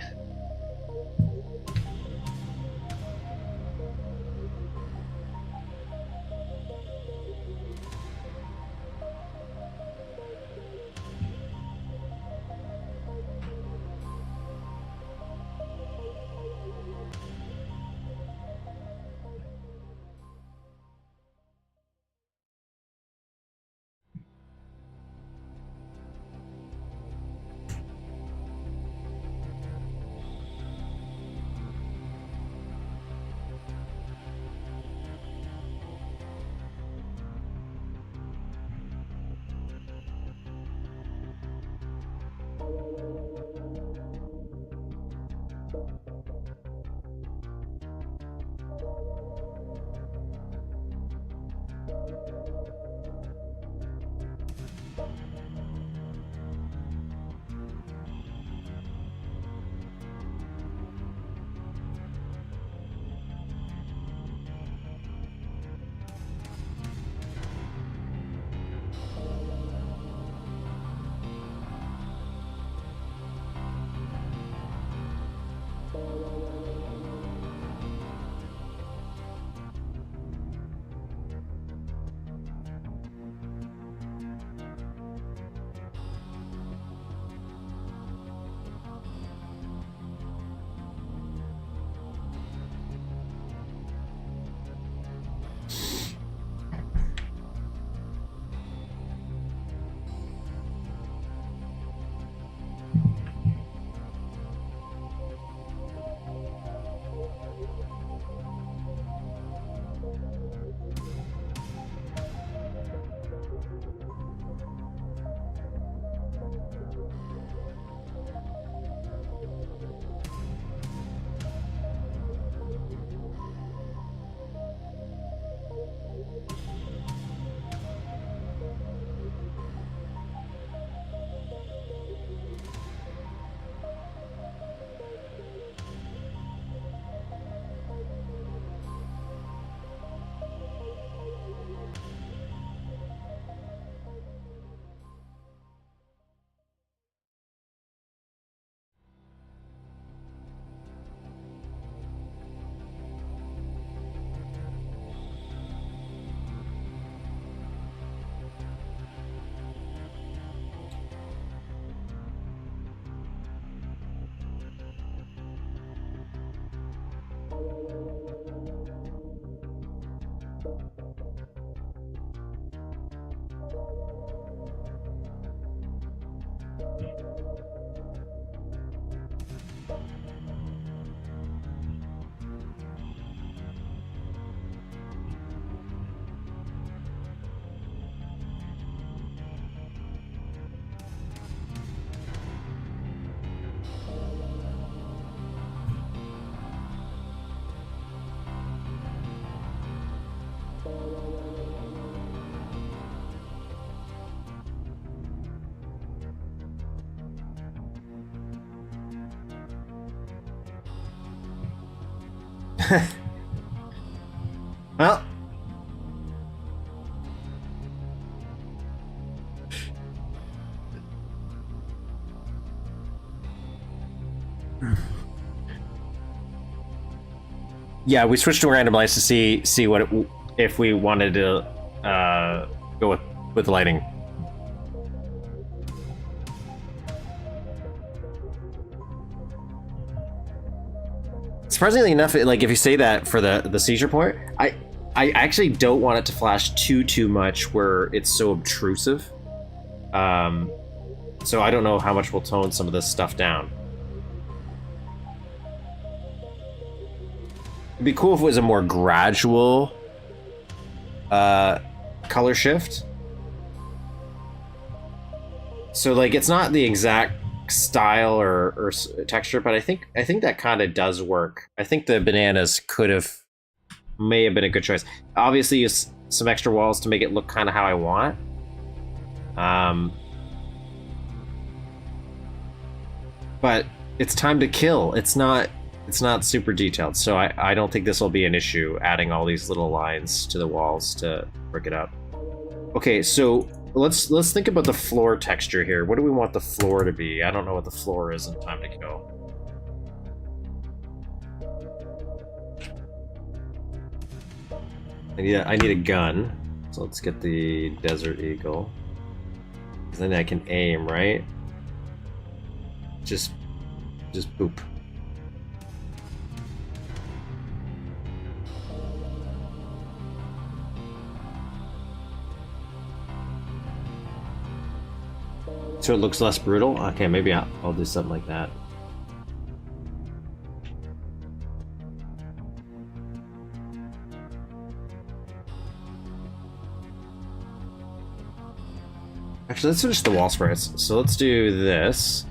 [SPEAKER 1] Well, yeah, we switched to randomize to see what if we wanted to go with lighting. surprisingly enough, like if you say that for the seizure point, I actually don't want it to flash too much where it's so obtrusive. So I don't know how much we'll tone some of this stuff down. It'd be cool if it was a more gradual color shift. So like it's not the exact style or texture, but I think that kind of does work. I think the bananas may have been a good choice. Obviously use some extra walls to make it look kind of how I want. But it's time to kill. It's not super detailed, so I don't think this will be an issue adding all these little lines to the walls to break it up. Okay, so let's think about the floor texture here. What do we want the floor to be? I don't know what the floor is in Time to Kill. I need a gun, so let's get the Desert Eagle. Then I can aim, right? Just boop. So it looks less brutal? Okay, maybe I'll do something like that. Actually, let's finish the wall sprites. So let's do this.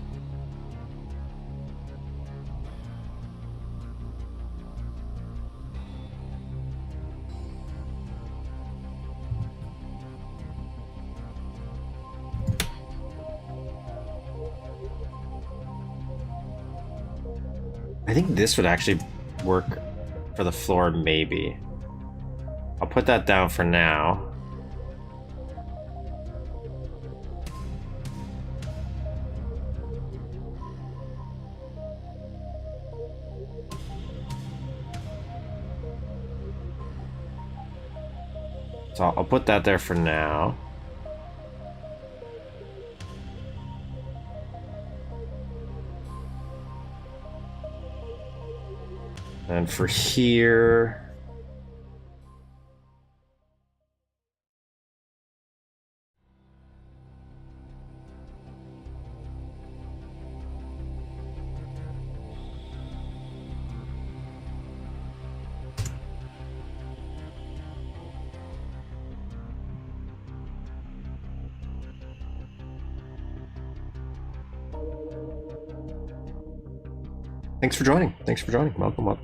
[SPEAKER 1] I think this would actually work for the floor, maybe. I'll put that down for now. So I'll put that there for now. And for here... Thanks for joining. Welcome up.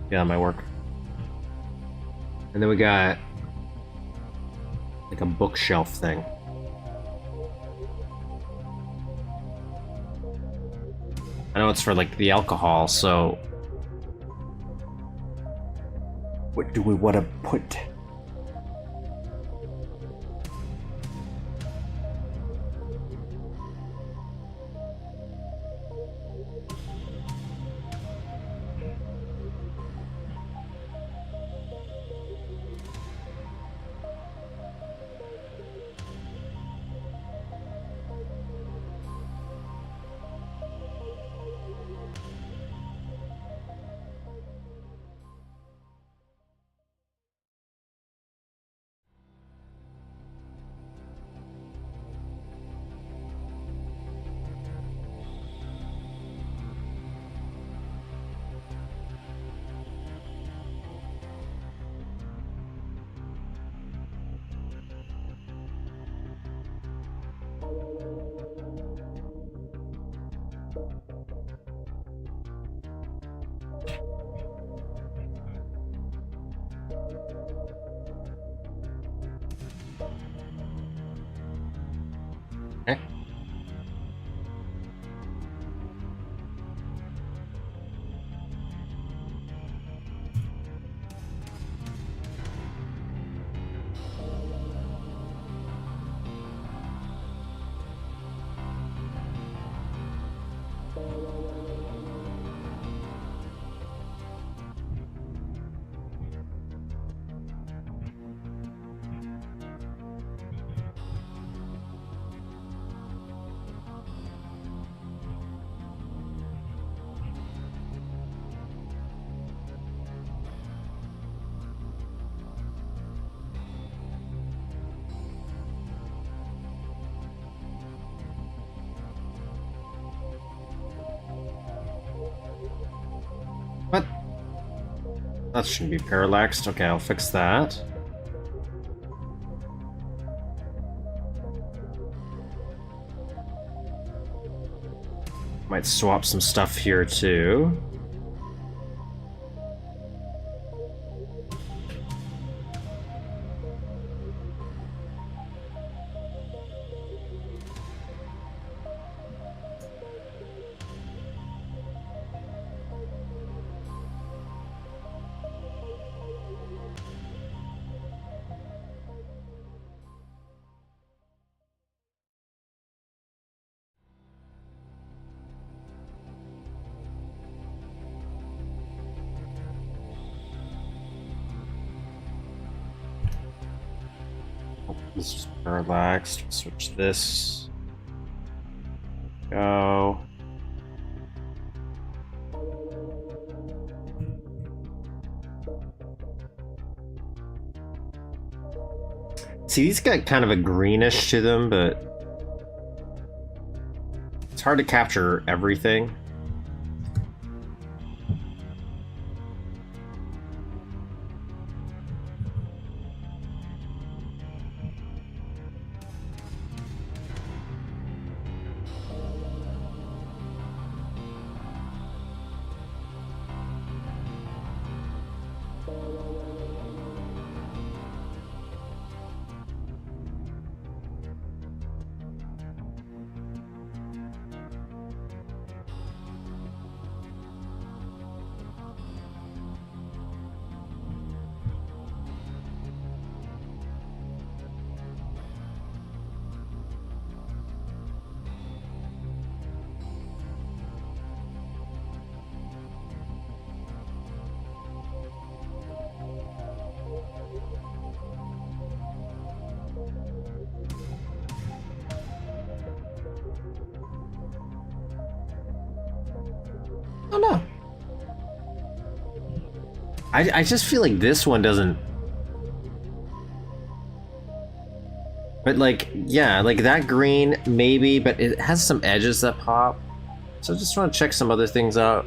[SPEAKER 1] Yeah, that might work. And then we got like a bookshelf thing. I know it's for like the alcohol, so what do we want to put? That shouldn't be parallaxed. Okay, I'll fix that. Might swap some stuff here too. This is parallaxed. Switch this. Go. See, these got kind of a greenish to them, but it's hard to capture everything. Oh no. I just feel like this one doesn't. But like, yeah, like that green maybe, but it has some edges that pop. So I just want to check some other things out.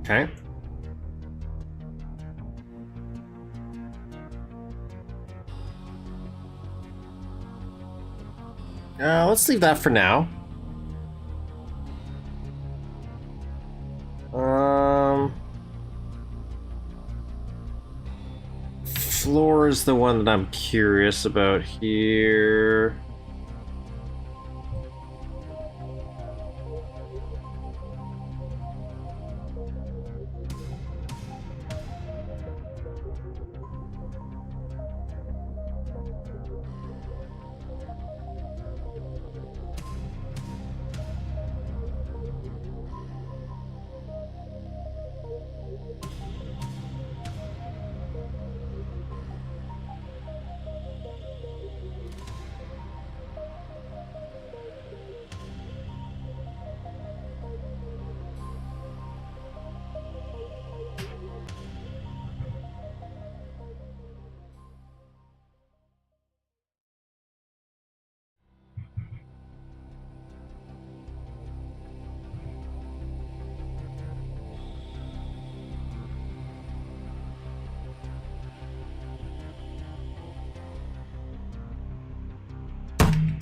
[SPEAKER 1] Okay. Let's leave that for now. Floor is the one that I'm curious about here.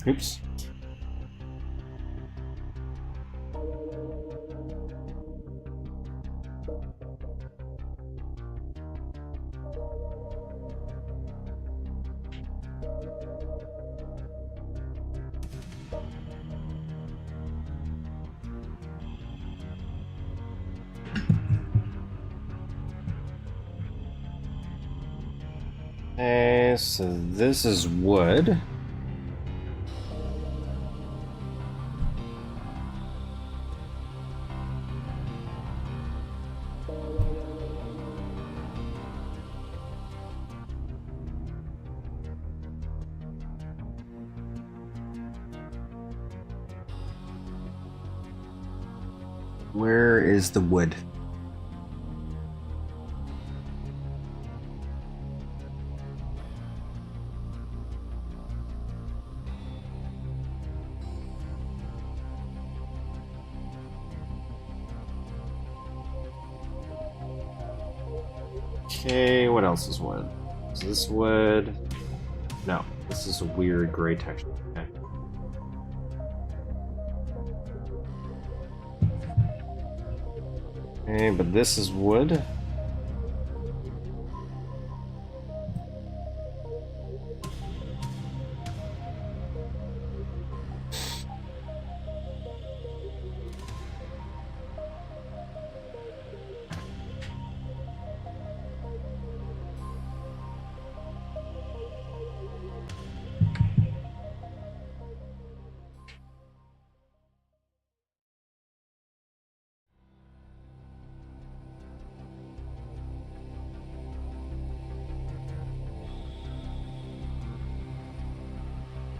[SPEAKER 1] Oops. Okay, so this is wood. Where is the wood? Okay, what else is wood? Is this wood? No, this is a weird gray texture. Okay. Okay, but this is wood.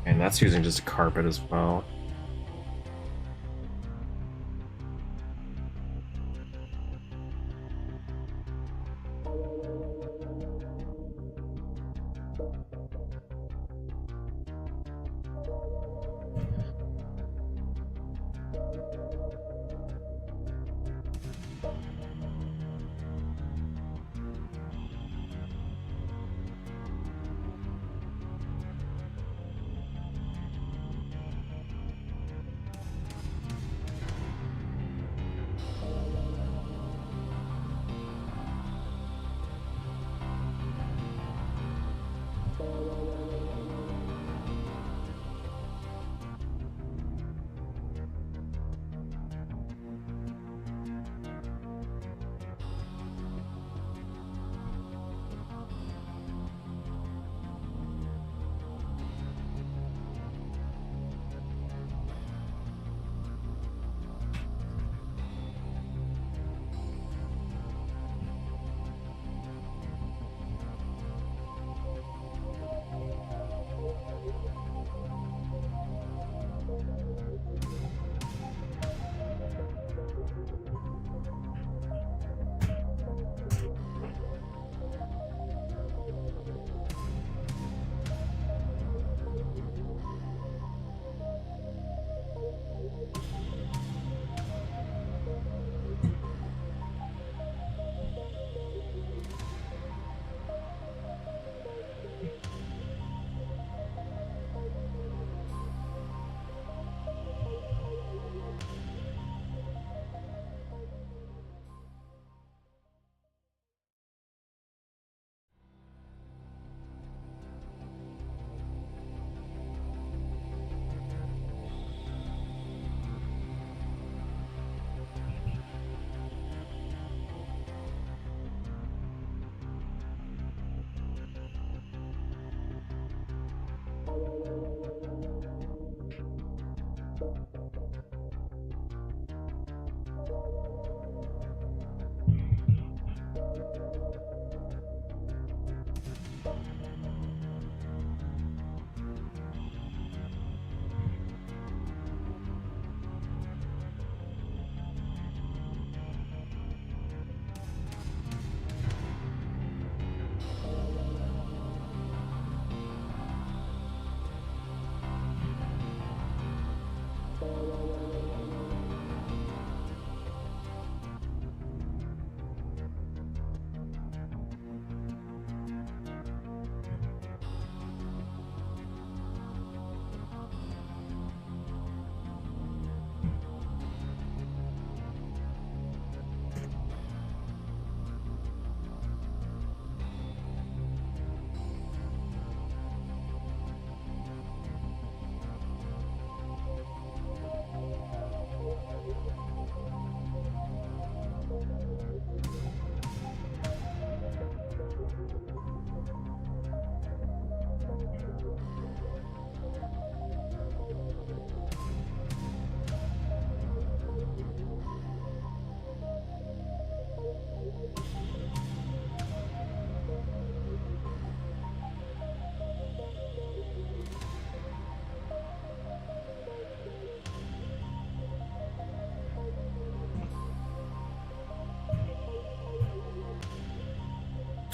[SPEAKER 1] And that's using just a carpet as well.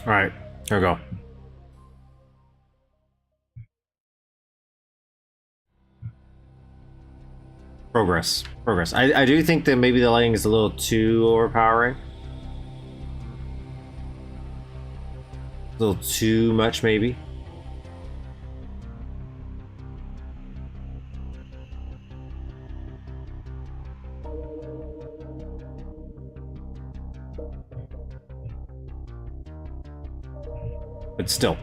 [SPEAKER 1] All right, here we go. Progress. I do think that maybe the lighting is a little too overpowering. A little too much, maybe. But still.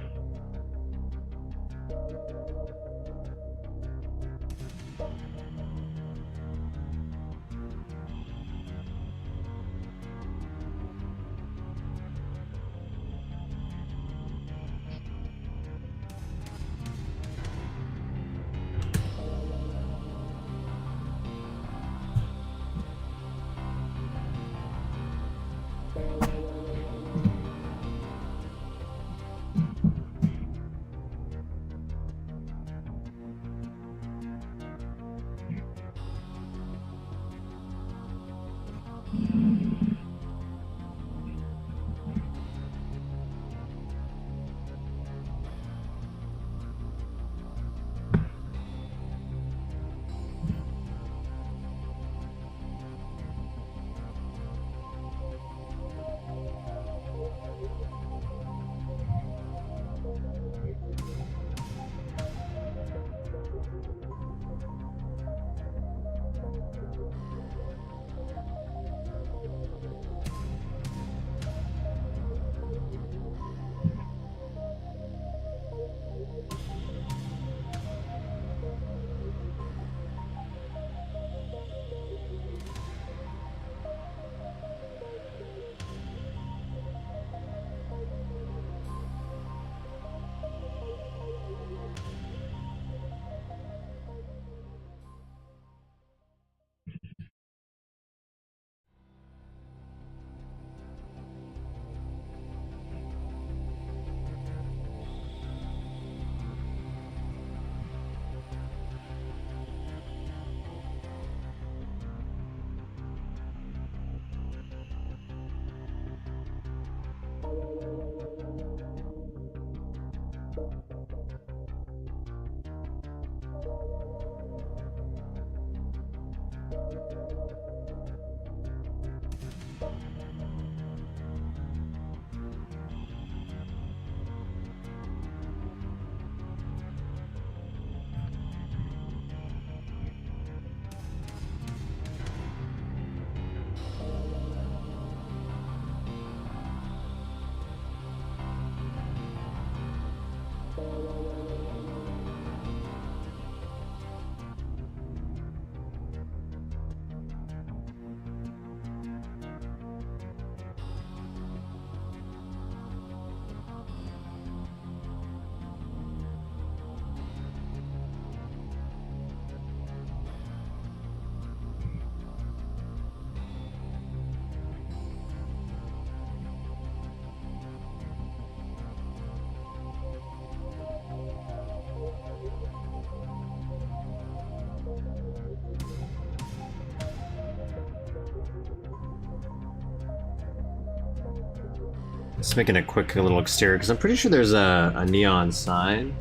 [SPEAKER 1] Just making a quick little exterior because I'm pretty sure there's a neon sign.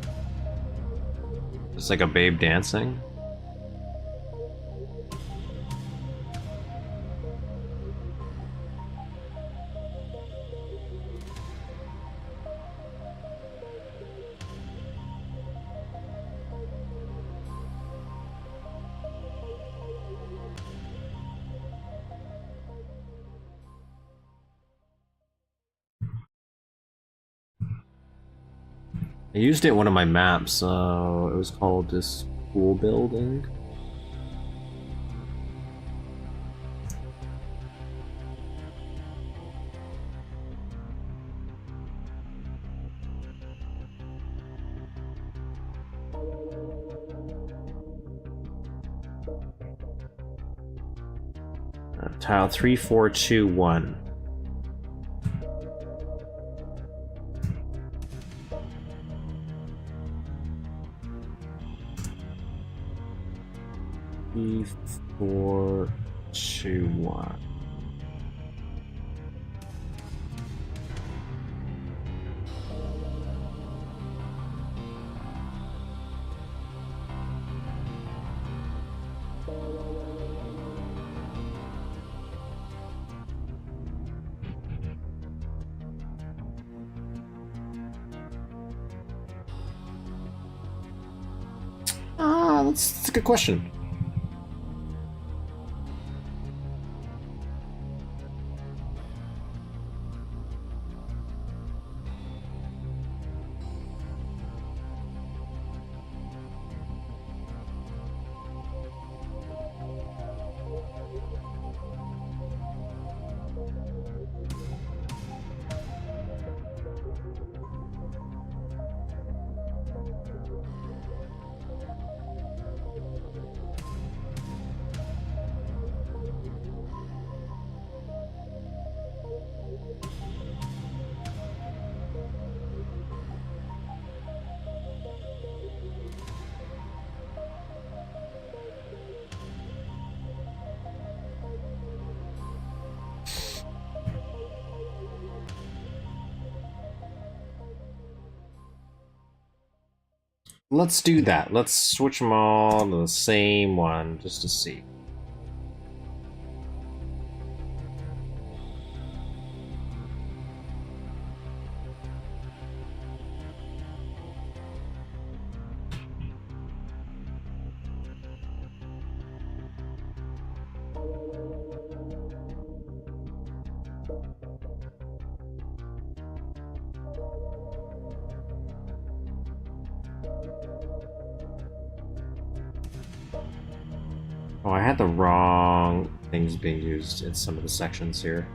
[SPEAKER 1] It's like a babe dancing. I used it in one of my maps. It was called this school building. Tile 3421. Four, two, one. That's a good question. Let's do that. Let's switch them all to the same one just to see. Oh, I had the wrong things being used in some of the sections here.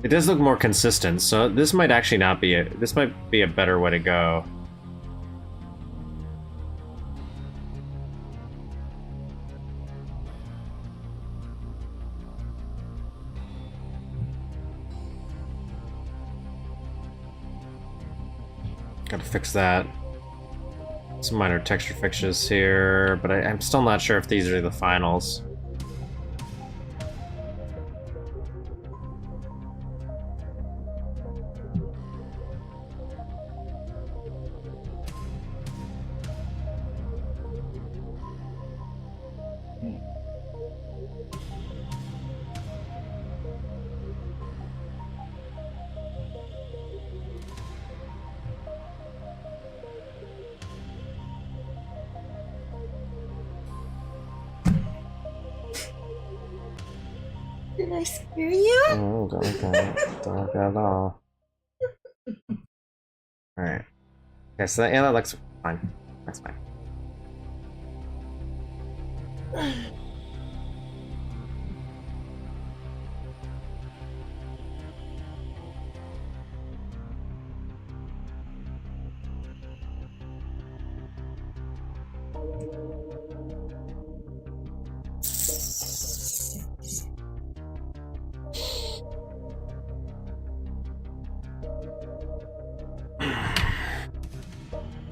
[SPEAKER 1] It does look more consistent, so this might actually not be it. This might be a better way to go. Gotta fix that. Some minor texture fixes here, but I'm still not sure if these are the finals.
[SPEAKER 3] Did I scare you?
[SPEAKER 1] Oh, don't at all. Alright. Okay, so yeah, that looks fine. That's fine.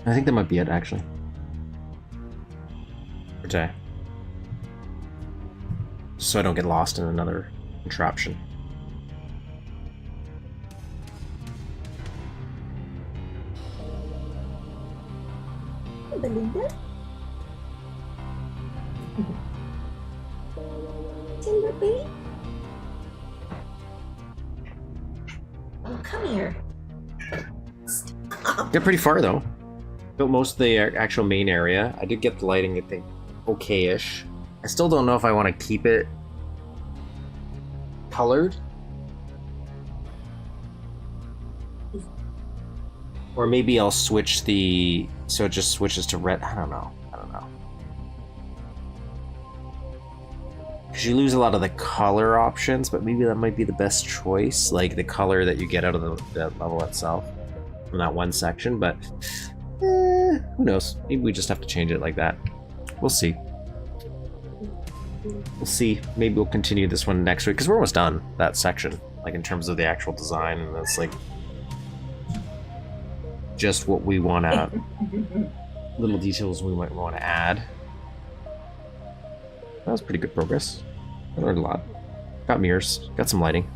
[SPEAKER 1] I think that might be it, actually. Okay. So I don't get lost in another contraption.
[SPEAKER 3] Belinda? Timber baby? Oh, come here.
[SPEAKER 1] Get pretty far, though. Built most of the actual main area. I did get the lighting, I think, okay-ish. I still don't know if I want to keep it colored. Or maybe I'll switch the... so it just switches to red. I don't know. Because you lose a lot of the color options, but maybe that might be the best choice. Like the color that you get out of the level itself from that one section, but... who knows? Maybe we just have to change it like that. We'll see. We'll see. Maybe we'll continue this one next week, because we're almost done that section, like in terms of the actual design, and that's like just what we want to, little details we might want to add. That was pretty good progress. I learned a lot. Got mirrors, got some lighting.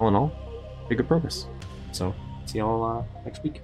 [SPEAKER 1] all in all, pretty good progress. So see y'all next week.